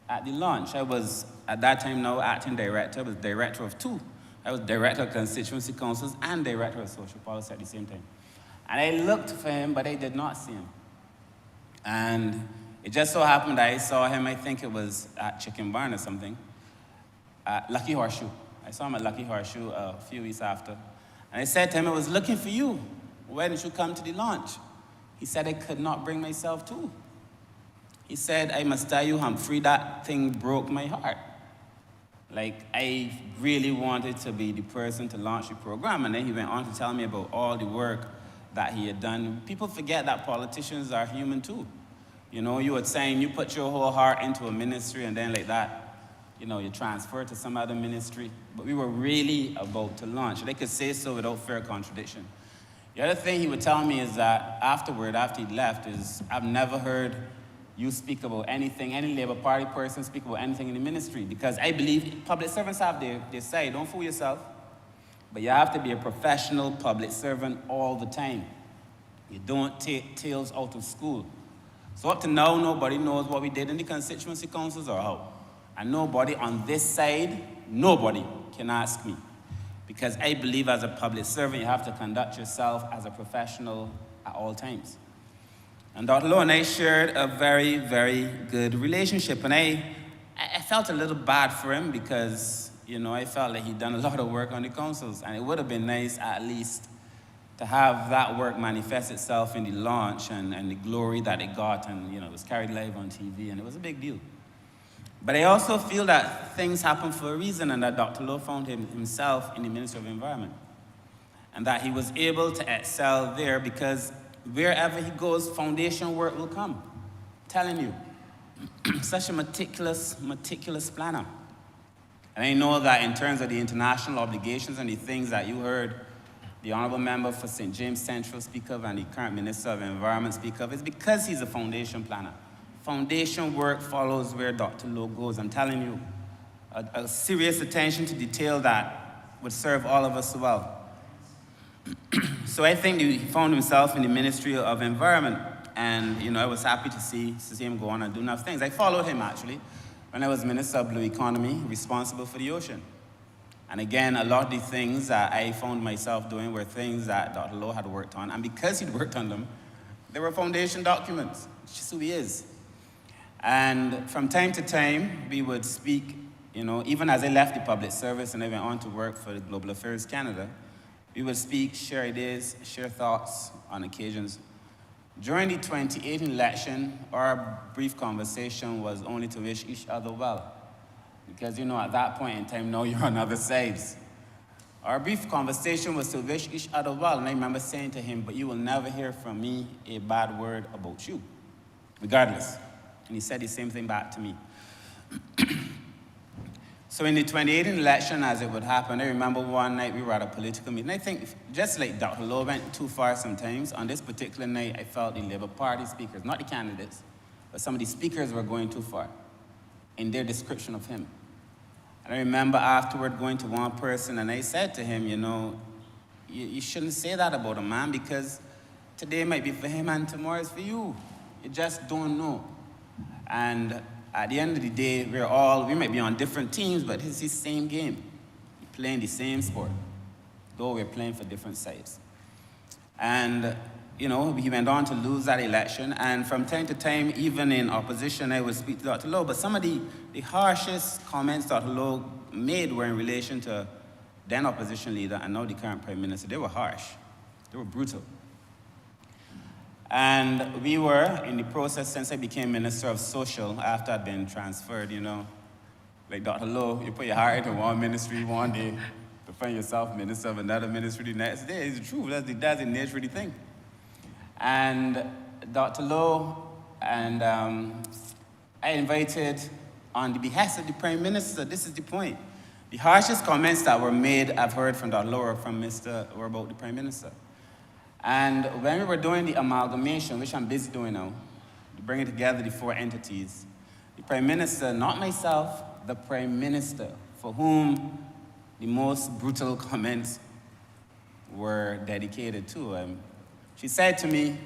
at the launch. I was, at that time now, acting director. I was director of two. I was director of constituency councils and director of social policy at the same time. And I looked for him, but I did not see him. And it just so happened that I saw him, I think it was at Chicken Barn or something, at Lucky Horseshoe. I saw him at Lucky Horseshoe a few weeks after. And I said to him, I was looking for you. Why didn't you come to the launch? He said, I could not bring myself to. He said, I must tell you, Humphrey, that thing broke my heart. Like, I really wanted to be the person to launch the program. And then he went on to tell me about all the work that he had done. People forget that politicians are human too. You know, you were saying you put your whole heart into a ministry and then like that, you know, you transfer to some other ministry. But we were really about to launch. They could say so without fair contradiction. The other thing he would tell me is that afterward, after he left, is I've never heard you speak about anything, any Labour Party person speak about anything in the ministry, because I believe public servants have their say. Don't fool yourself. But you have to be a professional public servant all the time. You don't take tales out of school. So up to now, nobody knows what we did in the constituency councils or how. And nobody on this side, nobody can ask me. Because I believe as a public servant, you have to conduct yourself as a professional at all times. And Dr. Lowe and I shared a very, very good relationship. And I felt a little bad for him because, you know, I felt like he'd done a lot of work on the councils. And it would have been nice at least to have that work manifest itself in the launch and the glory that it got. And, you know, it was carried live on TV, and it was a big deal. But I also feel that things happen for a reason, and that Dr. Lowe found himself in the Ministry of Environment. And that he was able to excel there because wherever he goes, foundation work will come. I'm telling you, such a meticulous planner. And I know that in terms of the international obligations and the things that you heard the Honourable Member for St. James Central speak of and the current Minister of Environment speak of, is because he's a foundation planner. Foundation work follows where Dr. Lowe goes. I'm telling you, a serious attention to detail that would serve all of us well. So I think he found himself in the Ministry of Environment, and you know, I was happy to see him go on and do enough things. I followed him actually when I was Minister of Blue Economy, responsible for the ocean. And again, a lot of the things that I found myself doing were things that Dr. Lowe had worked on, and because he'd worked on them, they were foundation documents. It's just who he is. And from time to time, we would speak, you know, even as I left the public service and I went on to work for the Global Affairs Canada, we would speak, share ideas, share thoughts on occasions. During the 2018 election, our brief conversation was only to wish each other well. Because, you know, at that point in time, now you're on other sides. Our brief conversation was to wish each other well, and I remember saying to him, but you will never hear from me a bad word about you, regardless. And he said the same thing back to me. So in the 2018 election, as it would happen, I remember one night we were at a political meeting. I think just like Dr. Lowe went too far sometimes, on this particular night, I felt the Labour Party speakers, not the candidates, but some of the speakers were going too far in their description of him. And I remember afterward going to one person and I said to him, you know, you shouldn't say that about a man because today might be for him and tomorrow is for you. You just don't know. And at the end of the day, we might be on different teams, but it's the same game. We're playing the same sport, though we're playing for different sides. And he went on to lose that election. And from time to time, even in opposition, I would speak to Dr. Lowe. But some of the harshest comments Dr. Lowe made were in relation to then opposition leader and now the current prime minister. They were harsh. They were brutal. And we were in the process since I became Minister of Social after I'd been transferred, Like Dr. Lowe, you put your heart into one ministry one day to find yourself minister of another ministry the next day. It's true. That's the nature of the thing. And Dr. Lowe and I invited, on the behest of the Prime Minister, this is the point. The harshest comments that were made, I've heard from Dr. Lowe, were about the Prime Minister. And when we were doing the amalgamation, which I'm busy doing now, bringing together the four entities, the Prime Minister, not myself, the Prime Minister, for whom the most brutal comments were dedicated to. She said to me,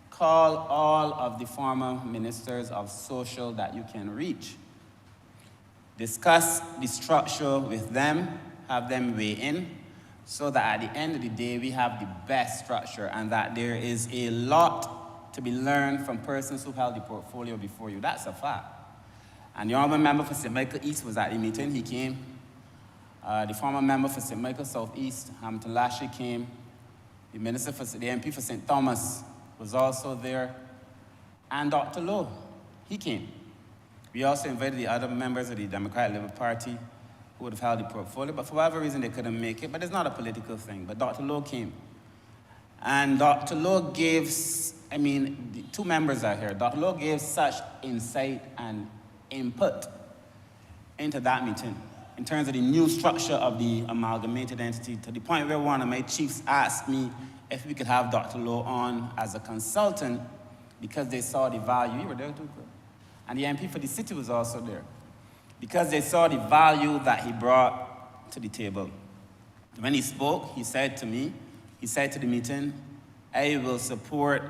call all of the former ministers of social that you can reach. Discuss the structure with them, have them weigh in, so that at the end of the day, we have the best structure and that there is a lot to be learned from persons who held the portfolio before you. That's a fact. And the honorable member for St. Michael East was at the meeting. He came. The former member for St. Michael South East, Hamilton Lashley, came. The MP for St. Thomas was also there. And Dr. Lowe, he came. We also invited the other members of the Democratic Labour Party who would have held the portfolio, but for whatever reason they couldn't make it. But it's not a political thing. But Dr. Lowe came. And Dr. Lowe gave, the two members are here. Dr. Lowe gave such insight and input into that meeting in terms of the new structure of the amalgamated entity, to the point where one of my chiefs asked me if we could have Dr. Lowe on as a consultant because they saw the value. You were there too, Chris. And the MP for the city was also there because they saw the value that he brought to the table. When he spoke, he said to the meeting, I will support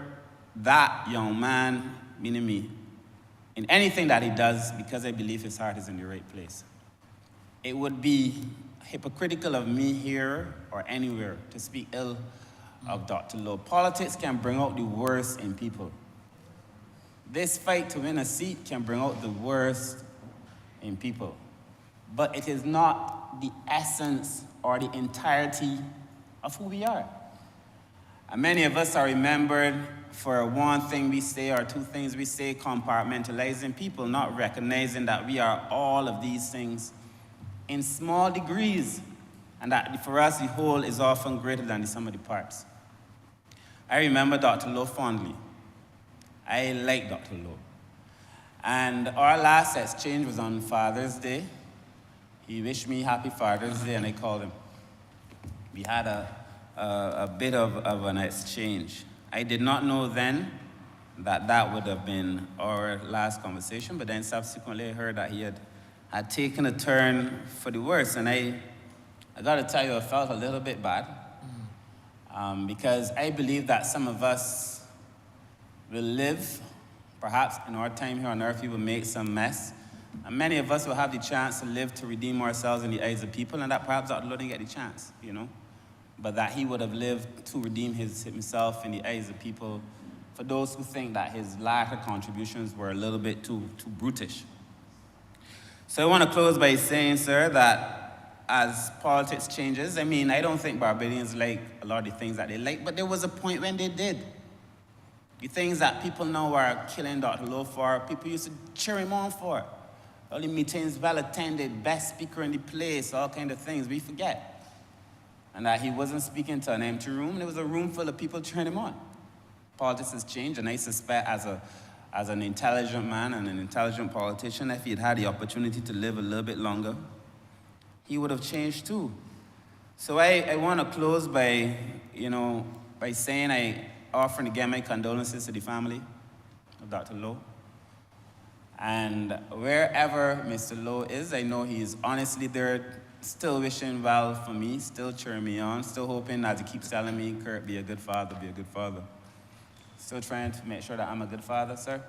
that young man, meaning me, in anything that he does because I believe his heart is in the right place. It would be hypocritical of me here or anywhere to speak ill of Dr. Lowe. Politics can bring out the worst in people. This fight to win a seat can bring out the worst in people. But it is not the essence or the entirety of who we are. And many of us are remembered for one thing we say or two things we say, compartmentalizing people, not recognizing that we are all of these things in small degrees, and that for us the whole is often greater than the sum of the parts. I remember Dr. Lowe fondly. I like Dr. Lowe. And our last exchange was on Father's Day. He wished me happy Father's Day, and I called him. We had a bit of an exchange. I did not know then that would have been our last conversation, but then subsequently I heard that he had taken a turn for the worse, and I got to tell you, I felt a little bit bad because I believe that some of us will live, perhaps in our time here on earth, we will make some mess, and many of us will have the chance to live to redeem ourselves in the eyes of people, and that perhaps Dr. Lowe didn't get the chance, but that he would have lived to redeem himself in the eyes of people for those who think that his latter contributions were a little bit too brutish. So I want to close by saying, sir, that as politics changes, I don't think Barbadians like a lot of the things that they like, but there was a point when they did. The things that people now are killing Dr. Lowe for, people used to cheer him on for. All the meetings, well attended, best speaker in the place, all kind of things, we forget. And that he wasn't speaking to an empty room, there was a room full of people cheering him on. Politics has changed, and I suspect as an intelligent man and an intelligent politician, if he had the opportunity to live a little bit longer, he would have changed too. So I want to close by saying I offer again my condolences to the family of Dr. Lowe. And wherever Mr. Lowe is, I know he is honestly there, still wishing well for me, still cheering me on, still hoping, as he keeps telling me, Kurt, be a good father, be a good father. Still trying to make sure that I'm a good father, sir.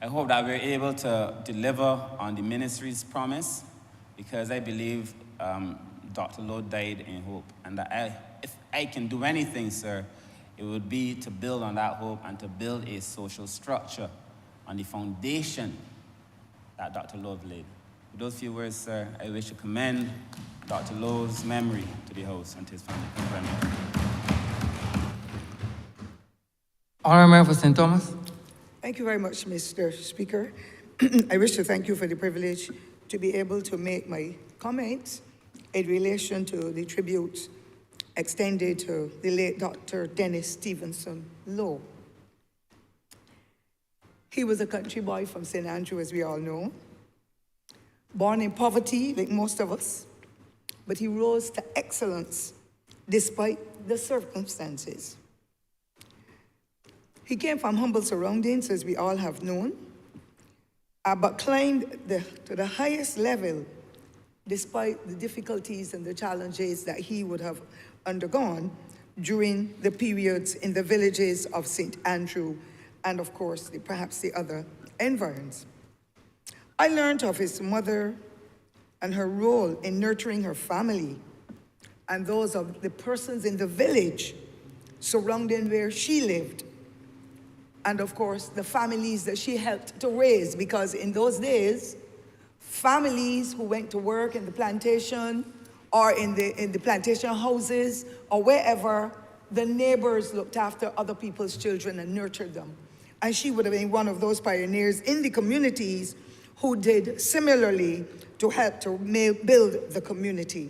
I hope that we're able to deliver on the ministry's promise, because I believe Dr. Lowe died in hope, and that if I can do anything, sir, it would be to build on that hope and to build a social structure on the foundation that Dr. Lowe laid. With those few words, sir, I wish to commend Dr. Lowe's memory to the House and to his family. Thank you very much. Honourable Member for St. Thomas. Thank you very much, Mr. Speaker. I wish to thank you for the privilege to be able to make my comments in relation to the tribute extended to the late Dr. Dennis Stevenson Lowe. He was a country boy from St. Andrew, as we all know, born in poverty, like most of us, but he rose to excellence despite the circumstances. He came from humble surroundings, as we all have known, but climbed to the highest level despite the difficulties and the challenges that he would have undergone during the periods in the villages of St. Andrew and, of course, perhaps the other environs. I learned of his mother and her role in nurturing her family and those of the persons in the village surrounding where she lived, and of course the families that she helped to raise, because in those days, families who went to work in the plantation or in the plantation houses or wherever, the neighbors looked after other people's children and nurtured them. And she would have been one of those pioneers in the communities who did similarly to help to build the community.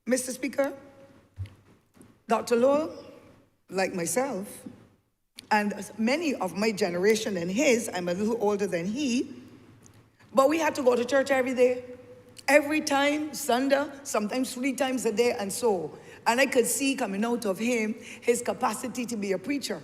Mr. Speaker, Dr. Lowe, like myself, and many of my generation and his, I'm a little older than he, but we had to go to church every day, every time, Sunday, sometimes 3 times a day, and so. And I could see coming out of him his capacity to be a preacher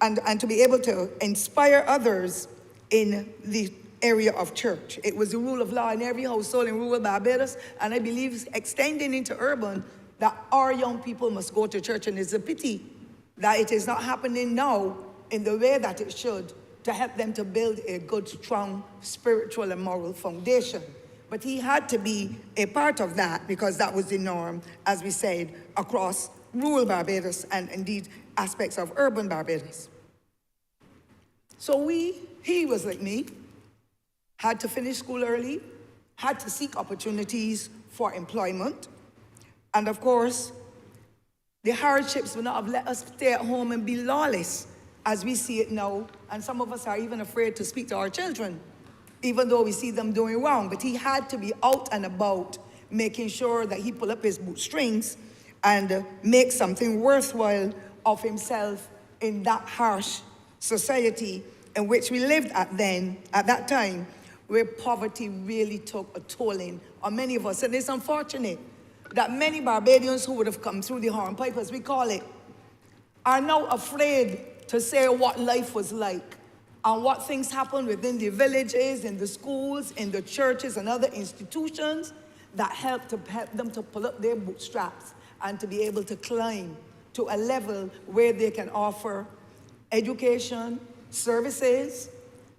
and to be able to inspire others in the area of church. It was the rule of law in every household in rural Barbados, and I believe extending into urban, that our young people must go to church, and it's a pity that it is not happening now in the way that it should to help them to build a good, strong spiritual and moral foundation. But he had to be a part of that because that was the norm, as we said, across rural Barbados and indeed aspects of urban Barbados. So he was like me, had to finish school early, had to seek opportunities for employment, and of course, the hardships would not have let us stay at home and be lawless as we see it now. And some of us are even afraid to speak to our children, even though we see them doing wrong. But he had to be out and about, making sure that he pull up his bootstrings and make something worthwhile of himself in that harsh society in which we lived at that time, where poverty really took a tolling on many of us. And it's unfortunate that many Barbadians who would have come through the hornpipe, as we call it, are now afraid to say what life was like and what things happened within the villages, in the schools, in the churches and other institutions that help them to pull up their bootstraps and to be able to climb to a level where they can offer education, services,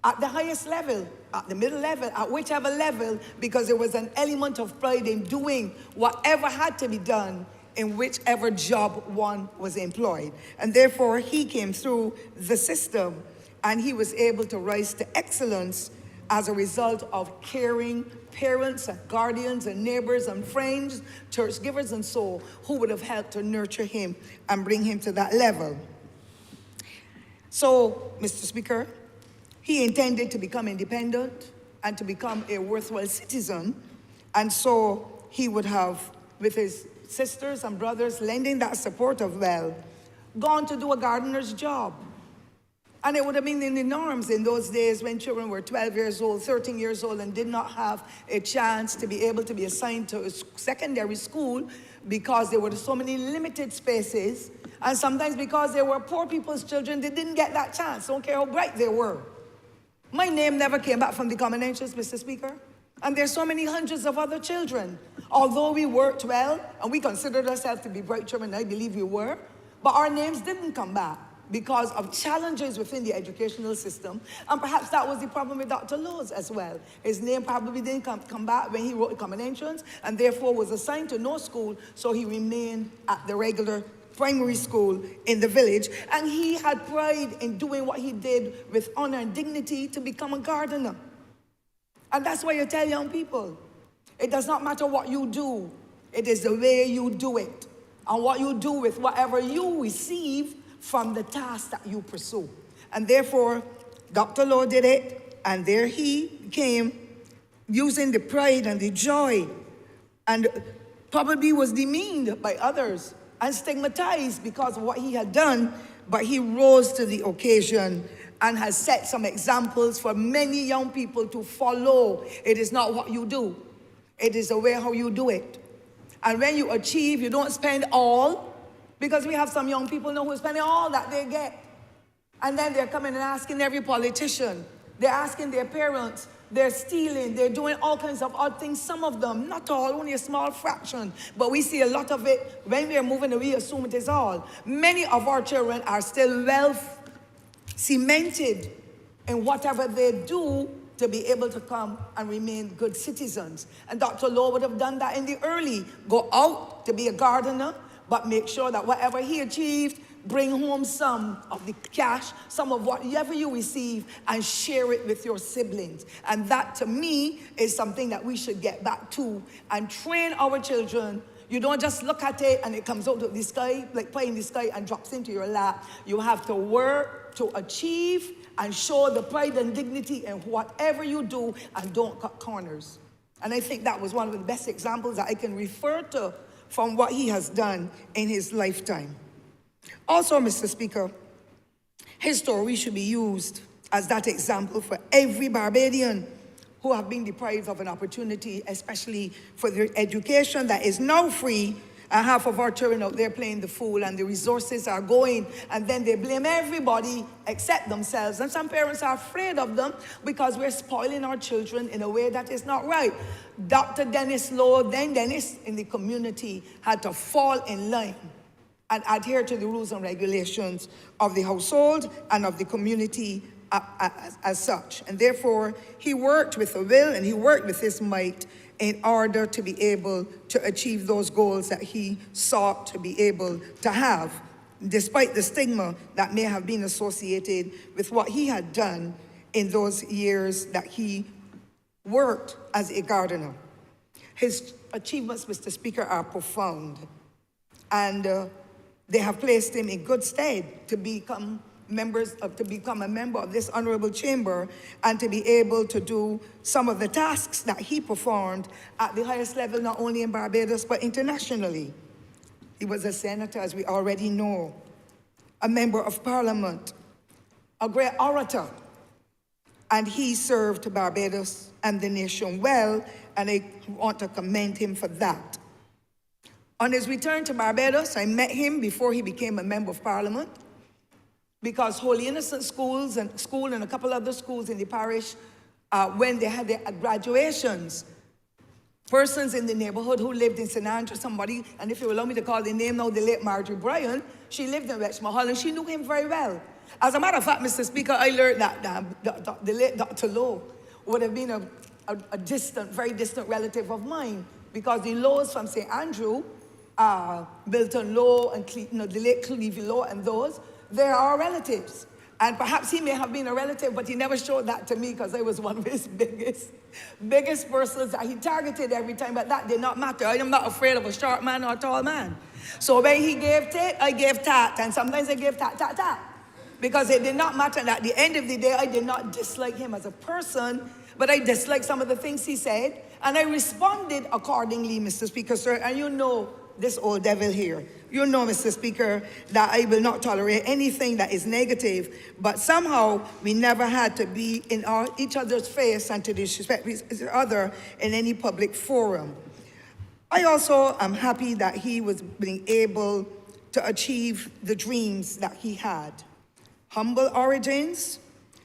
at the highest level, at the middle level, at whichever level, because there was an element of pride in doing whatever had to be done in whichever job one was employed. And therefore, he came through the system and he was able to rise to excellence as a result of caring parents and guardians and neighbors and friends, church givers and so, who would have helped to nurture him and bring him to that level. So, Mr. Speaker, he intended to become independent and to become a worthwhile citizen. And so he would have, with his sisters and brothers lending that support of wealth, gone to do a gardener's job. And it would have been in the norms in those days when children were 12 years old, 13 years old, and did not have a chance to be able to be assigned to a secondary school because there were so many limited spaces. And sometimes because they were poor people's children, they didn't get that chance, don't care how bright they were. My name never came back from the common entrance, Mr. Speaker. And there's so many hundreds of other children. Although we worked well, and we considered ourselves to be bright children, I believe we were, but our names didn't come back because of challenges within the educational system. And perhaps that was the problem with Dr. Lowe's as well. His name probably didn't come back when he wrote the common entrance, and therefore was assigned to no school, so he remained at the regular primary school in the village. And he had pride in doing what he did with honor and dignity to become a gardener. And that's why you tell young people, it does not matter what you do, it is the way you do it. And what you do with whatever you receive from the task that you pursue. And therefore, Dr. Lowe did it, and there he came using the pride and the joy, and probably was demeaned by others and stigmatized because of what he had done, but he rose to the occasion and has set some examples for many young people to follow. It is not what you do, it is the way how you do it. And when you achieve, you don't spend all, because we have some young people now who are spending all that they get. And then they're coming and asking every politician, they're asking their parents, they're stealing, they're doing all kinds of odd things. Some of them, not all, only a small fraction. But we see a lot of it when we are moving, we assume it is all. Many of our children are still well cemented in whatever they do to be able to come and remain good citizens. And Dr. Lowe would have done that in the early. Go out to be a gardener, but make sure that whatever he achieved, bring home some of the cash, some of whatever you receive, and share it with your siblings. And that, to me, is something that we should get back to and train our children. You don't just look at it and it comes out of the sky, like pie in the sky, and drops into your lap. You have to work to achieve and show the pride and dignity in whatever you do, and don't cut corners. And I think that was one of the best examples that I can refer to from what he has done in his lifetime. Also, Mr. Speaker, his story should be used as that example for every Barbadian who have been deprived of an opportunity, especially for their education that is now free. And half of our children out there playing the fool, and the resources are going, and then they blame everybody except themselves. And some parents are afraid of them because we're spoiling our children in a way that is not right. Dr. Dennis Lowe, then Dennis in the community, had to fall in line and adhere to the rules and regulations of the household and of the community as such. And therefore, he worked with a will and he worked with his might in order to be able to achieve those goals that he sought to be able to have, despite the stigma that may have been associated with what he had done in those years that he worked as a gardener. His achievements, Mr. Speaker, are profound, and they have placed him in good stead to become a member of this honorable chamber and to be able to do some of the tasks that he performed at the highest level, not only in Barbados, but internationally. He was a senator, as we already know, a member of parliament, a great orator, and he served Barbados and the nation well, and I want to commend him for that. On his return to Barbados, I met him before he became a member of parliament, because Holy Innocent School and a couple other schools in the parish, when they had their graduations, persons in the neighborhood who lived in St. Andrew, somebody, and if you allow me to call the name now, the late Marjorie Bryan, she lived in Westmore, and she knew him very well. As a matter of fact, Mr. Speaker, I learned that the late Dr. Lowe would have been a distant, very distant relative of mine, because the Lowes from St. Andrew, Milton Lowe and the late Clevie Lowe and those, they are relatives. And perhaps he may have been a relative, but he never showed that to me because I was one of his biggest persons that he targeted every time, but that did not matter. I am not afraid of a short man or a tall man. So when he gave tit, I gave tat, and sometimes I gave tat, tat, tat. Because it did not matter, and at the end of the day, I did not dislike him as a person, but I disliked some of the things he said, and I responded accordingly, Mr. Speaker, sir, and you know this old devil here. You know, Mr. Speaker, that I will not tolerate anything that is negative, but somehow we never had to be in each other's face and to disrespect each other in any public forum. I also am happy that he was being able to achieve the dreams that he had. Humble origins,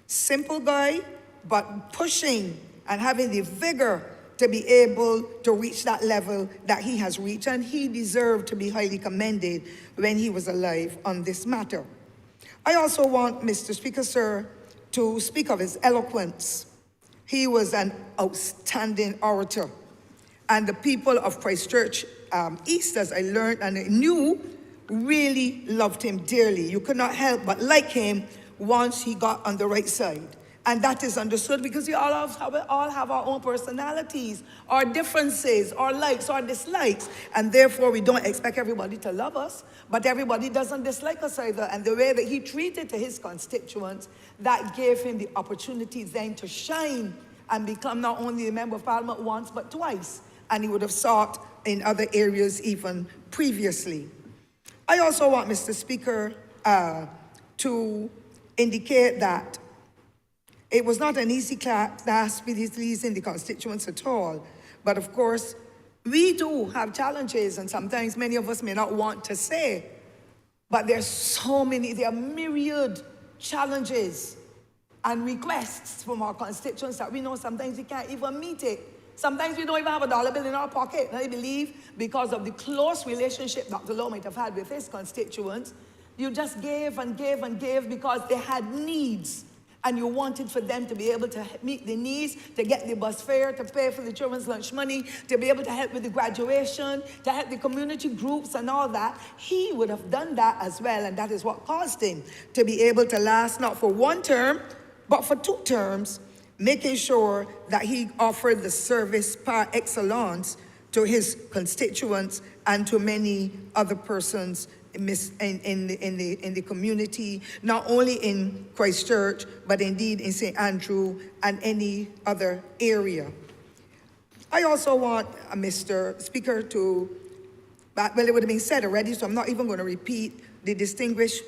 simple guy, but pushing and having the vigor to be able to reach that level that he has reached, and he deserved to be highly commended when he was alive on this matter. I also want, Mr. Speaker, sir, to speak of his eloquence. He was an outstanding orator. And the people of Christchurch East, as I learned and I knew, really loved him dearly. You could not help but like him once he got on the right side. And that is understood because we all have our own personalities, our differences, our likes, our dislikes. And therefore, we don't expect everybody to love us, but everybody doesn't dislike us either. And the way that he treated to his constituents, that gave him the opportunity then to shine and become not only a member of parliament once, but twice. And he would have sought in other areas even previously. I also want, Mr. Speaker, to indicate that it was not an easy task pleasing the constituents at all. But of course, we do have challenges, and sometimes many of us may not want to say, but there are myriad challenges and requests from our constituents that we know sometimes we can't even meet it. Sometimes we don't even have a dollar bill in our pocket. And I believe because of the close relationship Dr. Lowe might have had with his constituents, you just gave and gave and gave because they had needs. And you wanted for them to be able to meet the needs, to get the bus fare, to pay for the children's lunch money, to be able to help with the graduation, to help the community groups and all that. He would have done that as well, and that is what caused him to be able to last not for one term, but for 2 terms, making sure that he offered the service par excellence to his constituents and to many other persons in the community, not only in Christchurch, but indeed in St. Andrew and any other area. I also want, Mr. Speaker, well, it would have been said already, so I'm not even going to repeat the distinguished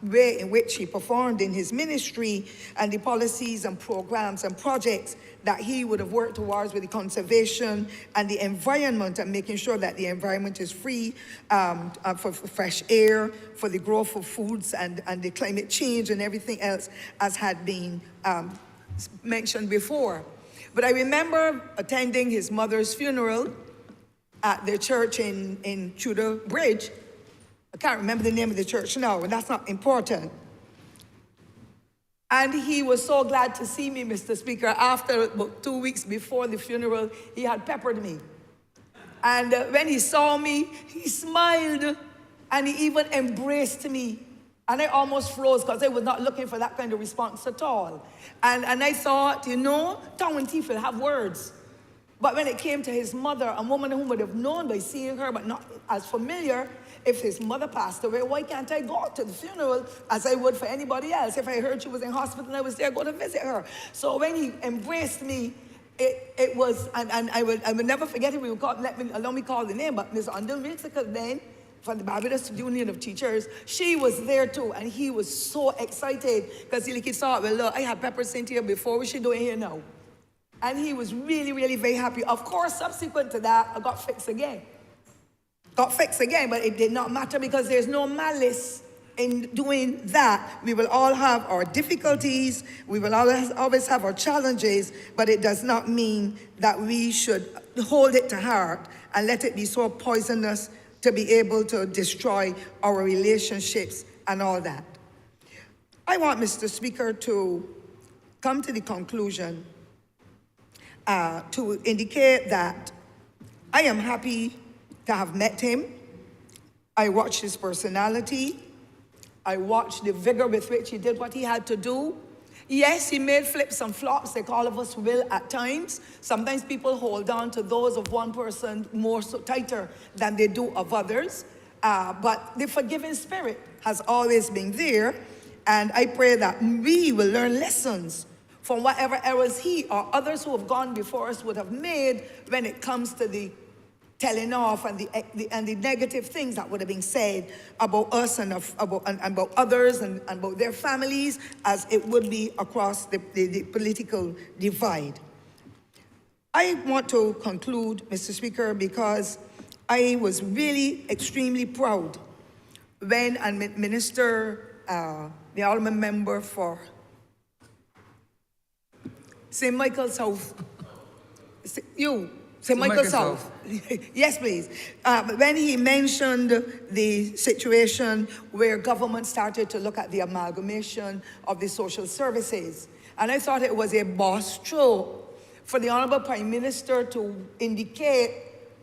way in which he performed in his ministry and the policies and programs and projects that he would have worked towards with the conservation and the environment and making sure that the environment is free for fresh air, for the growth of foods and the climate change and everything else as had been mentioned before. But I remember attending his mother's funeral at the church in Tudor Bridge. I can't remember the name of the church now, but that's not important. And he was so glad to see me, Mr. Speaker. After about 2 weeks before the funeral, he had peppered me. And when he saw me, he smiled and he even embraced me. And I almost froze because I was not looking for that kind of response at all. And I thought, tongue and teeth will have words. But when it came to his mother, a woman who would have known by seeing her, but not as familiar, if his mother passed away, why can't I go to the funeral as I would for anybody else? If I heard she was in hospital and I was there, go to visit her. So when he embraced me, it was, and I would never forget it. Allow me call the name, but Ms. Underwilsiker then, from the Barbados Union of Teachers, she was there too, and he was so excited because he thought, well, look, I had Pepper sent here before, what she doing here now? And he was really, really very happy. Of course, subsequent to that, I got fixed again. But it did not matter because there's no malice in doing that. We will all have our difficulties. We will always have our challenges, but it does not mean that we should hold it to heart and let it be so poisonous to be able to destroy our relationships and all that. I want, Mr. Speaker, to come to the conclusion to indicate that I am happy to have met him. I watched his personality. I watched the vigor with which he did what he had to do. Yes, he made flips and flops like all of us will at times. Sometimes people hold on to those of one person more so tighter than they do of others. But the forgiving spirit has always been there. And I pray that we will learn lessons from whatever errors he or others who have gone before us would have made when it comes to the telling off and the negative things that would have been said about us and about others and about their families, as it would be across the political divide. I want to conclude, Mr. Speaker, because I was really extremely proud when a minister, the Alderman member for St. Michael's South, St. Michael South. Yes, please. When he mentioned the situation where government started to look at the amalgamation of the social services, and I thought it was a boss stroke for the Honourable Prime Minister to indicate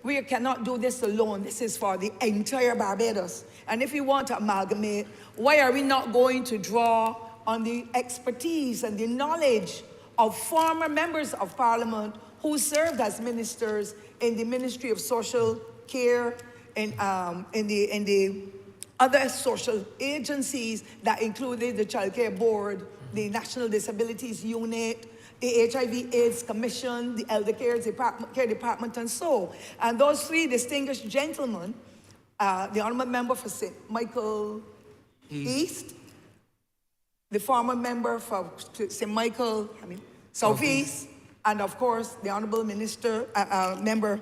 we cannot do this alone. This is for the entire Barbados. And if we want to amalgamate, why are we not going to draw on the expertise and the knowledge of former members of Parliament who served as ministers in the Ministry of Social Care and in the other social agencies that included the Child Care Board, the National Disabilities Unit, the HIV/AIDS Commission, the Elder Care Department, and so. And those three distinguished gentlemen, the Honourable Member for St. Michael East, the former member for St. Michael, Southeast, and of course, the Honourable Minister, Member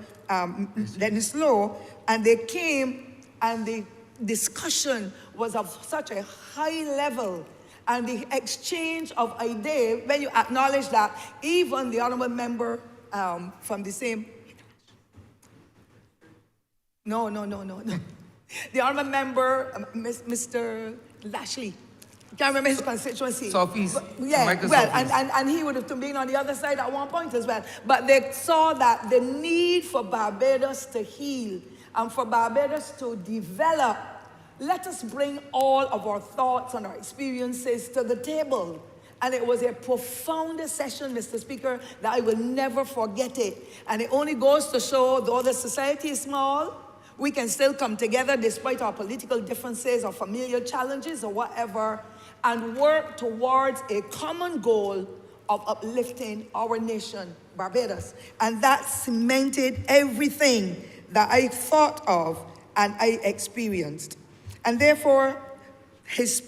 Dennis Lowe, and they came and the discussion was of such a high level and the exchange of ideas, when you acknowledge that even the Honourable Member from the same, no. The Honourable Member, Mr. Lashley, can't remember his constituency. Southeast. Yeah, well, and he would have been on the other side at one point as well. But they saw that the need for Barbados to heal and for Barbados to develop, let us bring all of our thoughts and our experiences to the table. And it was a profound session, Mr. Speaker, that I will never forget it. And it only goes to show, though the society is small, we can still come together despite our political differences or familial challenges or whatever, and work towards a common goal of uplifting our nation, Barbados. And that cemented everything that I thought of and I experienced. And therefore, his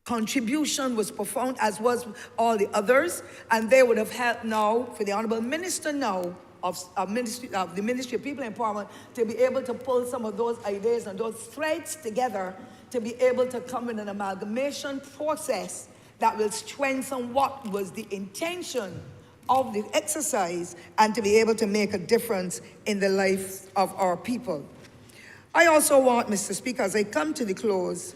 contribution was profound, as was all the others, and they would have helped now for the Honourable Minister now of the Ministry of People Empowerment to be able to pull some of those ideas and those threads together to be able to come in an amalgamation process that will strengthen what was the intention of the exercise and to be able to make a difference in the lives of our people. I also want, Mr. Speaker, as I come to the close,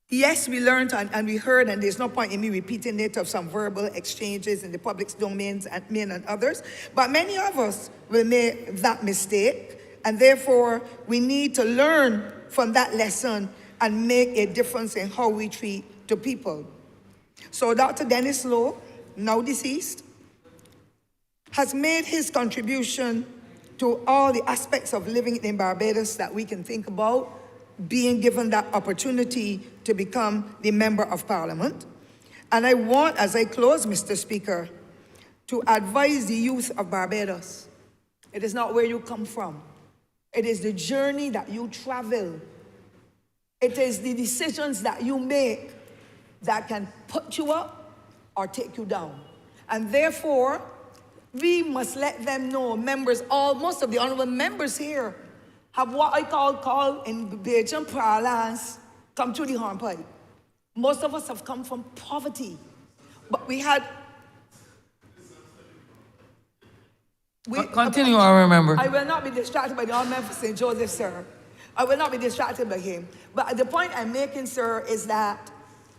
yes, we learned and we heard, and there's no point in me repeating it, of some verbal exchanges in the public domains and others, but many of us will make that mistake, and therefore we need to learn from that lesson and make a difference in how we treat the people. So Dr. Dennis Lowe, now deceased, has made his contribution to all the aspects of living in Barbados that we can think about, being given that opportunity to become the Member of Parliament. And I want, as I close, Mr. Speaker, to advise the youth of Barbados. It is not where you come from. It is the journey that you travel. It is the decisions that you make that can put you up or take you down. And therefore, we must let them know, members, most of the honourable members here have what I call in Bajan parlance, come to the hornpipe. Most of us have come from poverty, but we had... Continue, I remember. I will not be distracted by the honourable member for St. Joseph, sir. I will not be distracted by him. But the point I'm making, sir, is that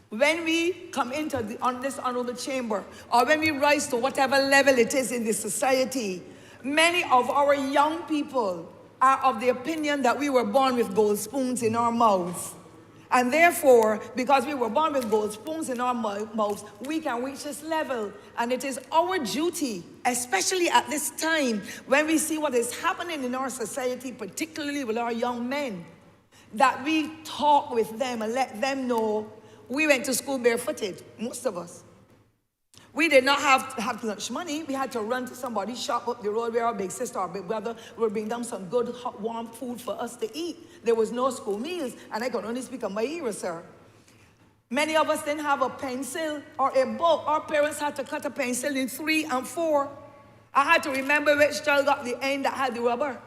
when we come into this honourable chamber, or when we rise to whatever level it is in the society, many of our young people are of the opinion that we were born with gold spoons in our mouths. And therefore, because we were born with gold spoons in our mouths, we can reach this level. And it is our duty, especially at this time, when we see what is happening in our society, particularly with our young men, that we talk with them and let them know we went to school barefooted, most of us. We did not have much money. We had to run to somebody's shop up the road where our big sister or big brother would bring them some good, hot, warm food for us to eat. There was no school meals, and I can only speak of my era, sir. Many of us didn't have a pencil or a book. Our parents had to cut a pencil in 3 and 4. I had to remember which child got the end that had the rubber.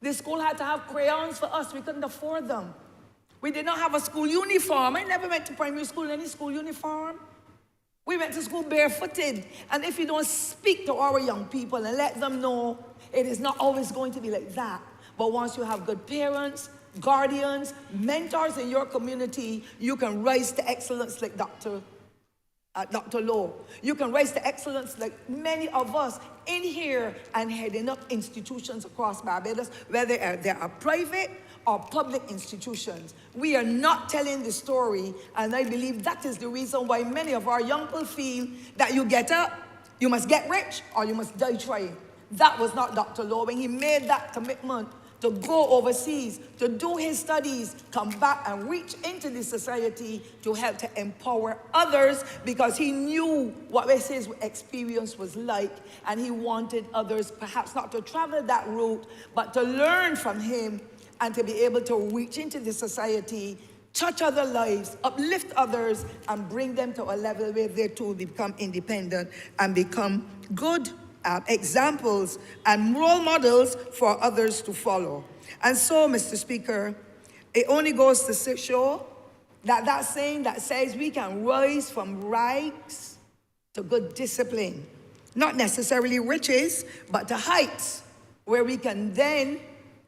The school had to have crayons for us. We couldn't afford them. We did not have a school uniform. I never went to primary school in any school uniform. We went to school barefooted. And if you don't speak to our young people and let them know it is not always going to be like that, but once you have good parents, guardians, mentors in your community, you can rise to excellence like Dr. Lowe. You can rise to excellence like many of us in here and heading up institutions across Barbados, whether they are private or public institutions. We are not telling the story, and I believe that is the reason why many of our young people feel that you get up, you must get rich, or you must die trying. That was not Dr. Lowe. When he made that commitment to go overseas, to do his studies, come back and reach into the society to help to empower others, because he knew what his experience was like, and he wanted others perhaps not to travel that route, but to learn from him and to be able to reach into the society, touch other lives, uplift others, and bring them to a level where they too become independent and become good examples and role models for others to follow. And so, Mr. Speaker, it only goes to show that that saying that says we can rise from rags to good discipline, not necessarily riches, but to heights where we can then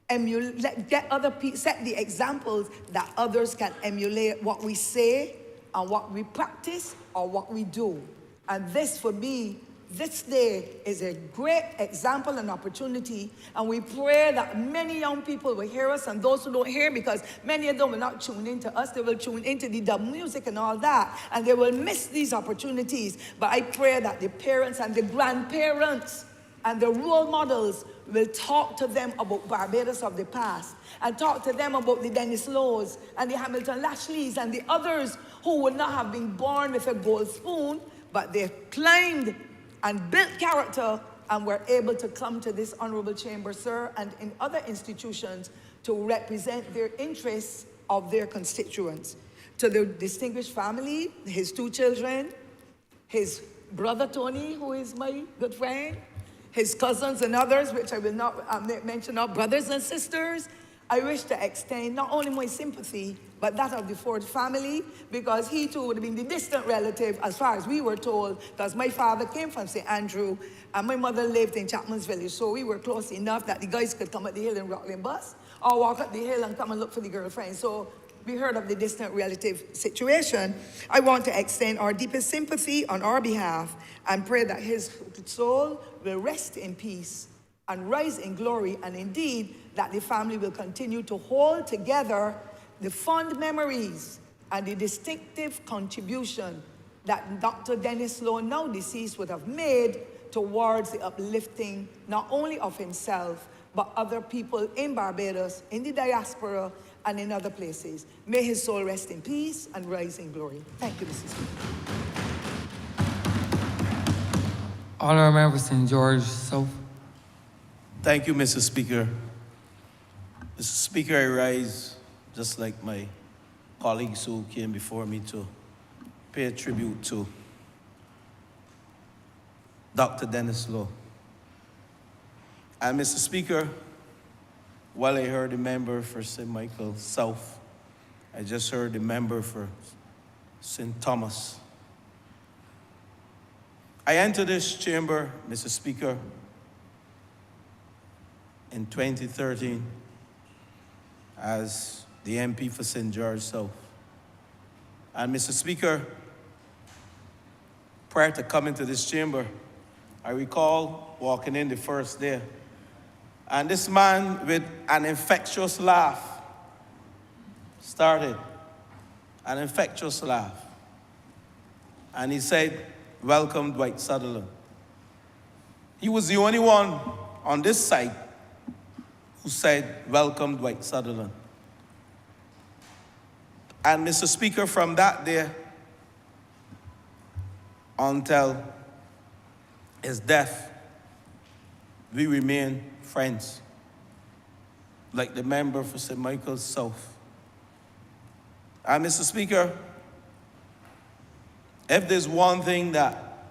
emulate, get other people, set the examples that others can emulate what we say and what we practice or what we do. And this, for me, this day is a great example and opportunity, and we pray that many young people will hear us, and those who don't hear, because many of them will not tune into us, they will tune into the dub music and all that, and they will miss these opportunities. But I pray that the parents and the grandparents and the role models will talk to them about Barbados of the past, and talk to them about the Dennis Lowes and the Hamilton Lashleys and the others who would not have been born with a gold spoon, but they climbed and built character and were able to come to this honorable chamber, sir, and in other institutions to represent their interests of their constituents. To the distinguished family, his two children, his brother Tony, who is my good friend, his cousins and others, which I will not mention now, brothers and sisters, I wish to extend not only my sympathy, but that of the Ford family, because he too would have been the distant relative, as far as we were told, because my father came from St. Andrew, and my mother lived in Chapman's Village, so we were close enough that the guys could come up the hill in Rockland bus, or walk up the hill and come and look for the girlfriend. So we heard of the distant relative situation. I want to extend our deepest sympathy on our behalf and pray that his soul will rest in peace and rise in glory, and indeed that the family will continue to hold together the fond memories and the distinctive contribution that Dr. Dennis Lowe, now deceased, would have made towards the uplifting not only of himself, but other people in Barbados, in the diaspora, and in other places. May his soul rest in peace and rise in glory. Thank you, Mr. Speaker. Honourable Member for St. George South. Thank you, Mr. Speaker. Mr. Speaker, I rise just like my colleagues who came before me to pay a tribute to Dr. Dennis Lowe. And Mr. Speaker, while I heard the member for St. Michael South, I just heard the member for St. Thomas. I entered this chamber, Mr. Speaker, in 2013 as the MP for St. George South. And Mr. Speaker, prior to coming to this chamber, I recall walking in the first day, and this man with an infectious laugh started, an infectious laugh. And he said, "Welcome, Dwight Sutherland." He was the only one on this side who said, "Welcome, Dwight Sutherland." And Mr. Speaker, from that day until his death, we remain friends, like the member for St. Michael's South. And Mr. Speaker, if there's one thing that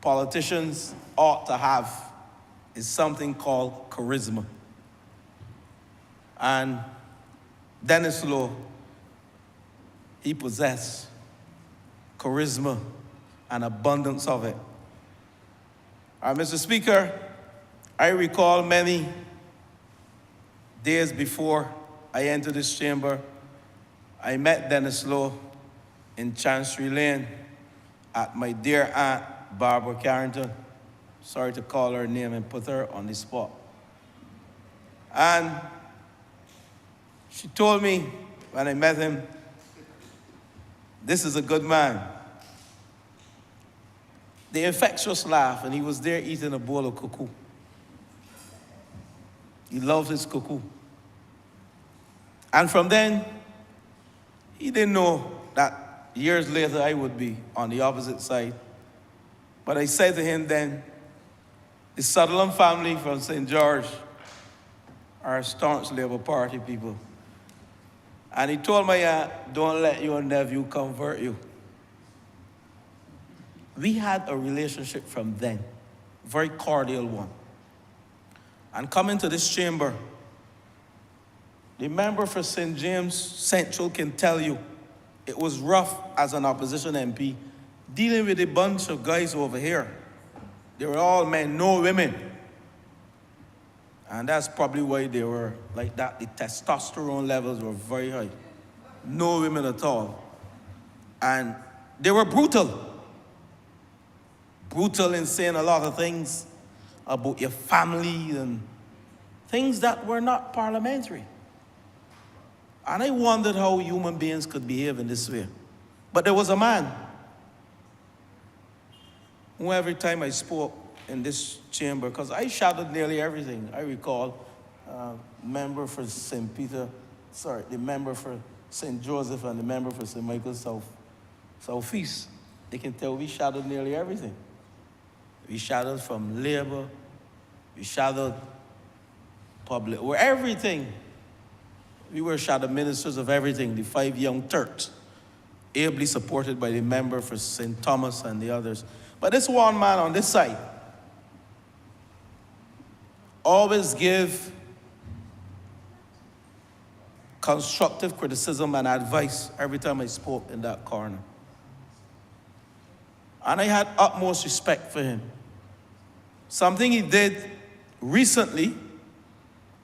politicians ought to have, is something called charisma. And Dennis Lowe, he possessed charisma an abundance of it. Mr. Speaker, I recall many days before I entered this chamber, I met Dennis Lowe in Chancery Lane at my dear aunt, Barbara Carrington. Sorry to call her name and put her on the spot. And she told me when I met him, this is a good man. The infectious laugh, and he was there eating a bowl of cuckoo. He loves his cuckoo. And from then, he didn't know that years later I would be on the opposite side. But I said to him then, the Sutherland family from St. George are staunch Labour Party people. And he told my aunt, don't let your nephew convert you. We had a relationship from then, very cordial one. And coming to this chamber, the member for St. James Central can tell you it was rough as an opposition MP dealing with a bunch of guys over here. They were all men, no women. And that's probably why they were like that. The testosterone levels were very high. No women at all. And they were brutal. Brutal in saying a lot of things about your family and things that were not parliamentary. And I wondered how human beings could behave in this way. But there was a man who every time I spoke in this chamber, because I shadowed nearly everything. I recall member for the member for St. Joseph and the member for St. Michael's Southeast. They can tell we shadowed nearly everything. We shadowed from Labour, we shadowed public, or everything. We were shadow ministers of everything, the 5 Young Turks, ably supported by the member for St. Thomas and the others. But this one man on this side always give constructive criticism and advice every time I spoke in that corner. And I had utmost respect for him. Something he did recently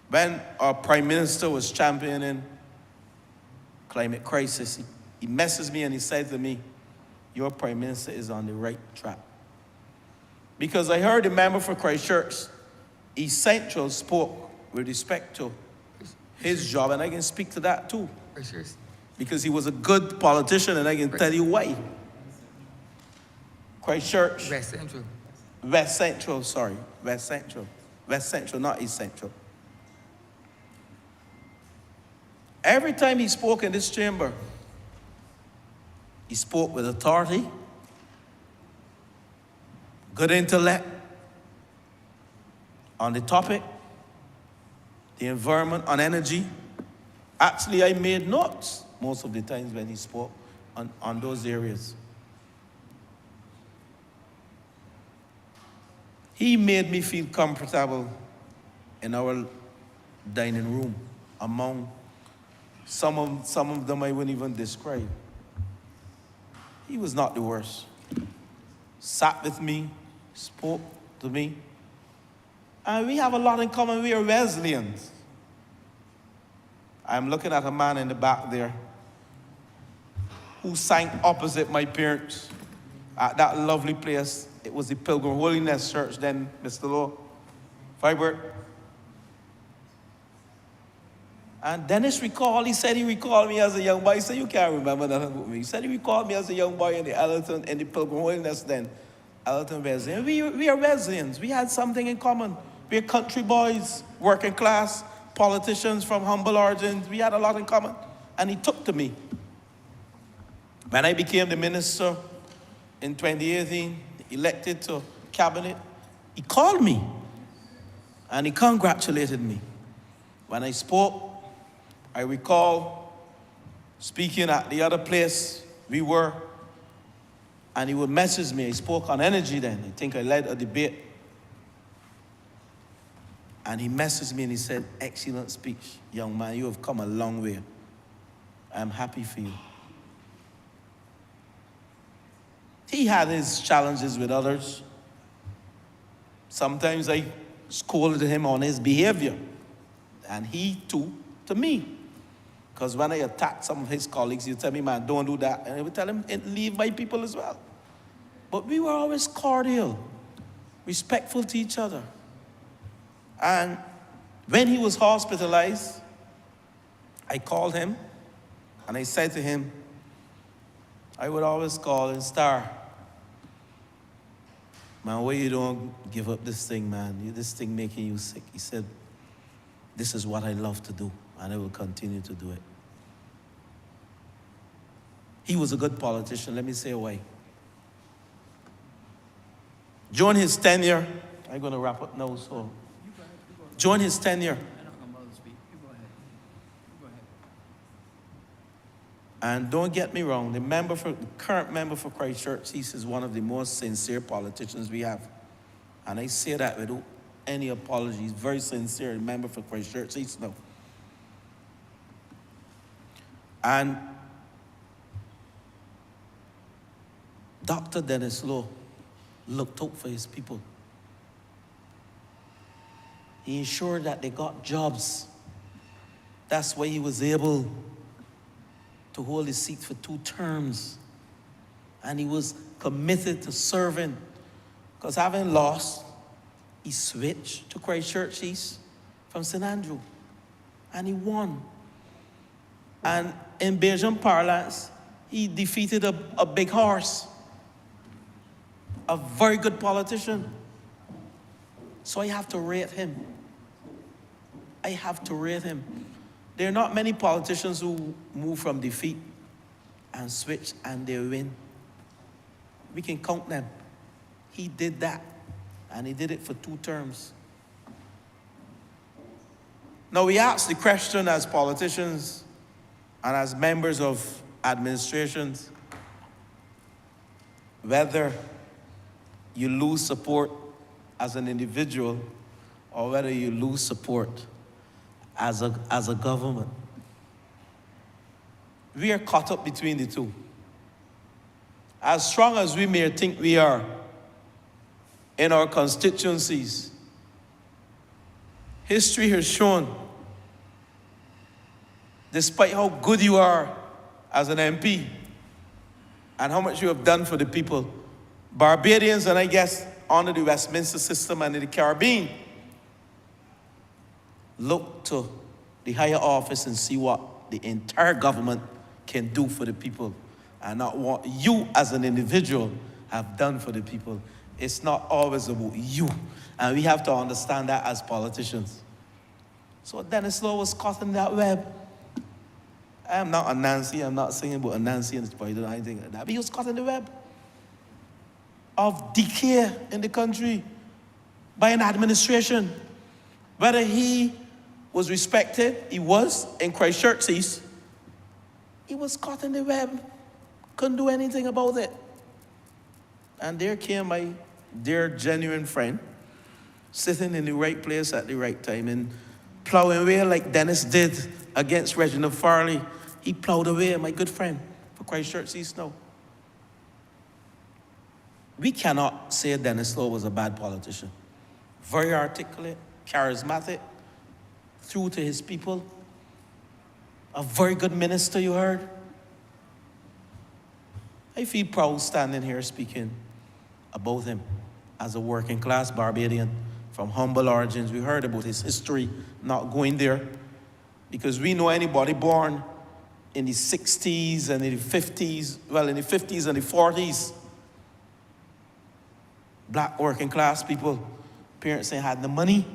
when our Prime Minister was championing climate crisis, he messaged me and he said to me, your Prime Minister is on the right track. Because I heard the member for Christchurch, East Central, spoke with respect to his job, and I can speak to that too. Because he was a good politician, and I can tell you why. Christchurch. West Central. West Central, sorry. West Central. West Central, not East Central. Every time he spoke in this chamber, he spoke with authority, good intellect, on the topic, the environment, on energy. Actually, I made notes most of the times when he spoke on those areas. He made me feel comfortable in our dining room among some of them I wouldn't even describe. He was not the worst. Sat with me, spoke to me. And we have a lot in common. We are Wesleyans. I'm looking at a man in the back there who sang opposite my parents at that lovely place. It was the Pilgrim Holiness Church then, Mr. Lowe, Fiber. And Dennis recalled, he said he recalled me as a young boy. He said, you can't remember nothing about me. He said he recalled me as a young boy in the Pilgrim Holiness then, Elton Wesleyan. We are Wesleyans. We had something in common. We are country boys, working class, politicians from humble origins. We had a lot in common. And he took to me. When I became the minister in 2018, elected to cabinet, he called me and he congratulated me. When I spoke, I recall speaking at the other place we were, and he would message me. He spoke on energy then. I think I led a debate. And he messaged me and he said, excellent speech, young man, you have come a long way. I'm happy for you. He had his challenges with others. Sometimes I scolded him on his behavior, and he too to me. Because when I attacked some of his colleagues, he'd tell me, man, don't do that. And I would tell him, leave my people as well. But we were always cordial, respectful to each other. And when he was hospitalized, I called him, and I said to him, I would always call him, Star, man, why you don't give up this thing, man? This thing making you sick. He said, this is what I love to do, and I will continue to do it. He was a good politician. Let me say why. During his tenure, I'm going to wrap up now, so. During his tenure, and don't get me wrong, the current member for Christchurch East is one of the most sincere politicians we have. And I say that without any apologies. Very sincere member for Christchurch East now. And Dr. Dennis Lowe looked out for his people. He ensured that they got jobs. That's why he was able to hold his seat for 2 terms. And he was committed to serving. Because having lost, he switched to Christchurch East from St. Andrew. And he won. And in Belgian parlance, he defeated a big horse. A very good politician. So I have to rate him. I have to rate him. There are not many politicians who move from defeat and switch and they win. We can count them. He did that, and he did it for 2 terms. Now we ask the question as politicians and as members of administrations, whether you lose support as an individual or whether you lose support as a government. We are caught up between the two. As strong as we may think we are in our constituencies, history has shown, despite how good you are as an MP and how much you have done for the people, Barbadians, and I guess under the Westminster system and in the Caribbean, look to the higher office and see what the entire government can do for the people and not what you as an individual have done for the people. It's not always about you. And we have to understand that as politicians. So Dennis Lowe was caught in that web. I am not a Nancy. I'm not singing about a Nancy and Spider or anything like that. But he was caught in the web of decay in the country by an administration. Whether he was respected, he was in Christchurch East, he was caught in the web, couldn't do anything about it. And there came my dear, genuine friend, sitting in the right place at the right time and plowing away like Dennis did against Reginald Farley. He plowed away, my good friend, for Christchurch East now. We cannot say Dennis Lowe was a bad politician. Very articulate, charismatic, true to his people. A very good minister, you heard. I feel proud standing here speaking about him as a working class Barbadian from humble origins. We heard about his history, not going there, because we know anybody born in the 60s and in the 50s, well, in the 50s and the 40s, black working class people, parents ain't had the money.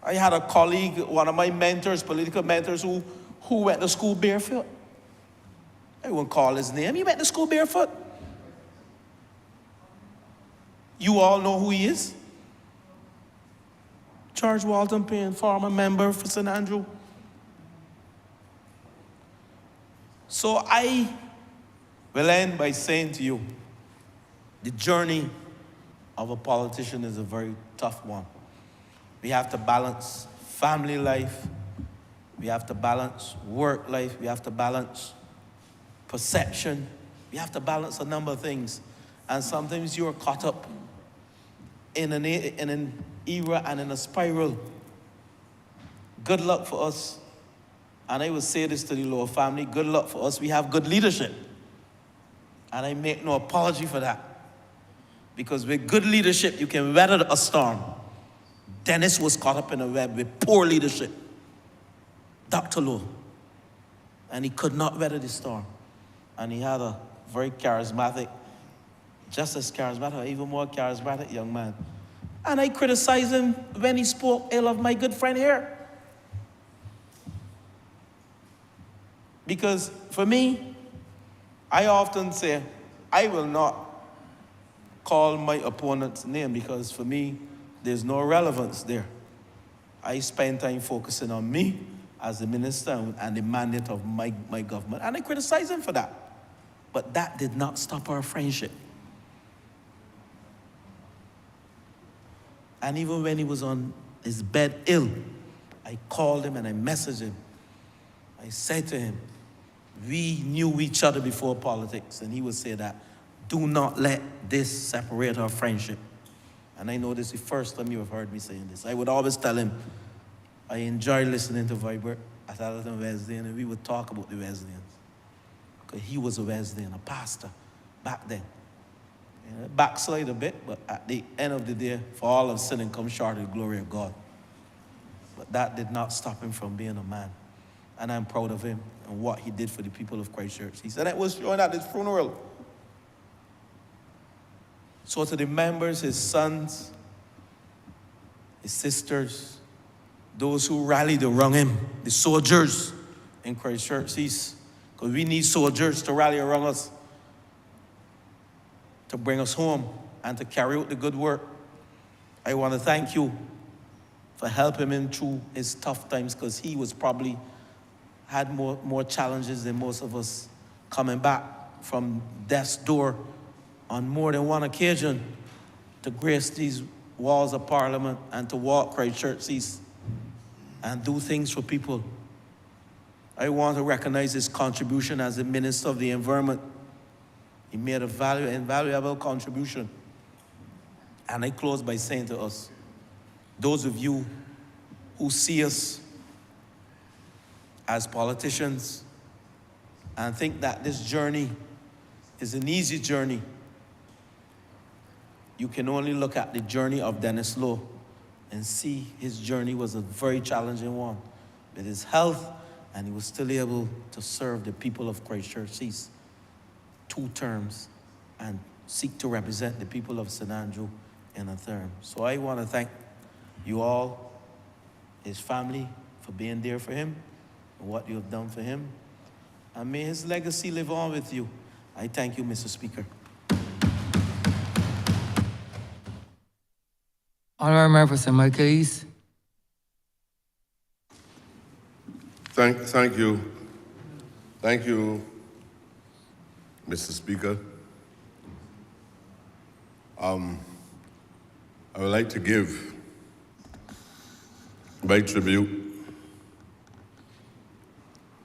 I had a colleague, one of my mentors, political mentors, who went to school barefoot. I won't call his name. He went to school barefoot. You all know who he is. George Walton Payne, former member for St. Andrew. So I will end by saying to you, the journey of a politician is a very tough one. We have to balance family life. We have to balance work life. We have to balance perception. We have to balance a number of things. And sometimes you're caught up in an era and in a spiral. Good luck for us. And I will say this to the Lowe family, good luck for us. We have good leadership. And I make no apology for that. Because with good leadership, you can weather a storm. Dennis was caught up in a web with poor leadership. Dr. Lowe. And he could not weather the storm. And he had a very charismatic, just as charismatic, or even more charismatic young man. And I criticized him when he spoke ill of my good friend here. Because for me, I often say, I will not call my opponent's name because for me, there's no relevance there. I spend time focusing on me as the minister and the mandate of my government, and I criticize him for that. But that did not stop our friendship. And even when he was on his bed ill, I called him and I messaged him. I said to him, we knew each other before politics, and he would say that, do not let this separate our friendship. And I know this is the first time you have heard me saying this. I would always tell him, I enjoy listening to Vibert at Alton Wesleyan, and we would talk about the Wesleyans. Because he was a Wesleyan, a pastor, back then. You know, backslide a bit, but at the end of the day, for all of sin and come short of the glory of God. But that did not stop him from being a man. And I'm proud of him and what he did for the people of Christ Church. He said it was showing at his funeral. So to the members, his sons, his sisters, those who rallied around him, the soldiers in Christ Church, because we need soldiers to rally around us, to bring us home and to carry out the good work. I want to thank you for helping him through his tough times, because he was probably had more challenges than most of us, coming back from death's door on more than one occasion to grace these walls of Parliament and to walk Christ Church East and do things for people. I want to recognize his contribution as the Minister of the Environment. He made a invaluable contribution. And I close by saying to us, those of you who see us as politicians and think that this journey is an easy journey, you can only look at the journey of Dennis Lowe and see his journey was a very challenging one with his health, and he was still able to serve the people of Christ Church East 2 terms and seek to represent the people of St. Andrew in a term. So I want to thank you all, his family, for being there for him and what you have done for him. And may his legacy live on with you. I thank you, Mr. Speaker. Honourable Member for St. Michael East. Thank you. Thank you, Mr. Speaker. I would like to give my tribute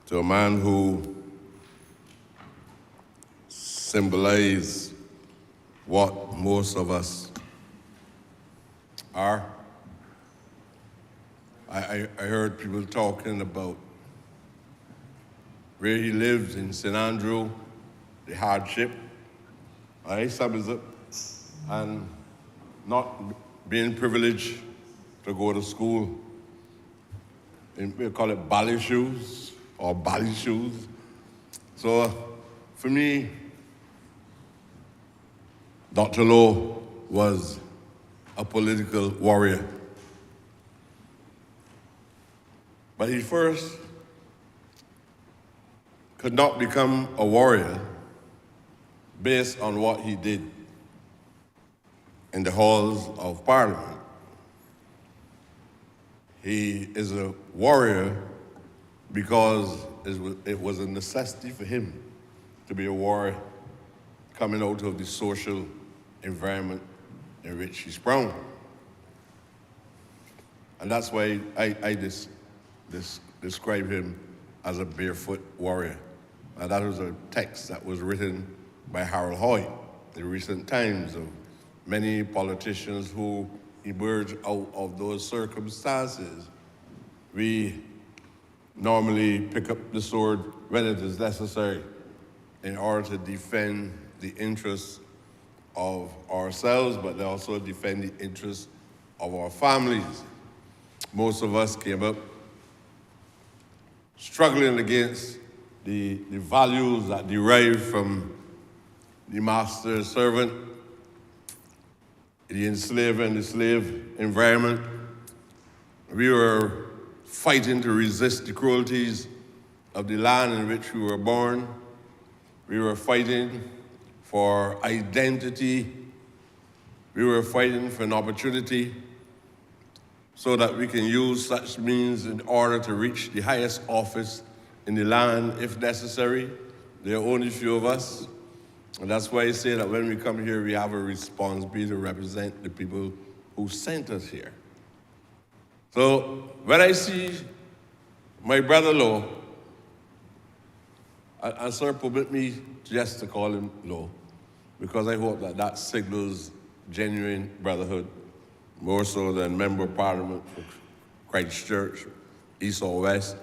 to a man who symbolized what most of us are. I heard people talking about where he lives in St. Andrew, the hardship. I sums up, and not being privileged to go to school. We call it bally shoes or bally shoes. So for me, Dr. Lowe was a political warrior. But he first could not become a warrior based on what he did in the halls of Parliament. He is a warrior because it was a necessity for him to be a warrior coming out of the social environment in which he sprung. And that's why I describe him as a barefoot warrior. Now that was a text that was written by Harold Hoy the recent times of many politicians who emerge out of those circumstances. We normally pick up the sword when it is necessary in order to defend the interests of ourselves, but also defend the interests of our families. Most of us came up struggling against the values that derive from the master-servant, the enslaved and the slave environment. We were fighting to resist the cruelties of the land in which we were born. We were fighting for identity. We were fighting for an opportunity so that we can use such means in order to reach the highest office in the land if necessary. There are only few of us. And that's why I say that when we come here, we have a responsibility to represent the people who sent us here. So when I see my brother Lo, and sir, permit me just to call him Lo, because I hope that that signals genuine brotherhood, more so than member of parliament for Christchurch, East or West,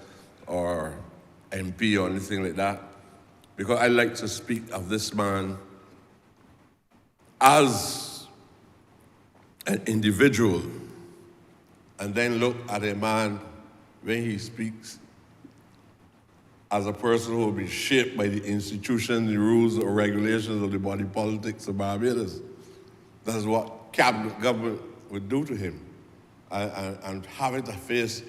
or MP or anything like that. Because I like to speak of this man as an individual, and then look at a man when he speaks as a person who will be shaped by the institutions, the rules or regulations of the body politics of Barbados. That is what cabinet government would do to him. And having to face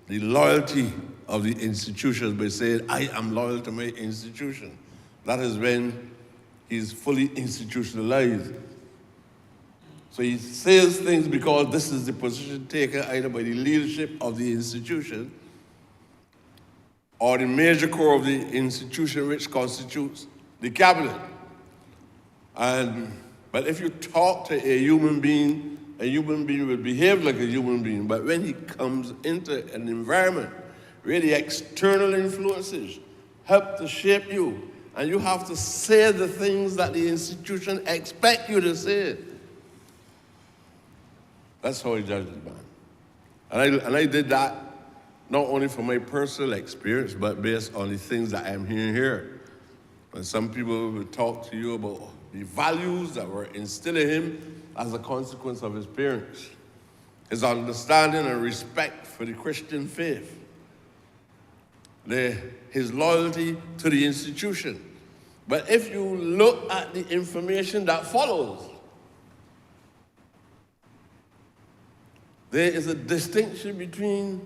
the loyalty of the institutions by saying, I am loyal to my institution. That is when he's fully institutionalized. So he says things because this is the position taken either by the leadership of the institution or the major core of the institution which constitutes the cabinet. But if you talk to a human being will behave like a human being, but when he comes into an environment where the external influences help to shape you, and you have to say the things that the institution expect you to say, that's how I judge the man. And I did that not only from my personal experience, but based on the things that I'm hearing here. And some people will talk to you about the values that were instilled in him as a consequence of his parents, his understanding and respect for the Christian faith, his loyalty to the institution. But if you look at the information that follows, there is a distinction between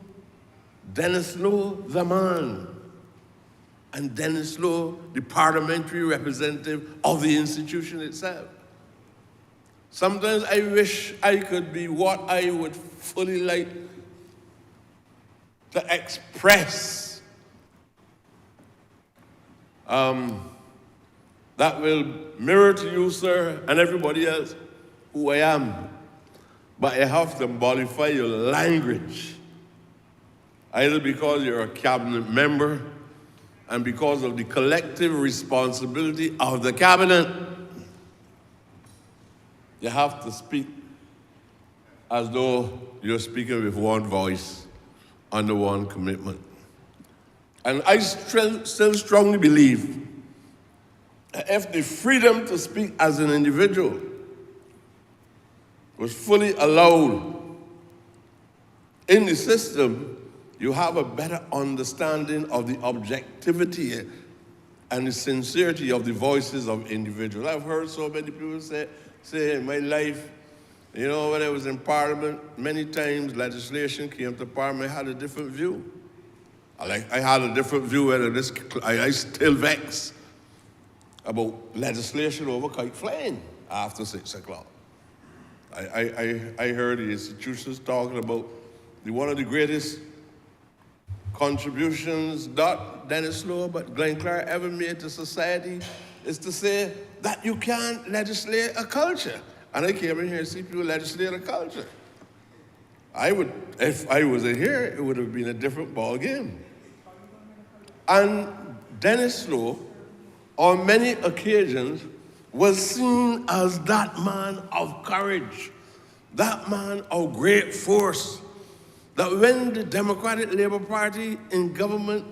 Dennis Lowe, the man, and Dennis Lowe, the parliamentary representative of the institution itself. Sometimes I wish I could be what I would fully like to express that will mirror to you, sir, and everybody else who I am. But I have to modify your language, either because you're a cabinet member and because of the collective responsibility of the cabinet. You have to speak as though you're speaking with one voice under one commitment. And I still strongly believe that if the freedom to speak as an individual was fully allowed in the system, you have a better understanding of the objectivity and the sincerity of the voices of individuals. I've heard so many people say in my life, you know, when I was in Parliament, many times legislation came to Parliament, I had a different view. I had a different view whether this, I still vex about legislation over kite flying after 6 o'clock. I heard the institutions talking about one of the greatest contributions not Dennis Lowe but Glenn Clark ever made to society is to say that you can't legislate a culture. And I came in here and see people legislate a culture. If I was in here, it would have been a different ball game. And Dennis Lowe, on many occasions, was seen as that man of courage, that man of great force, that when the Democratic Labour Party in government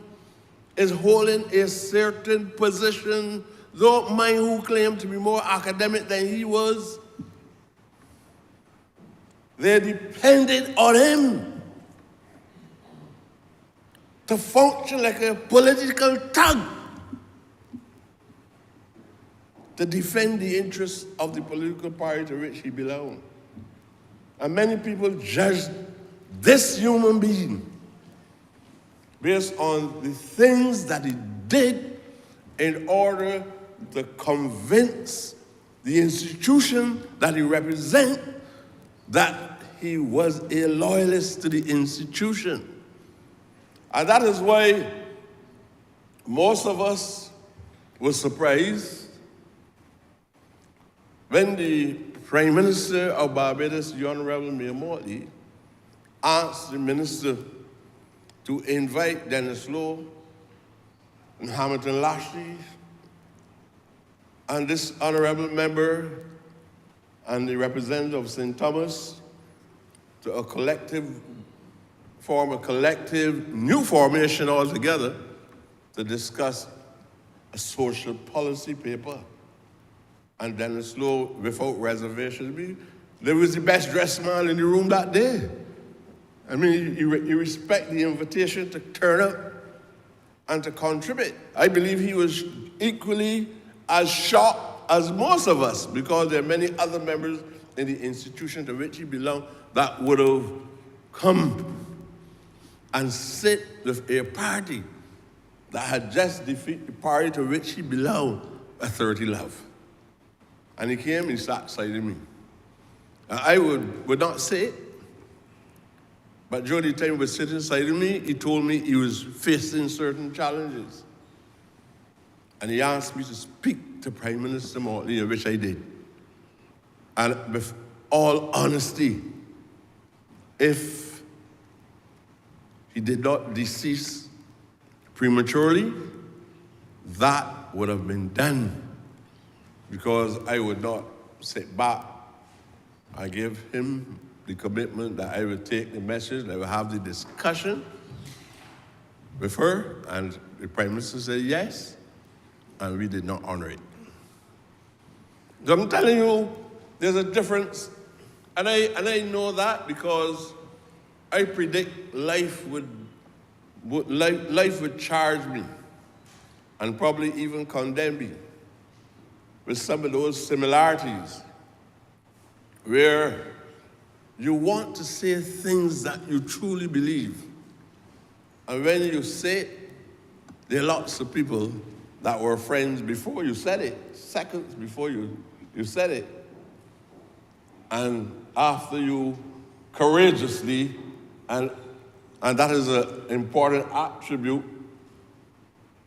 is holding a certain position, don't mind who claimed to be more academic than he was, they depended on him to function like a political tug to defend the interests of the political party to which he belonged. And many people judged this human being based on the things that he did in order to convince the institution that he represents that he was a loyalist to the institution. And that is why most of us were surprised when the Prime Minister of Barbados, the Honourable Mayor Mortley, asked the minister to invite Dennis Lowe and Hamilton Lashley and this honourable member and the representative of St. Thomas to form a collective new formation altogether to discuss a social policy paper. And Dennis Lowe, without reservation, there was the best dressed man in the room that day. I mean, you respect the invitation to turn up and to contribute. I believe he was equally as shocked as most of us, because there are many other members in the institution to which he belonged that would have come and sit with a party that had just defeated the party to which he belonged at 30 Love. And he came and he sat beside me. And I would not say it, but during the time he was sitting beside me, he told me he was facing certain challenges. And he asked me to speak to Prime Minister Mortley, which I did. And with all honesty, if he did not decease prematurely, that would have been done, because I would not sit back. I gave him the commitment that I would take the message, that I would have the discussion with her, and the Prime Minister said yes, and we did not honor it. So I'm telling you, there's a difference, and I know that because I predict life would charge me and probably even condemn me with some of those similarities where you want to say things that you truly believe. And when you say it, there are lots of people that were friends before you said it, seconds before you said it. And after you courageously, and that is an important attribute.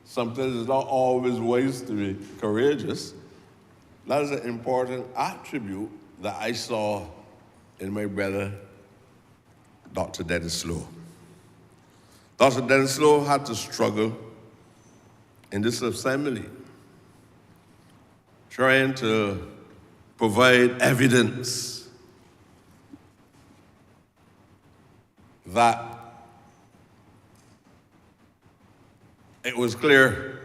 Sometimes it's not always wise to be courageous. That is an important attribute that I saw in my brother, Dr. Dennis Lowe. Dr. Dennis Lowe had to struggle in this assembly, trying to provide evidence that it was clear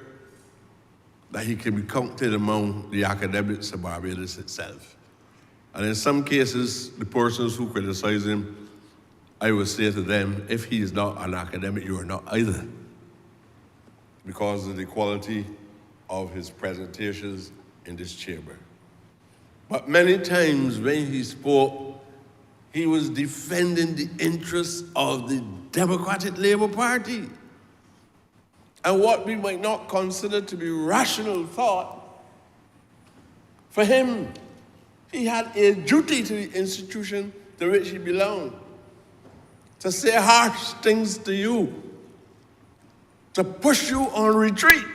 that he can be counted among the academics of Barbados itself. And in some cases, the persons who criticize him, I would say to them, if he is not an academic, you are not either, because of the quality of his presentations in this chamber. But many times when he spoke, he was defending the interests of the Democratic Labour Party. And what we might not consider to be rational thought, for him, he had a duty to the institution to which he belonged, to say harsh things to you, to push you on retreat,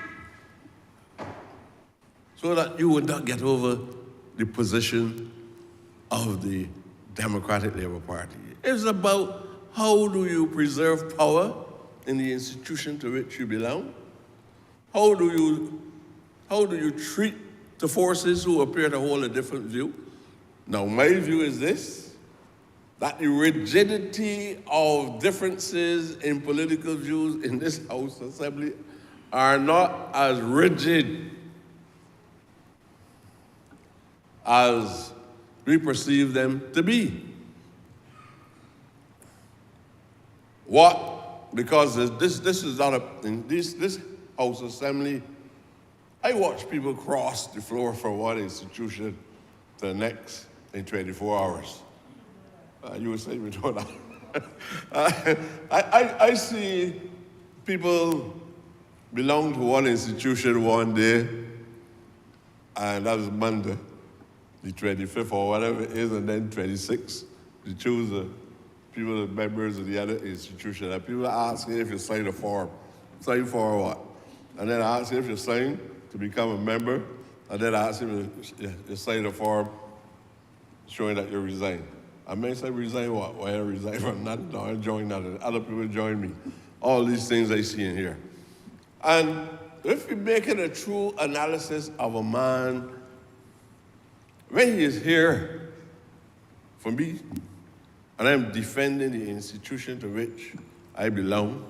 so that you would not get over the position of the Democratic Labour Party. It's about how do you preserve power in the institution to which you belong? How do you treat to forces who appear to hold a different view. Now, my view is this, that the rigidity of differences in political views in this House Assembly are not as rigid as we perceive them to be. What? Because this is not in this House Assembly, I watch people cross the floor from one institution to the next in 24 hours. You would say we don't know. I see people belong to one institution one day, and that was Monday, the 25th or whatever it is, and then 26th, to choose the people, the members of the other institution. And people ask you if you sign a form. Sign for what? And then I ask you if you sign to become a member, and then I ask you if you sign a form showing that you resign. I may say resign what? Well, I resign from nothing, no, I join nothing. Other people join me. All these things I see in here. And if you're making a true analysis of a man, when he is here for me, and I'm defending the institution to which I belong,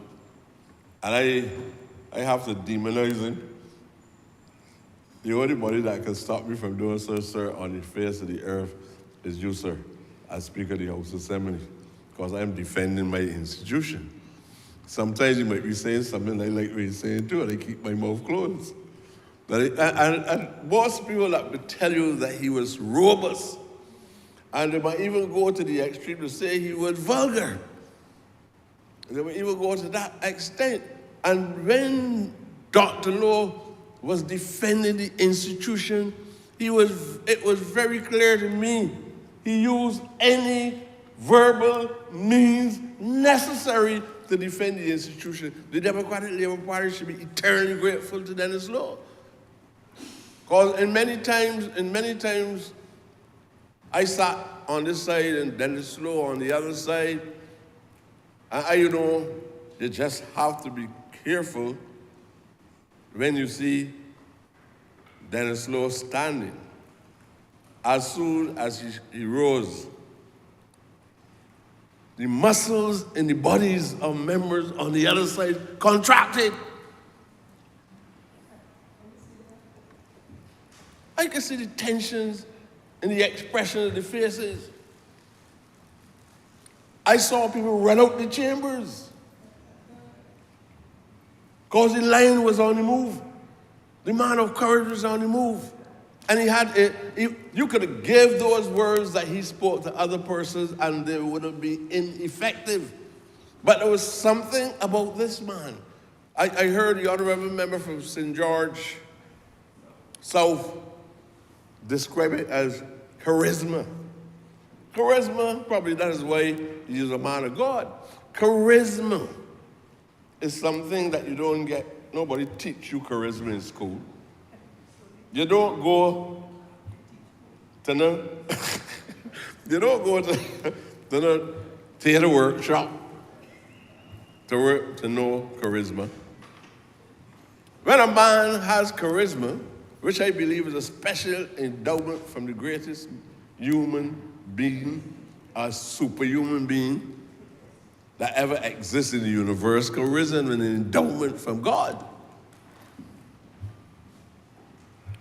and I have to demonize him, the only body that can stop me from doing so, sir, on the face of the earth is you, sir, as Speaker of the House Assembly, because I'm defending my institution. Sometimes you might be saying something I like what you're saying too, and I keep my mouth closed. And most people that would tell you that he was robust, and they might even go to the extreme to say he was vulgar. They might even go to that extent. And when Dr. Lowe was defending the institution, it was very clear to me he used any verbal means necessary to defend the institution. The Democratic Labour Party should be eternally grateful to Dennis Lowe. Because in many times, I sat on this side and Dennis Lowe on the other side. And you just have to be careful when you see Dennis Lowe standing. As soon as he rose, the muscles in the bodies of members on the other side contracted. I can see the tensions in the expression of the faces. I saw people run out the chambers because the line was on the move. The man of courage was on the move. And you could have given those words that he spoke to other persons and they would have been ineffective. But there was something about this man. I heard the honorable member from St. George South describe it as charisma. Charisma, probably that is why he is a man of God. Charisma is something that you don't get. Nobody teach you charisma in school. You don't go to no, you don't go to no theater workshop to know charisma. When a man has charisma, which I believe is a special endowment from the greatest human being, a superhuman being that ever exists in the universe, charisma is an endowment from God.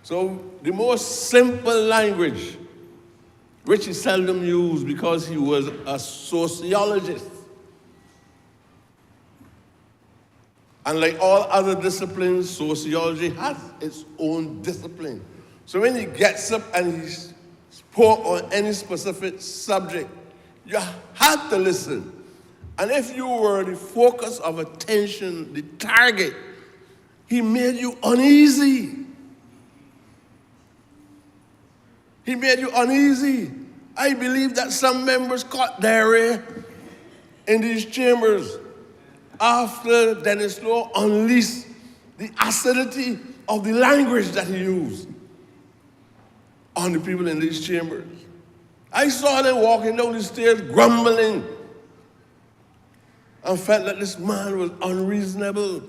So the most simple language, which he seldom used because he was a sociologist. And like all other disciplines, sociology has its own discipline. So when he gets up and he spoke on any specific subject, you had to listen. And if you were the focus of attention, the target, he made you uneasy. He made you uneasy. I believe that some members caught diarrhea in these chambers after Dennis Lowe unleashed the acidity of the language that he used on the people in these chambers. I saw them walking down the stairs grumbling and felt that this man was unreasonable.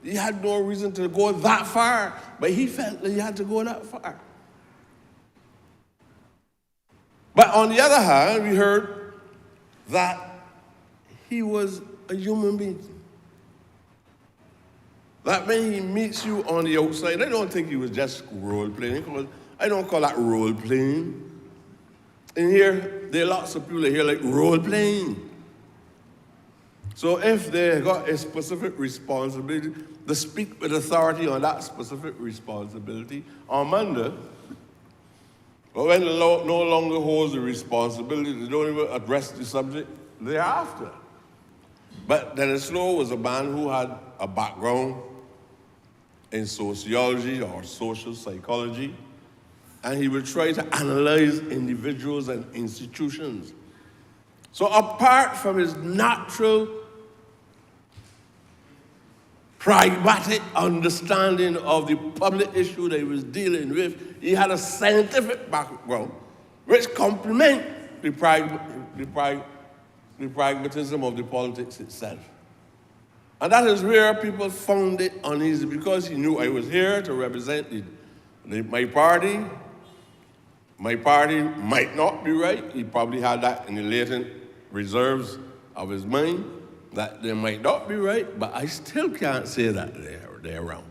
He had no reason to go that far, but he felt that he had to go that far. But on the other hand, we heard that he was a human being. That when he meets you on the outside, I don't think he was just role playing. I don't call that role playing. In here, there are lots of people here like role playing. So if they got a specific responsibility, to speak with authority on that specific responsibility on Monday. But when the law no longer holds the responsibility, they don't even address the subject thereafter. But Dennis Lowe was a man who had a background in sociology or social psychology, and he would try to analyze individuals and institutions. So apart from his natural pragmatic understanding of the public issue that he was dealing with, he had a scientific background which complement the pragmatism of the politics itself. And that is where people found it uneasy, because he knew I was here to represent my party. My party might not be right. He probably had that in the latent reserves of his mind, that they might not be right, but I still can't say that they're wrong.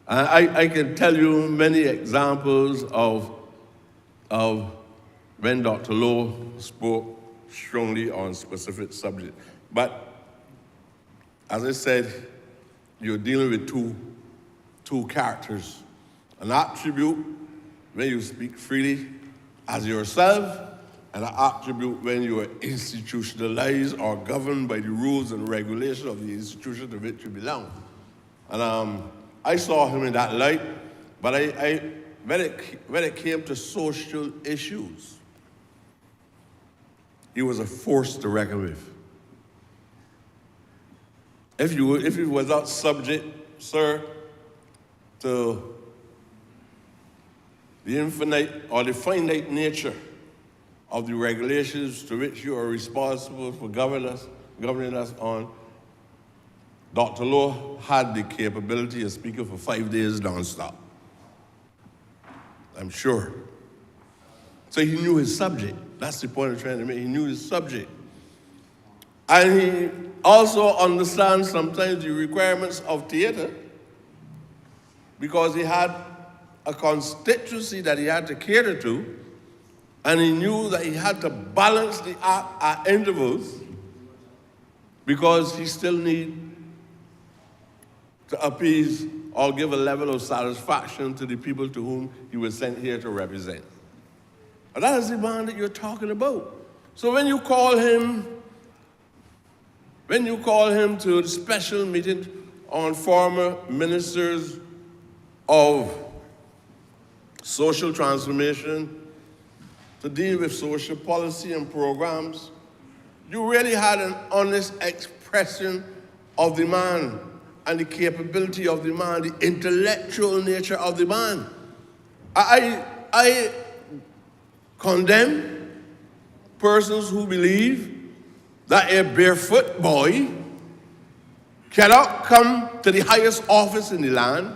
I can tell you many examples of when Dr. Lowe spoke strongly on specific subjects. But as I said, you're dealing with two characters. An attribute when you speak freely as yourself, and an attribute when you are institutionalized or governed by the rules and regulations of the institution to which you belong. And I saw him in that light, but when it came to social issues, he was a force to reckon with. If you was not subject, sir, to the infinite or the finite nature of the regulations to which you are responsible for governing us on, Dr. Lowe had the capability of speaking for 5 days nonstop. I'm sure. So he knew his subject. That's the point I'm trying to make. He knew his subject. And he also understands sometimes the requirements of theater, because he had a constituency that he had to cater to, and he knew that he had to balance the act at intervals, because he still needed to appease or give a level of satisfaction to the people to whom he was sent here to represent. And that is the man that you're talking about. So when you call him to the special meeting on former ministers of social transformation to deal with social policy and programs, you really had an honest expression of the man and the capability of the man, the intellectual nature of the man. I condemn persons who believe that a barefoot boy cannot come to the highest office in the land,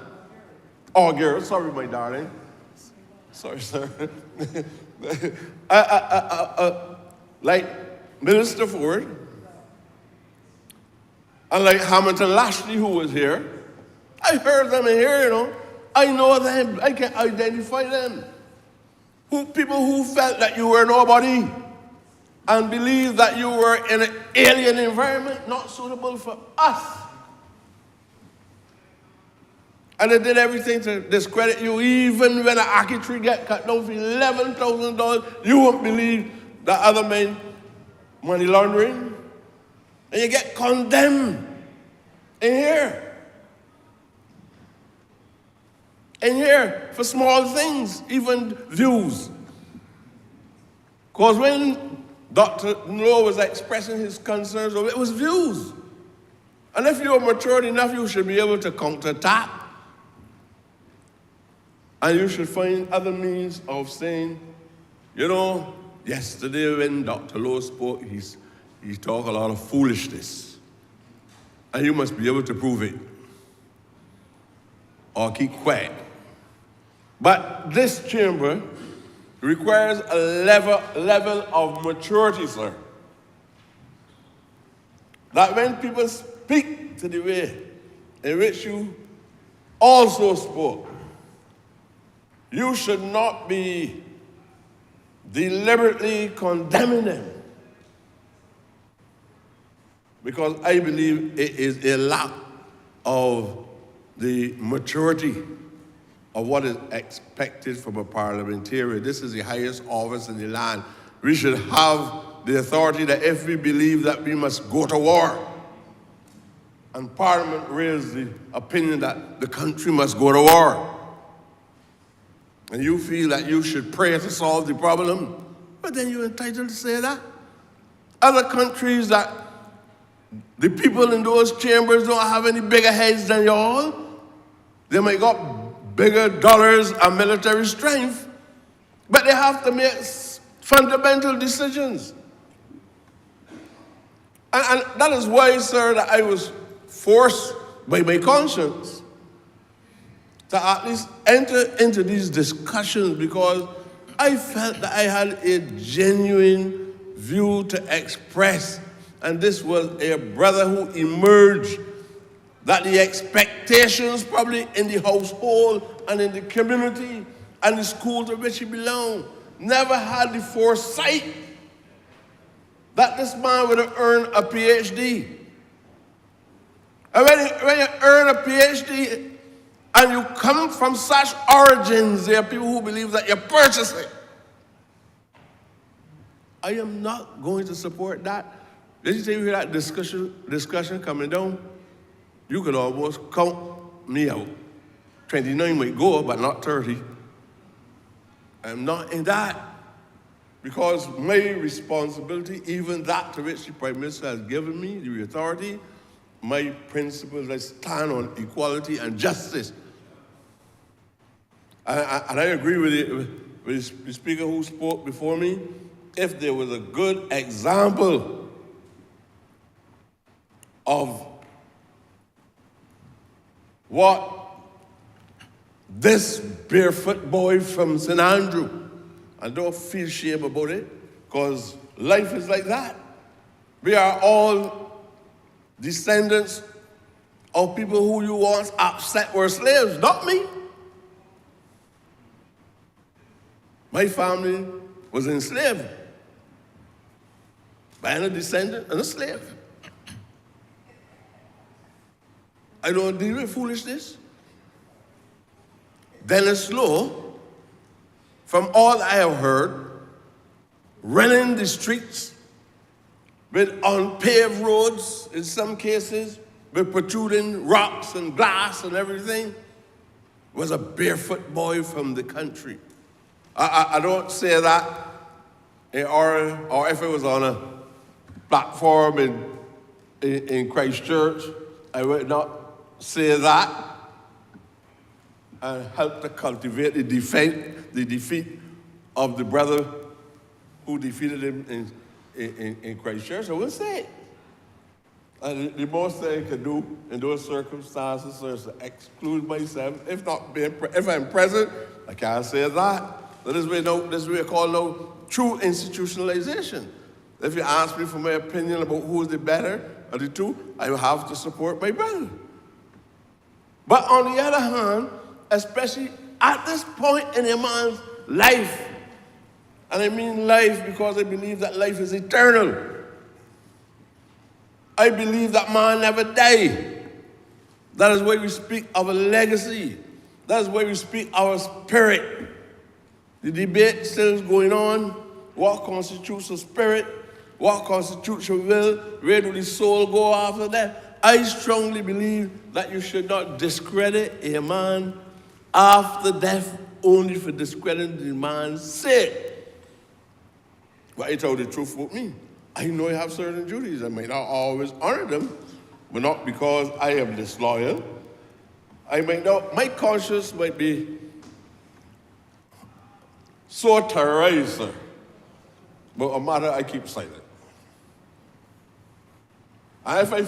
or girl, sorry, my darling. Sorry, sir. Like Minister Ford, and like Hamilton Lashley, who was here. I heard them in here, you know. I know them. I can identify them. People who felt that you were nobody and believed that you were in an alien environment, not suitable for us. And they did everything to discredit you. Even when an ackee tree get cut down for $11,000, you won't believe that other men money laundering. And you get condemned in here. In here for small things, even views. Because when Dr. Lowe was expressing his concerns, it was views. And if you're mature enough, you should be able to counterattack. And you should find other means of saying, you know, yesterday when Dr. Lowe spoke, he talked a lot of foolishness. And you must be able to prove it. Or keep quiet. But this chamber requires a level of maturity, sir. That when people speak to the way in which you also spoke, you should not be deliberately condemning them. Because I believe it is a lack of the maturity of what is expected from a parliamentarian. This is the highest office in the land. We should have the authority that if we believe that we must go to war, and Parliament raised the opinion that the country must go to war, and you feel that you should pray to solve the problem, but then you're entitled to say that. Other countries that the people in those chambers don't have any bigger heads than y'all, they might got bigger dollars and military strength, but they have to make fundamental decisions. And that is why, sir, that I was forced by my conscience to at least enter into these discussions, because I felt that I had a genuine view to express. And this was a brother who emerged that the expectations probably in the household and in the community and the school to which he belonged never had the foresight that this man would have earned a PhD. And when you earn a PhD and you come from such origins, there are people who believe that you're purchasing. I am not going to support that. Did you say you hear that discussion coming down? You could almost count me out. 29 might go, but not 30. I'm not in that. Because my responsibility, even that to which the Prime Minister has given me, the authority, my principles, I stand on equality and justice. And I agree with the speaker who spoke before me. If there was a good example of what this barefoot boy from St. Andrew, I don't feel shame about it, because life is like that. We are all descendants of people who you once upset were slaves, not me. My family was enslaved by a descendant and a slave. I don't deal with foolishness. Dennis Lowe, from all I have heard, running the streets with unpaved roads, in some cases, with protruding rocks and glass and everything, was a barefoot boy from the country. I don't say that, or if it was on a platform in Christchurch, I would not say that and help to cultivate the defeat of the brother who defeated him in Christchurch. I wouldn't say it. And the most I can do in those circumstances is to exclude myself. If I'm present, I can't say that. This is what we call now true institutionalization. If you ask me for my opinion about who is the better of the two, I will have to support my brother. But on the other hand, especially at this point in a man's life, and I mean life because I believe that life is eternal. I believe that man never dies. That is why we speak of a legacy. That is why we speak of our spirit. The debate still is going on. What constitutes a spirit? What constitutes a will? Where do the soul go after that? I strongly believe that you should not discredit a man after death only for discrediting the man's sake. But I tell the truth with me. I know I have certain duties. I may not always honor them, but not because I am disloyal. My conscience might be so terrorized, sir. But a matter I keep silent.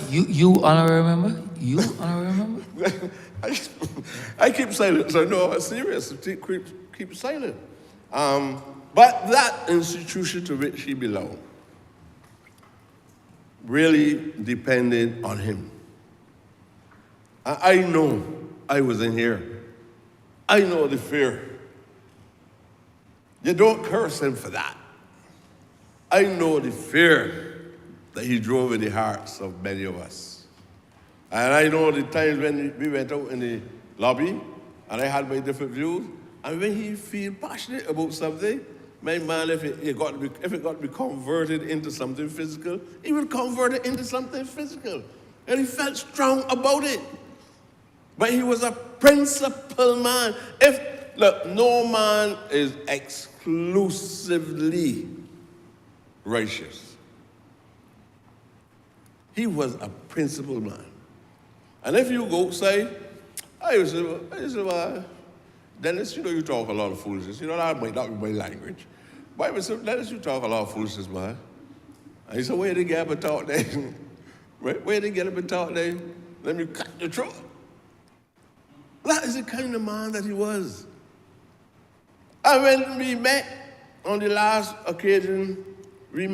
You honorable member? You honorable member? I keep silent, so no, I'm serious. Keep silent. But that institution to which he belonged really depended on him. I know I was in here. I know the fear. You don't curse him for that. I know the fear that he drove in the hearts of many of us. And I know the times when we went out in the lobby and I had my different views, and when he feel passionate about something, my man, if it got to be converted into something physical, he would convert it into something physical. And he felt strong about it. But he was a principled man. Look, no man is exclusively righteous. He was a principled man. And if you go outside, I used to Dennis, you know you talk a lot of foolishness. You know, that might not be my language. But I would say, Dennis, you talk a lot of foolishness, man. And he said, where they get up and talk then? Where they get up and talk then? Let me cut the throat. That is the kind of man that he was. And when we met on the last occasion we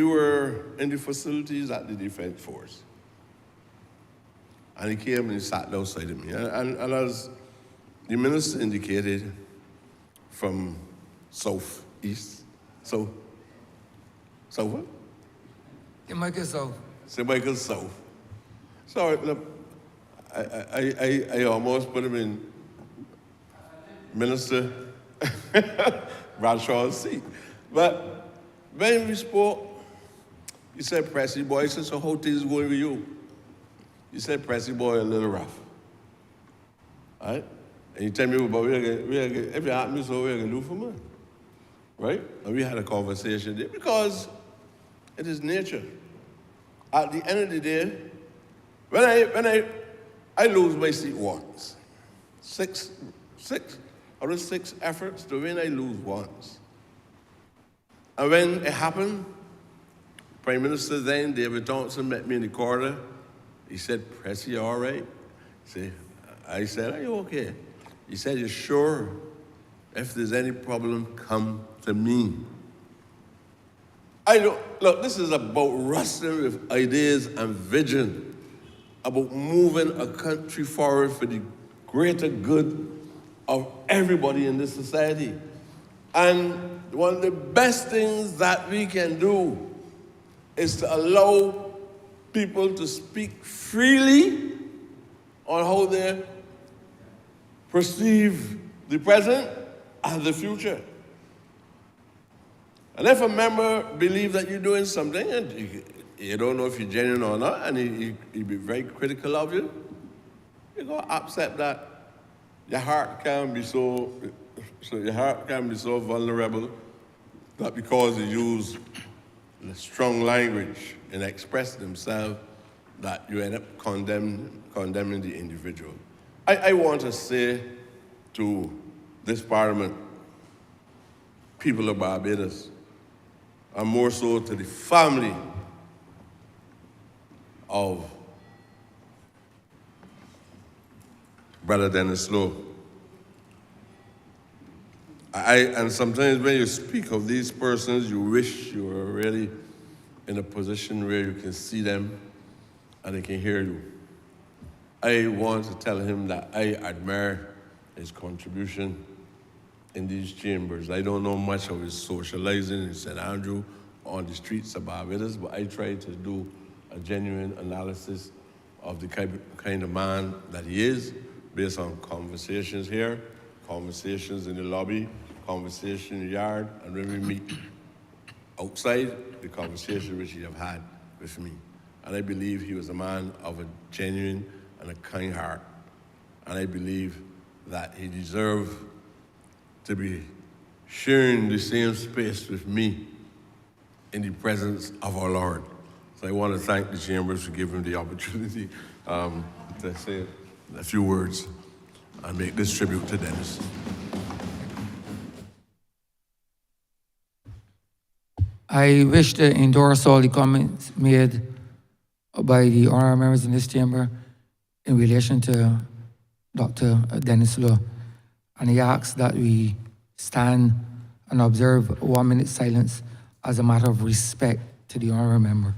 were in the facilities at the Defense Force. And he came and he sat outside of me. And as the minister indicated, from southeast, St. Michael South. St. Michael South. Sorry, look, I almost put him in Minister Bradshaw's seat. But when we spoke, he said, Pressy boy, I said, so how things going with you? He said, Pressy boy, a little rough. All right? And he tell me about if you ask me so, we're going to do for me. Right? And we had a conversation there because it is nature. At the end of the day, when I lose my seat once, six out of 6 efforts to win, I lose once. And when it happened, Prime Minister then, David Thompson, met me in the corridor. He said, Pressy, you all right? I said, are you okay? He said, you sure? If there's any problem, come to me. Look, this is about wrestling with ideas and vision, about moving a country forward for the greater good of everybody in this society. And one of the best things that we can do is to allow people to speak freely on how they perceive the present and the future. And if a member believes that you're doing something and you don't know if you're genuine or not, and he be very critical of you, you're going to accept that your heart can be so vulnerable that because you use strong language in expressing themselves, that you end up condemning the individual. I want to say to this Parliament, people of Barbados, and more so to the family of Brother Dennis Lowe. And sometimes when you speak of these persons, you wish you were really in a position where you can see them and they can hear you. I want to tell him that I admire his contribution in these chambers. I don't know much of his socializing in St. Andrew on the streets of Barbados, but I try to do a genuine analysis of the kind of man that he is based on conversations here, conversations in the lobby, conversation in the yard, and when we meet outside, the conversation which he have had with me. And I believe he was a man of a genuine and a kind heart. And I believe that he deserved to be sharing the same space with me in the presence of our Lord. So I want to thank the Chambers for giving me the opportunity to say a few words and make this tribute to Dennis. I wish to endorse all the comments made by the honorable members in this chamber in relation to Dr. Dennis Lowe. And he asks that we stand and observe 1 minute silence as a matter of respect to the honourable member.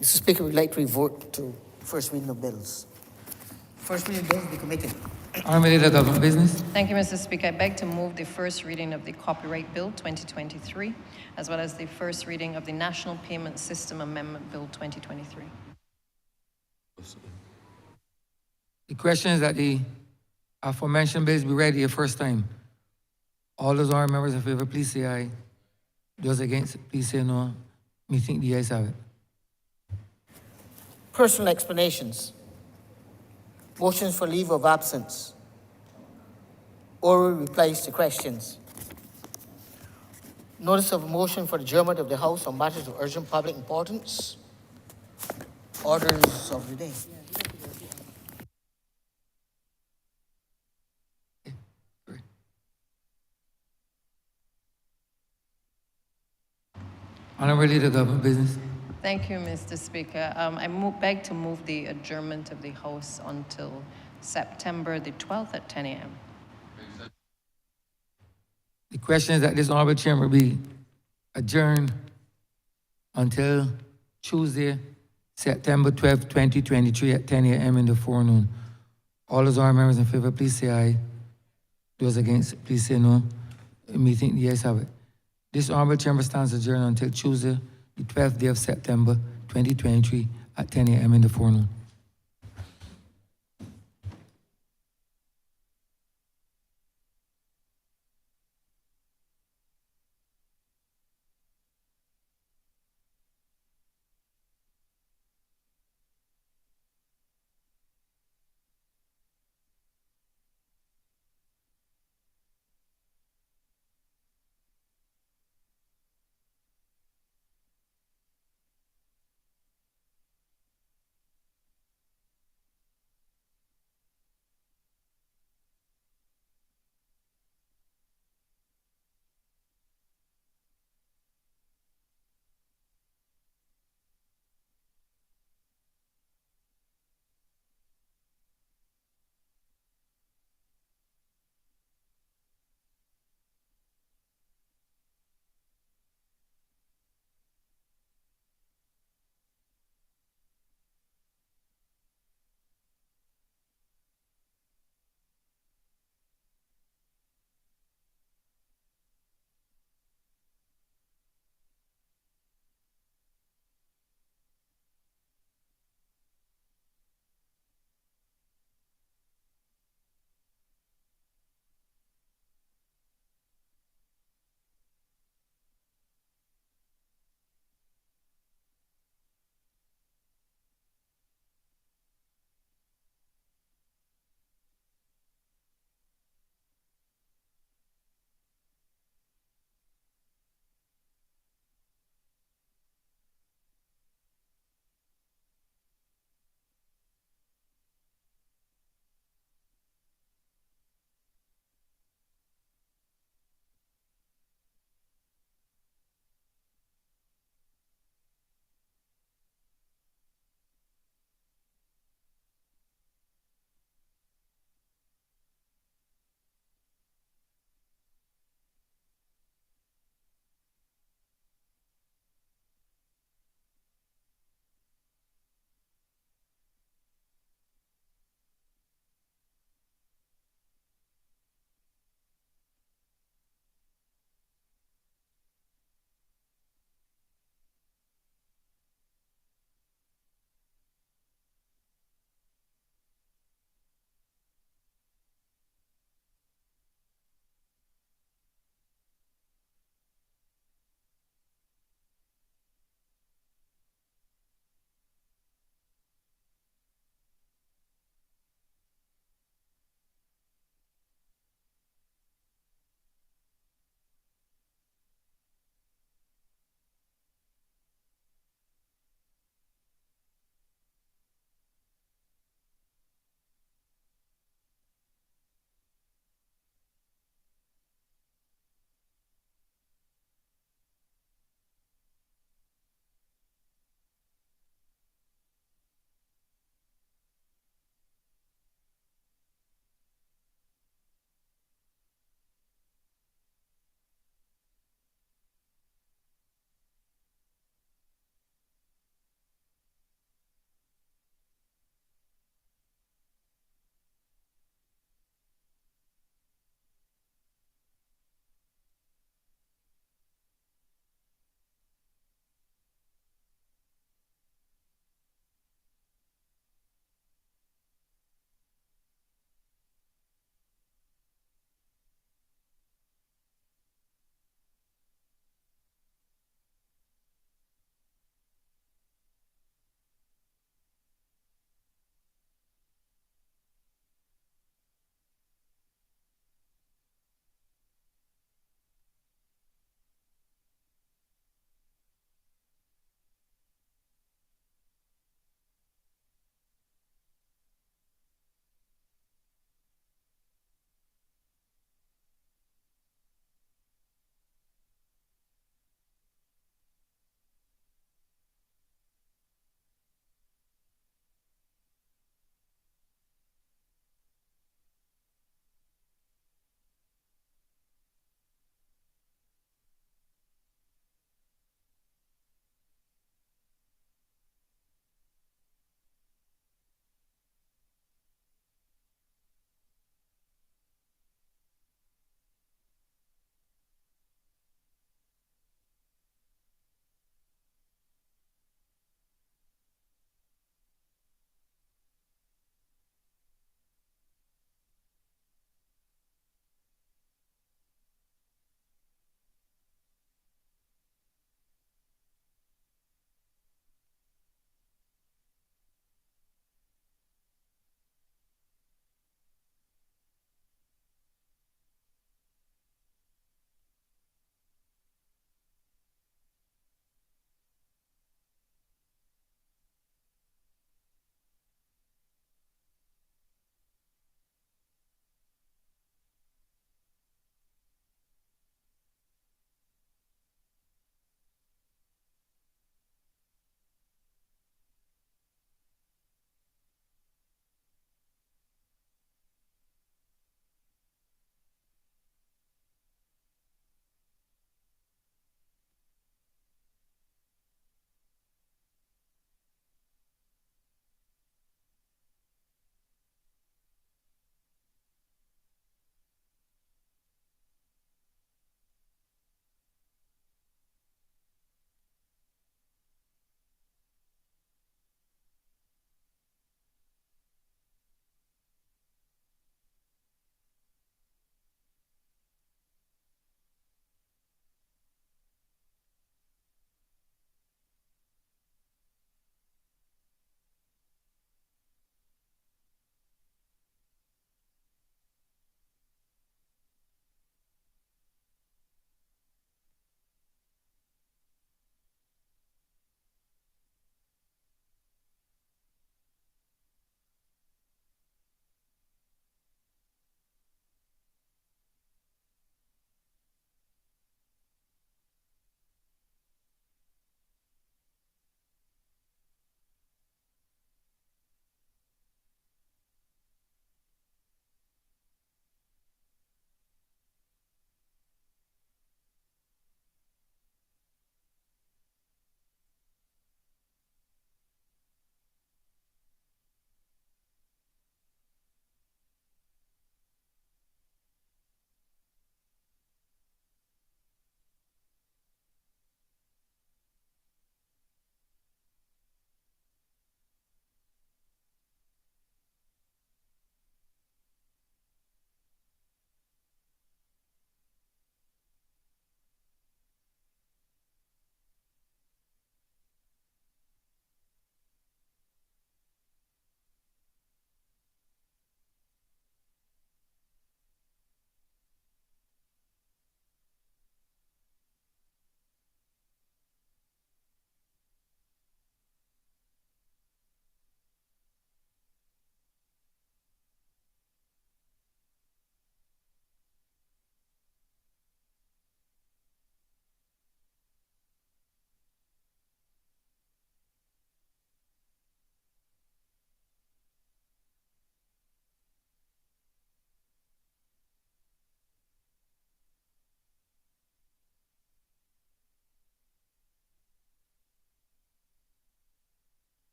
Mr. Speaker, we'd like to revote to first reading of bills. First reading of bills be committed. Honourable Leader of Government Business. Thank you, Mr. Speaker. I beg to move the first reading of the Copyright Bill 2023, as well as the first reading of the National Payment System Amendment Bill 2023. The question is that the aforementioned bills be read the first time. All those honourable members in favour, please say aye. Those against, please say no. Me think the ayes have it. Personal explanations. Motions for leave of absence. Oral replies to questions. Notice of motion for adjournment of the House on matters of urgent public importance. Orders of the day. Honourable Leader of Government Business. Thank you, Mr. Speaker. I beg to move the adjournment of the House until September the 12th at 10 a.m. The question is that this honourable chamber be adjourned until Tuesday, September 12th, 2023 at 10 a.m. in the forenoon. All those honourable members in favour, please say aye. Those against, please say no. Me think the ayes have it. This honourable chamber stands adjourned until Tuesday, the 12th day of September, 2023 at 10 a.m. in the forenoon.